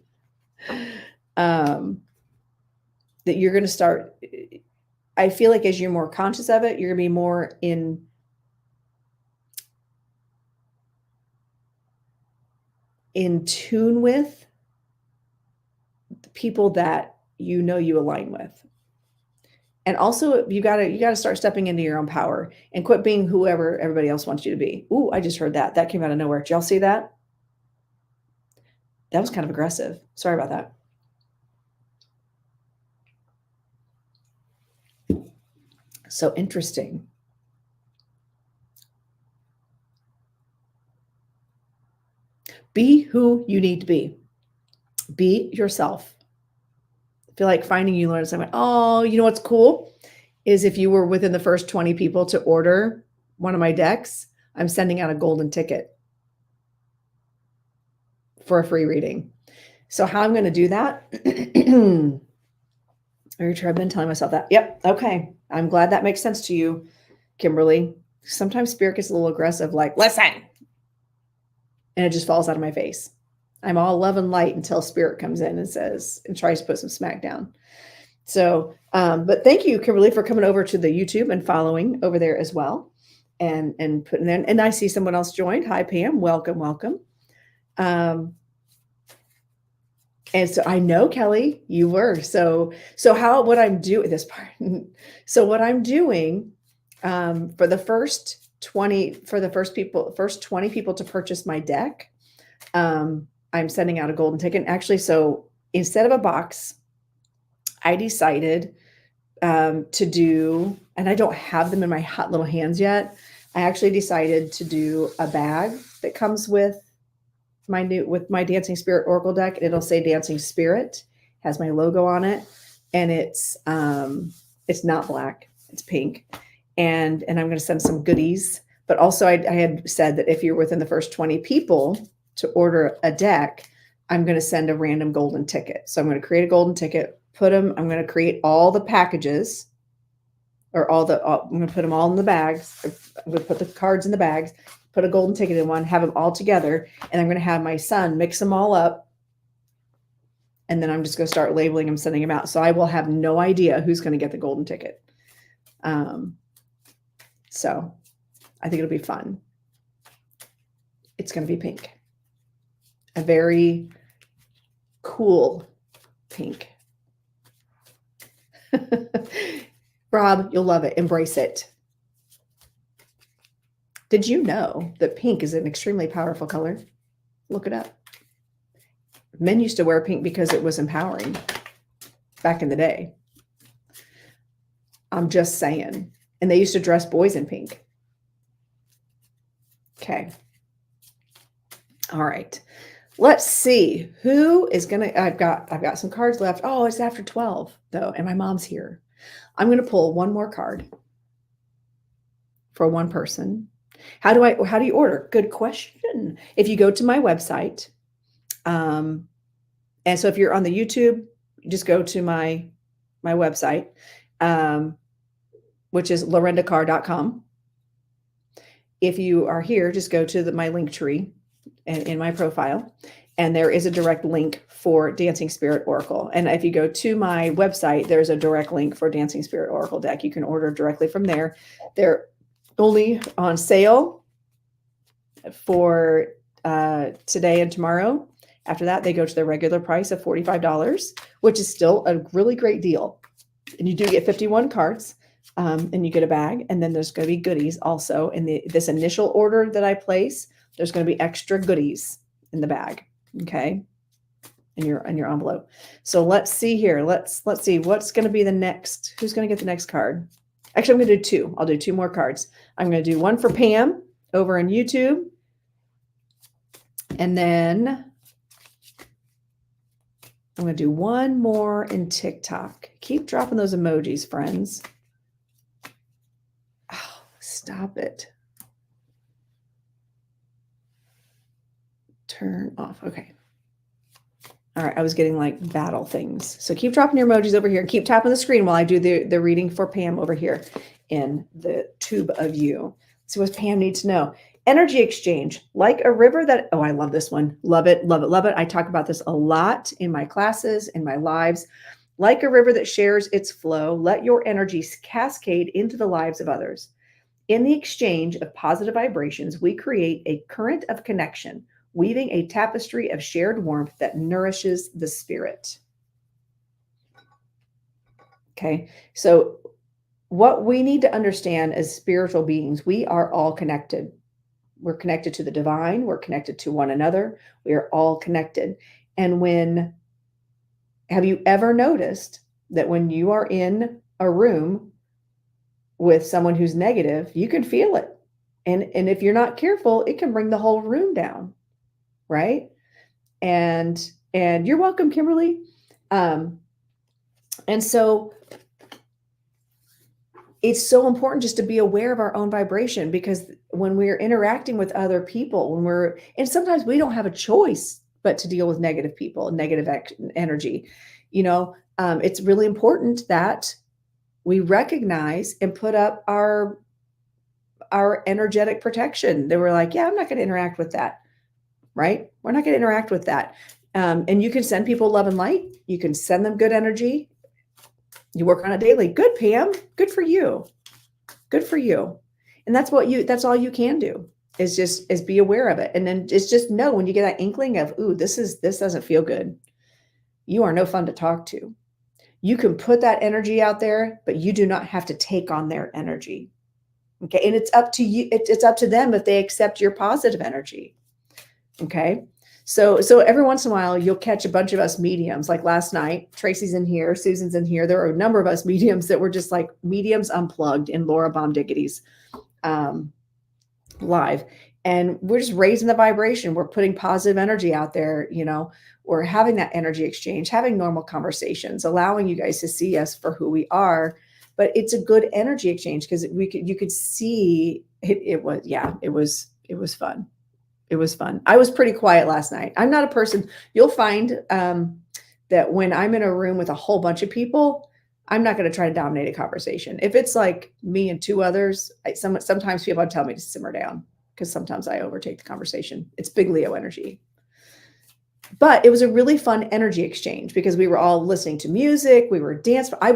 Speaker 1: you're going to start, I feel like as you're more conscious of it, you're going to be more in tune with the people that you align with. And also you got to start stepping into your own power and quit being whoever everybody else wants you to be. Ooh, I just heard that. That came out of nowhere. Did y'all see that? That was kind of aggressive. Sorry about that. So interesting. Be who you need to be. Be yourself. I feel like finding you, learn something. Oh, you know what's cool is if you were within the first 20 people to order one of my decks, I'm sending out a golden ticket for a free reading. So how I'm going to do that? I've been telling myself that. Yep. Okay. I'm glad that makes sense to you, Kimberly. Sometimes spirit gets a little aggressive, like, listen. And it just falls out of my face. I'm all love and light until spirit comes in and tries to put some smack down. So, but thank you, Kimberly, for coming over to the YouTube and following over there as well. And putting in, and I see someone else joined. Hi, Pam. Welcome, welcome. And so I know, Kelly, you were. So what I'm doing this part. So what I'm doing for the first 20 people to purchase my deck, I'm sending out a golden ticket. Actually, so instead of a box, I decided to do, and I don't have them in my hot little hands yet. I actually decided to do a bag that comes with my Dancing Spirit Oracle deck. It'll say Dancing Spirit, has my logo on it, and it's not black, it's pink. And I'm going to send some goodies. But also I had said that if you're within the first 20 people to order a deck, I'm going to send a random golden ticket. So I'm going to create a golden ticket, I'm going to create all the packages or I'm going to put them all in the bags. I'm going to put the cards in the bags, put a golden ticket in one, have them all together. And I'm going to have my son mix them all up. And then I'm just going to start labeling them, sending them out. So I will have no idea who's going to get the golden ticket. So I think it'll be fun. It's going to be pink. A very cool pink. Rob, you'll love it. Embrace it. Did you know that pink is an extremely powerful color? Look it up. Men used to wear pink because it was empowering back in the day. I'm just saying. And they used to dress boys in pink. Okay. All right. Let's see who is going to, I've got some cards left. Oh, it's after 12 though. And my mom's here. I'm going to pull one more card for one person. How do you order? Good question. If you go to my website, and so if you're on the YouTube, just go to my website, which is lorendacarr.com. If you are here, just go to my link tree in my profile, and there is a direct link for Dancing Spirit Oracle. And if you go to my website, there's a direct link for Dancing Spirit Oracle deck. You can order directly from there. They're only on sale for today and tomorrow. After that, they go to the regular price of $45, which is still a really great deal. And you do get 51 cards, and you get a bag. And then there's going to be goodies also. In this initial order that I place, there's going to be extra goodies in the bag. Okay. In your envelope. So let's see here. Let's see what's going to be the next. Who's going to get the next card? Actually, I'm going to do two. I'll do two more cards. I'm going to do one for Pam over on YouTube. And then I'm going to do one more in TikTok. Keep dropping those emojis, friends. Oh, stop it. Turn off. Okay. All right. I was getting like battle things. So keep dropping your emojis over here. Keep tapping the screen while I do the reading for Pam over here in the tube of you. Let's see what Pam needs to know. Energy exchange, like a river that, oh, I love this one. Love it, love it, love it. I talk about this a lot in my classes, in my lives. Like a river that shares its flow, let your energies cascade into the lives of others. In the exchange of positive vibrations, we create a current of connection, weaving a tapestry of shared warmth that nourishes the spirit. Okay, so what we need to understand as spiritual beings, we are all connected. We're connected to the divine. We're connected to one another. We are all connected. And have you ever noticed that when you are in a room with someone who's negative, you can feel it. And if you're not careful, it can bring the whole room down. Right? And you're welcome, Kimberly. And so it's so important just to be aware of our own vibration, because when we're interacting with other people, and sometimes we don't have a choice but to deal with negative people and negative energy, it's really important that we recognize and put up our energetic protection. They were like, yeah, I'm not going to interact with that. Right? We're not going to interact with that. And you can send people love and light. You can send them good energy. You work on it daily. Good, Pam. Good for you. Good for you. And that's all you can do is be aware of it. And then just know when you get that inkling of, ooh, this doesn't feel good. You are no fun to talk to. You can put that energy out there, but you do not have to take on their energy. Okay. And it's up to you. It's up to them if they accept your positive energy. Okay. So every once in a while, you'll catch a bunch of us mediums. Like last night, Tracy's in here, Susan's in here. There are a number of us mediums that were just like mediums unplugged in Laura Bomdiggity's live. And we're just raising the vibration. We're putting positive energy out there. We're having that energy exchange, having normal conversations, allowing you guys to see us for who we are. But it's a good energy exchange because you could see it was fun. It was fun. I was pretty quiet last night. I'm not a person. You'll find that when I'm in a room with a whole bunch of people, I'm not going to try to dominate a conversation. If it's like me and two others, sometimes people tell me to simmer down because sometimes I overtake the conversation. It's big Leo energy. But it was a really fun energy exchange because we were all listening to music. We were dancing. I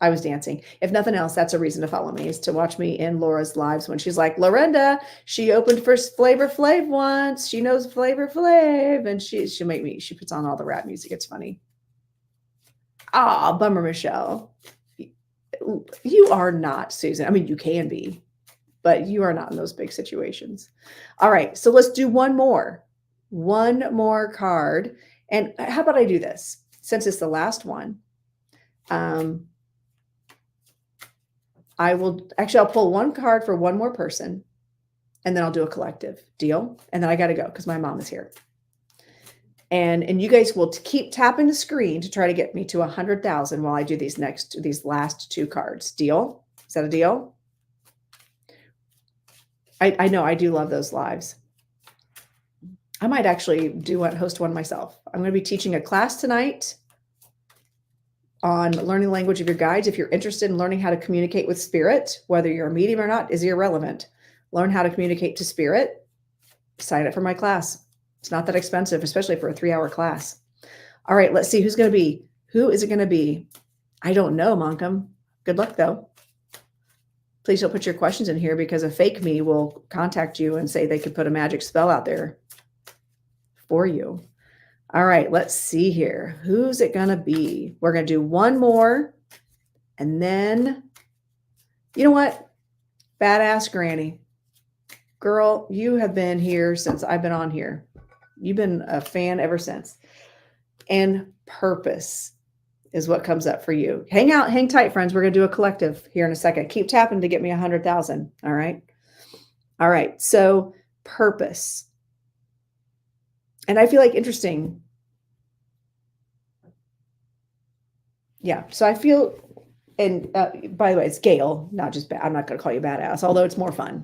Speaker 1: was dancing. If nothing else, that's a reason to follow me, is to watch me in Laura's lives when she's like, Lorinda, she opened for Flavor Flav once. She knows Flavor Flav. And she'll make me, she puts on all the rap music. It's funny. Ah, bummer, Michelle. You are not, Susan. I mean, you can be, but you are not in those big situations. All right. So let's do one more card. And how about I do this? Since it's the last one, I'll pull one card for one more person, and then I'll do a collective deal. And then I got to go because my mom is here. And you guys will keep tapping the screen to try to get me to 100,000 while I do these last two cards. Deal? Is that a deal? I know I do love those lives. I might actually host one myself. I'm going to be teaching a class tonight on learning the language of your guides. If you're interested in learning how to communicate with spirit, whether you're a medium or not is irrelevant. Learn how to communicate to spirit. Sign up for my class. It's not that expensive, especially for a 3-hour class. All right, let's see who's going to be. Who is it going to be? I don't know, Monkum. Good luck, though. Please don't put your questions in here because a fake me will contact you and say they could put a magic spell out there for you. All right, let's see here. Who's it going to be? We're going to do one more. And then, you know what? Badass Granny. Girl, you have been here since I've been on here. You've been a fan ever since. And purpose is what comes up for you. Hang tight, friends. We're going to do a collective here in a second. Keep tapping to get me 100,000. All right. All right. So purpose. And I feel like interesting. Yeah. So I feel, and by the way, it's Gail, not just I'm not going to call you badass, although it's more fun.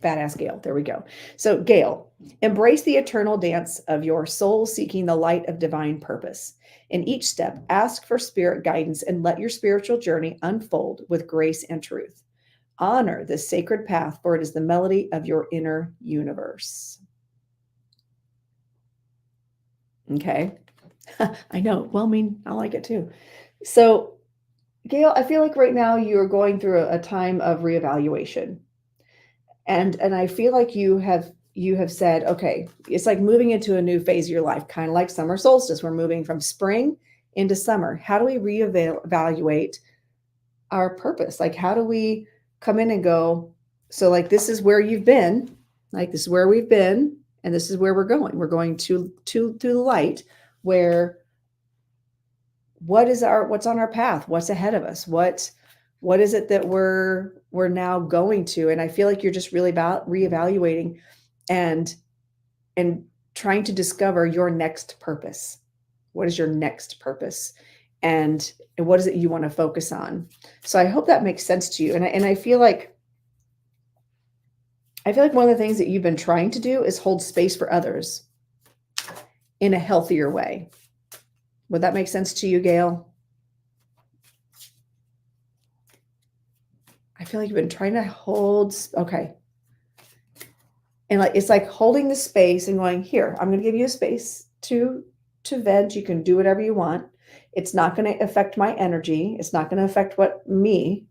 Speaker 1: Badass Gail. There we go. So Gail, embrace the eternal dance of your soul seeking the light of divine purpose. In each step, ask for spirit guidance and let your spiritual journey unfold with grace and truth. Honor this sacred path, for it is the melody of your inner universe. Okay. I know. Well, I mean, I like it too. So Gail, I feel like right now you're going through a time of reevaluation. And I feel like you have said, okay, it's like moving into a new phase of your life, kind of like summer solstice. We're moving from spring into summer. How do we reevaluate our purpose? Like, how do we come in and go, so like, this is where you've been, like, this is where we've been, and this is where we're going. We're going to the light where what's on our path? What's ahead of us? What is it that we're now going to? And I feel like you're just really about reevaluating and trying to discover your next purpose. What is your next purpose? And what is it you want to focus on? So I hope that makes sense to you. And I feel like one of the things that you've been trying to do is hold space for others in a healthier way. Would that make sense to you, Gail? I feel like you've been trying to hold, okay. And like, it's like holding the space and going, here, I'm going to give you a space to vent. You can do whatever you want. It's not going to affect my energy. It's not going to affect me,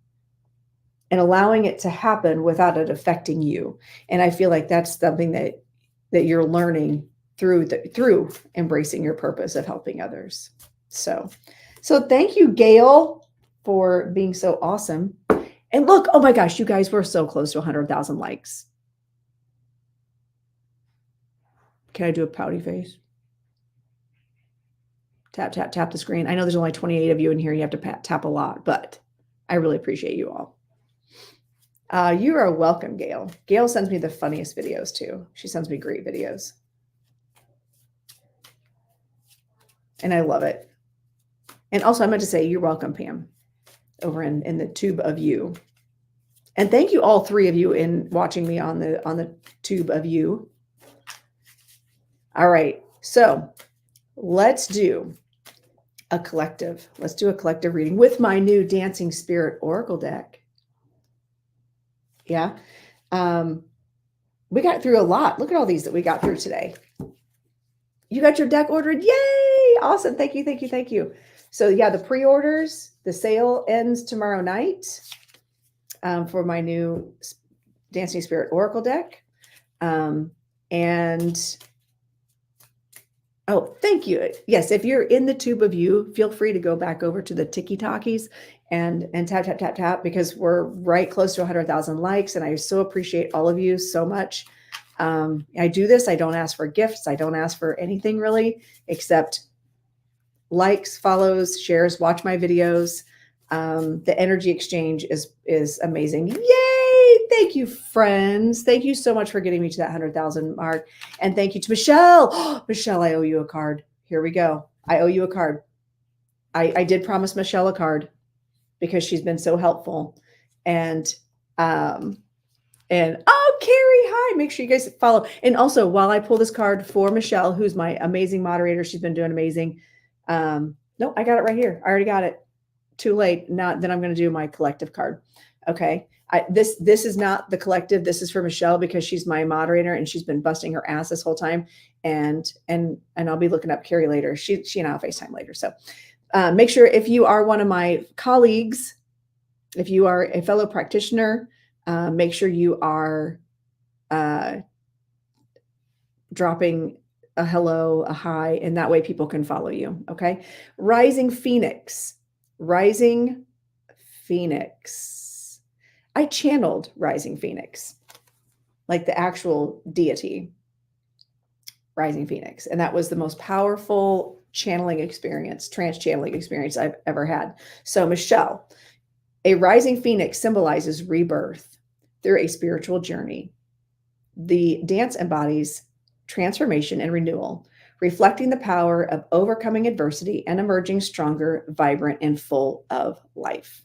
Speaker 1: and allowing it to happen without it affecting you. And I feel like that's something that you're learning through embracing your purpose of helping others. So thank you, Gail, for being so awesome. And look, oh my gosh, you guys were so close to 100,000 likes. Can I do a pouty face? Tap, tap, tap the screen. I know there's only 28 of you in here. You have to tap a lot, but I really appreciate you all. You are welcome, Gail. Gail sends me the funniest videos too. She sends me great videos. And I love it. And also I meant to say, you're welcome, Pam, over in the tube of you. And thank you, all three of you, in watching me on the tube of you. All right. So let's do a collective. Let's do a collective reading with my new Dancing Spirit Oracle deck. Yeah. We got through a lot. Look at all these that we got through today. You got your deck ordered. Yay. Awesome. Thank you. Thank you. Thank you. So yeah, the pre-orders, the sale ends tomorrow night for my new Dancing Spirit Oracle deck. And oh, thank you. Yes, if you're in the tube of you, feel free to go back over to the TikTokies and tap, tap, tap, tap, because we're right close to 100,000 likes. And I so appreciate all of you so much. I do this. I don't ask for gifts. I don't ask for anything really, except likes, follows, shares, watch my videos. The energy exchange is amazing. Yay! Thank you, friends. Thank you so much for getting me to that 100,000 mark. And thank you to Michelle. Oh, Michelle, I owe you a card. Here we go. I owe you a card. I did promise Michelle a card because she's been so helpful. And oh, Carrie, hi. Make sure you guys follow. And also, while I pull this card for Michelle, who's my amazing moderator, she's been doing amazing. No, I got it right here. I already got it. Too late. Not then I'm going to do my collective card. Okay. This is not the collective. This is for Michelle because she's my moderator and she's been busting her ass this whole time. And I'll be looking up Carrie later. She and I'll FaceTime later. So make sure if you are one of my colleagues, if you are a fellow practitioner, make sure you are dropping a hello, a hi, and that way people can follow you. Okay. Rising Phoenix. Rising Phoenix. I channeled Rising Phoenix, like the actual deity, Rising Phoenix. And that was the most powerful channeling experience, trance channeling experience I've ever had. So Michelle, a rising phoenix symbolizes rebirth through a spiritual journey. The dance embodies transformation and renewal, reflecting the power of overcoming adversity and emerging stronger, vibrant, and full of life.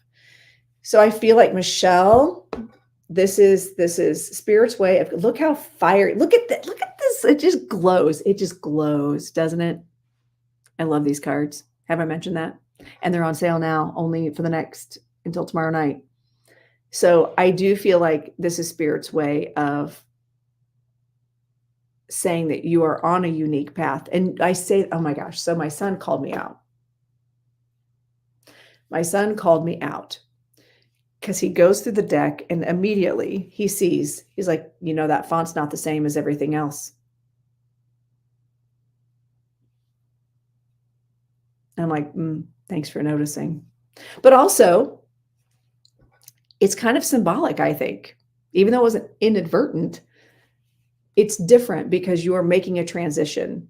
Speaker 1: So I feel like Michelle, this is Spirit's way of, look how fiery, look at that, look at this. It just glows. It just glows, doesn't it? I love these cards. Have I mentioned that? And they're on sale now, only for the next, until tomorrow night. So I do feel like this is Spirit's way of saying that you are on a unique path. And I say, oh my gosh. So my son called me out. My son called me out because he goes through the deck and immediately he sees, he's like, you know, that font's not the same as everything else. And I'm like, thanks for noticing. But also, it's kind of symbolic, I think, even though it wasn't inadvertent. It's different because you are making a transition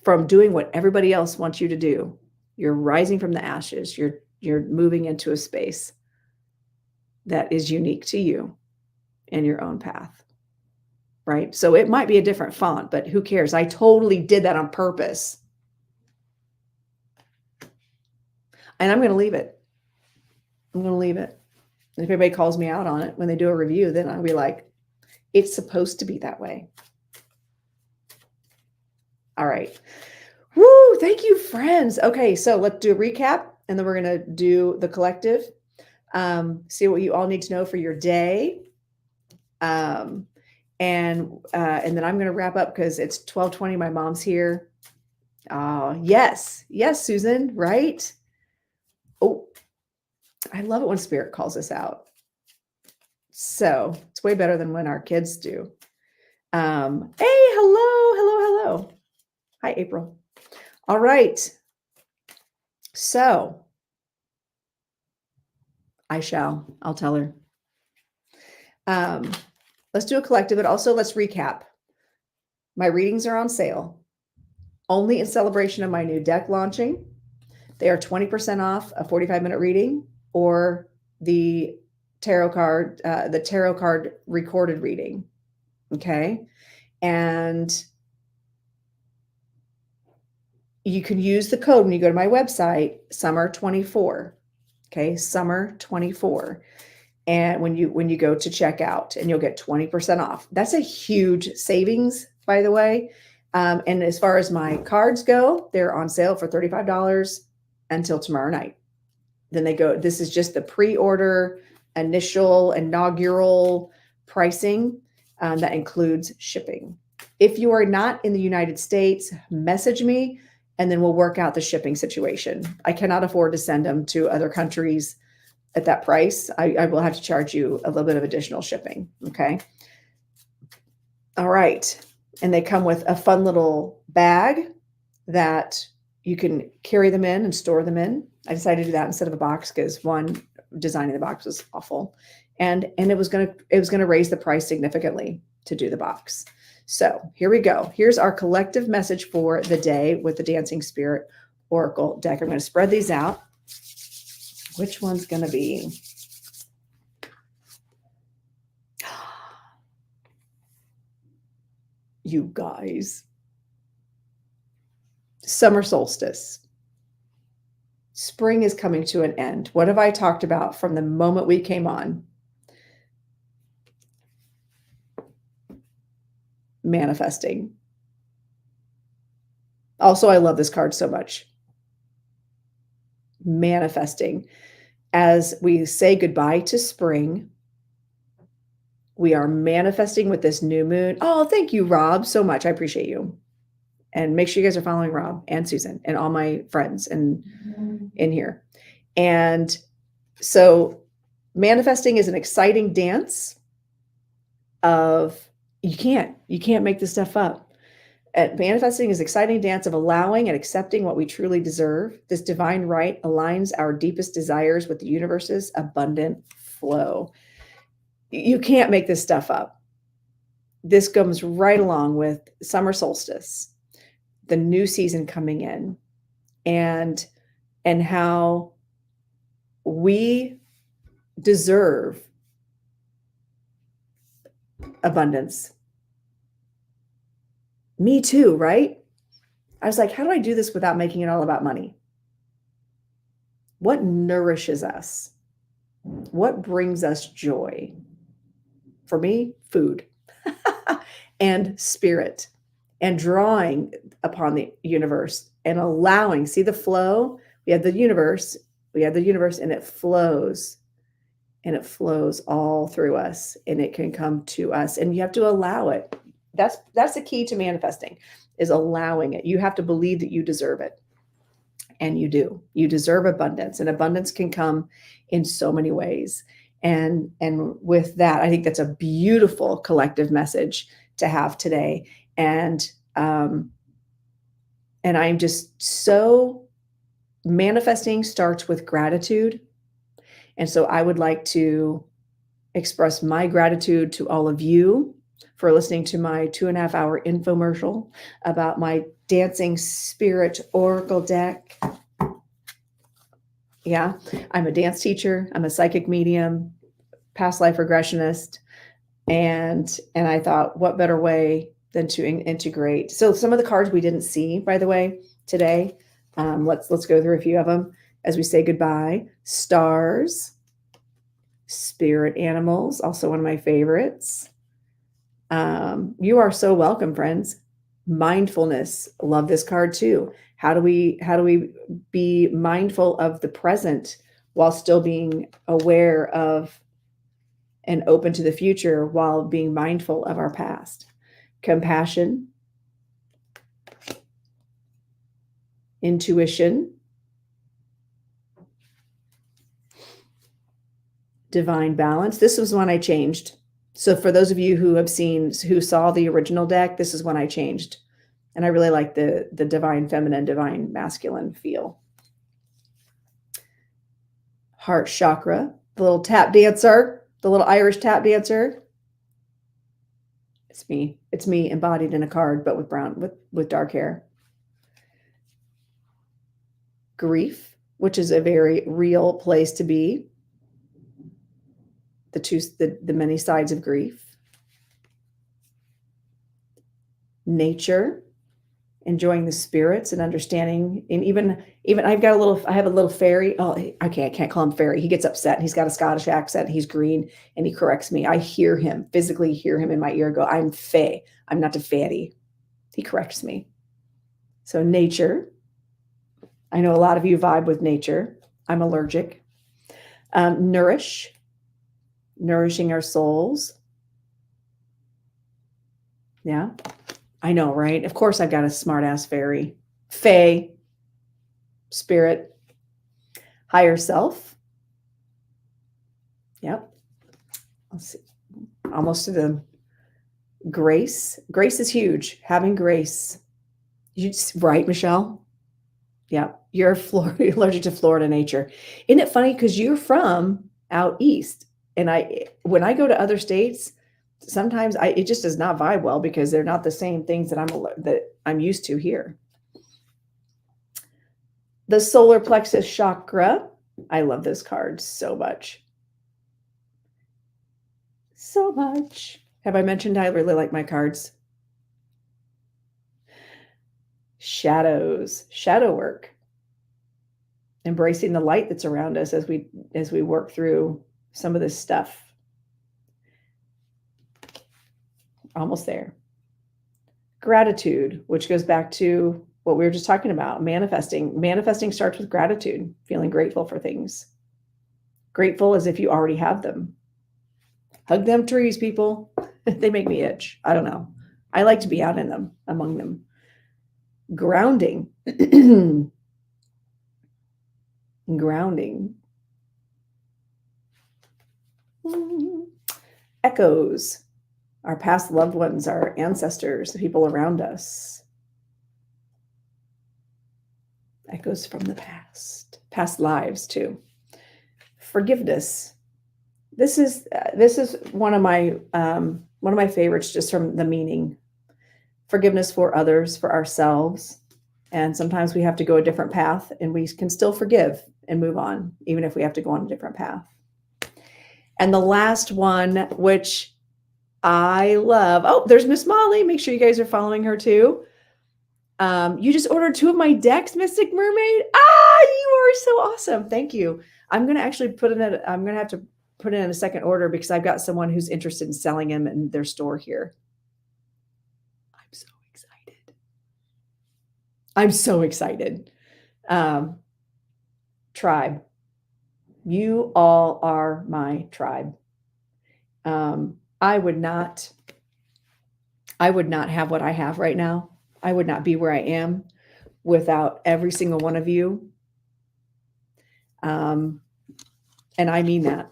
Speaker 1: from doing what everybody else wants you to do. You're rising from the ashes. You're moving into a space that is unique to you and your own path, right? So it might be a different font, but who cares? I totally did that on purpose. And I'm going to leave it. I'm going to leave it. And if anybody calls me out on it when they do a review, then I'll be like, it's supposed to be that way. All right. Woo, thank you, friends. Okay, so let's do a recap, and then we're going to do the collective. See what you all need to know for your day. And then I'm going to wrap up because it's 12:20. My mom's here. Yes, Susan, right? Oh, I love it when Spirit calls us out. So it's way better than when our kids do. Hey, hello. Hi, April. All right. So I'll tell her. Let's do a collective, but also let's recap. My readings are on sale, only in celebration of my new deck launching. They are 20% off a 45-minute reading or the tarot card recorded reading. Okay. And you can use the code when you go to my website, summer24. Okay. Summer24. And when you go to checkout, and you'll get 20% off. That's a huge savings, by the way. And as far as my cards go, they're on sale for $35 until tomorrow night. Then they go, this is just the pre-order, initial, inaugural pricing that includes shipping. If you are not in the United States, message me and then we'll work out the shipping situation. I cannot afford to send them to other countries at that price. I will have to charge you a little bit of additional shipping. Okay. All right. And they come with a fun little bag that you can carry them in and store them in. I decided to do that instead of a box because one, designing the box was awful. And it was gonna raise the price significantly to do the box. So here we go. Here's our collective message for the day with the Dancing Spirit Oracle deck. I'm going to spread these out. Which one's going to be? You guys. Summer solstice. Spring is coming to an end. What have I talked about from the moment we came on? Manifesting. Also, I love this card so much. Manifesting. As we say goodbye to spring, we are manifesting with this new moon. Oh, thank you, Rob, so much. I appreciate you. And make sure you guys are following Rob and Susan and all my friends and in here. And so manifesting is an exciting dance of you can't make this stuff up. Manifesting is an exciting dance of allowing and accepting what we truly deserve. This divine right aligns our deepest desires with the universe's abundant flow. You can't make this stuff up. This comes right along with summer solstice, the new season coming in, and how we deserve abundance. Me too, right? I was like, how do I do this without making it all about money? What nourishes us? What brings us joy? For me, food and spirit and drawing upon the universe and allowing, see the flow? We have the universe and it flows all through us and it can come to us and you have to allow it. That's the key to manifesting is allowing it. You have to believe that you deserve it. And you do. You deserve abundance and abundance can come in so many ways. And with that, I think that's a beautiful collective message to have today. And I'm just so manifesting starts with gratitude. And so I would like to express my gratitude to all of you for listening to my 2.5 hour infomercial about my Dancing Spirit Oracle deck. Yeah, I'm a dance teacher. I'm a psychic medium, past life regressionist. And I thought, what better way than to integrate. So some of the cards we didn't see, by the way, today, let's go through a few of them as we say goodbye. Stars, spirit animals, also one of my favorites. You are so welcome, friends. Mindfulness, love this card too. How do we be mindful of the present while still being aware of and open to the future while being mindful of our past? Compassion, intuition, divine balance. This was one I changed. So for those of you who saw the original deck, this is one I changed. And I really like the divine feminine, divine masculine feel. Heart chakra, the little tap dancer, the little Irish tap dancer. It's me embodied in a card, but with dark hair. Grief, which is a very real place to be. The many sides of grief. Nature, enjoying the spirits and understanding, and even I have a little fairy. Oh, okay, I can't call him fairy. He gets upset. He's got a Scottish accent. He's green and he corrects me. I physically hear him in my ear go, I'm fae. I'm not a fairy. He corrects me. So nature. I know a lot of you vibe with nature. I'm allergic. Nourish. Nourishing our souls. Yeah. I know, right? Of course, I've got a smart ass fairy. Fae. Spirit. Higher self. Yep. Let's see. Almost to the grace. Grace is huge. Having grace. Right, Michelle? Yeah. You're allergic to Florida nature. Isn't it funny? Because you're from out east. And when I go to other states, sometimes it just does not vibe well because they're not the same things that I'm used to here. The solar plexus chakra. I love this card so much. So much. Have I mentioned I really like my cards? Shadows, shadow work. Embracing the light that's around us as we work through some of this stuff. Almost there. Gratitude, which goes back to what we were just talking about, manifesting. Manifesting starts with gratitude, feeling grateful for things. Grateful as if you already have them. Hug them trees, people. They make me itch. I don't know. I like to be out in them, among them. Grounding. Grounding. Echoes. Our past loved ones, our ancestors, the people around us. Echoes from the past lives too. Forgiveness. This is one of my favorites, just from the meaning. Forgiveness for others, for ourselves, and sometimes we have to go a different path, and we can still forgive and move on, even if we have to go on a different path. And the last one, which I love. Oh, there's Miss Molly. Make sure you guys are following her too. You just ordered 2 of my decks, Mystic Mermaid. You are so awesome. Thank you. I'm going to actually I'm going to have to put it in a second order because I've got someone who's interested in selling them in their store here. I'm so excited. I'm so excited. Tribe. You all are my tribe. I would not have what I have right now. I would not be where I am without every single one of you. And I mean that.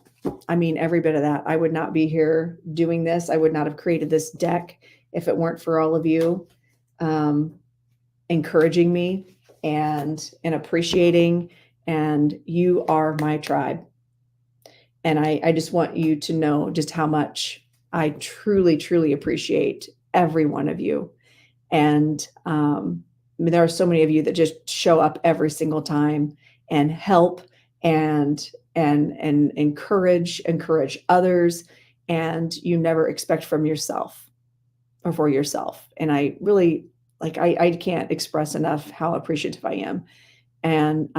Speaker 1: I mean every bit of that. I would not be here doing this. I would not have created this deck if it weren't for all of you encouraging me and appreciating. And you are my tribe. And I just want you to know just how much I truly, truly appreciate every one of you. And there are so many of you that just show up every single time and help and encourage others. And you never expect from yourself or for yourself. And I really, I can't express enough how appreciative I am. And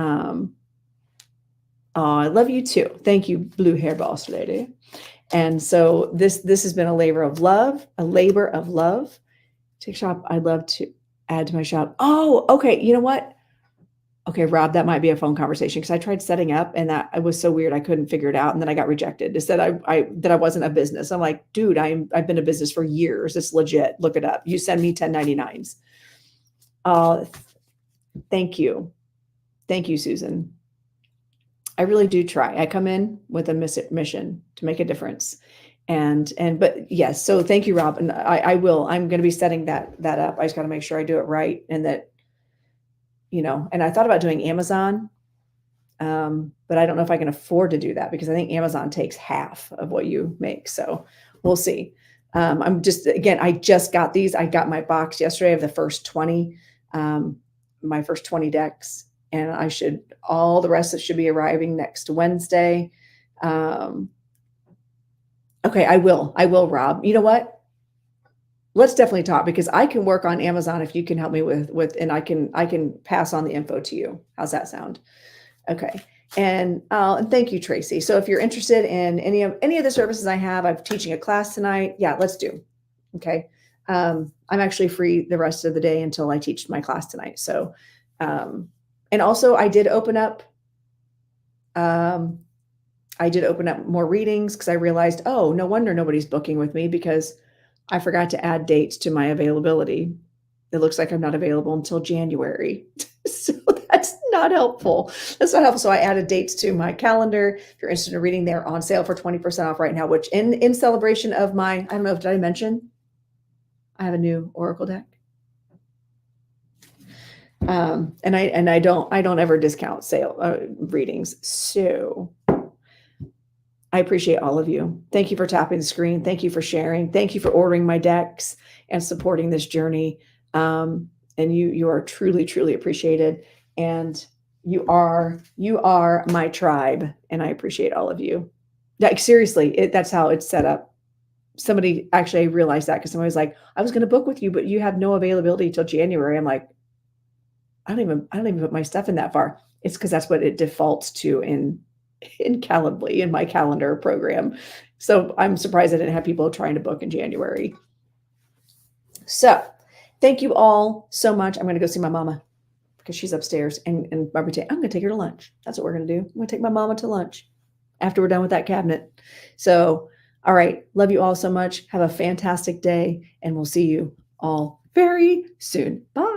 Speaker 1: I love you too. Thank you, blue hair boss lady. And so this has been a labor of love. Take shop. I'd love to add to my shop. Oh, okay. You know what? Okay, Rob, that might be a phone conversation because I tried setting up and that it was so weird. I couldn't figure it out. And then I got rejected. It said that I wasn't a business. I'm like, dude, I've been a business for years. It's legit. Look it up. You send me 1099s. Thank you. Thank you, Susan. I really do try. I come in with a mission to make a difference. But yes, so thank you, Rob. And I'm going to be setting that up. I just got to make sure I do it right. And that, and I thought about doing Amazon, but I don't know if I can afford to do that because I think Amazon takes half of what you make. So we'll see. I just got these. I got my box yesterday of the first 20, my first 20 decks. And all the rest should be arriving next Wednesday. Okay, I will, Rob. You know what? Let's definitely talk because I can work on Amazon if you can help me with, and I can pass on the info to you. How's that sound? Okay. And thank you, Tracy. So if you're interested in any of the services I have, I'm teaching a class tonight. Yeah, let's do. Okay. I'm actually free the rest of the day until I teach my class tonight. So, and also um, I did open up more readings because I realized, oh, no wonder nobody's booking with me because I forgot to add dates to my availability. It looks like I'm not available until January. So that's not helpful. That's not helpful. So I added dates to my calendar. If you're interested in reading, they're on sale for 20% off right now, which in celebration of my, I don't know, did I mention I have a new Oracle deck? And I don't ever discount sale readings. So I appreciate all of you. Thank you for tapping the screen. Thank you for sharing. Thank you for ordering my decks and supporting this journey. And you are truly, truly appreciated. And you are my tribe. And I appreciate all of you. Like seriously, that's how it's set up. Somebody actually realized that because somebody was like, I was going to book with you, but you have no availability till January. I'm like, I don't even put my stuff in that far. It's because that's what it defaults to in Calendly in my calendar program. So I'm surprised I didn't have people trying to book in January. So thank you all so much. I'm going to go see my mama because she's upstairs and I'm going to take her to lunch. That's what we're going to do. I'm going to take my mama to lunch after we're done with that cabinet. So, all right. Love you all so much. Have a fantastic day and we'll see you all very soon. Bye.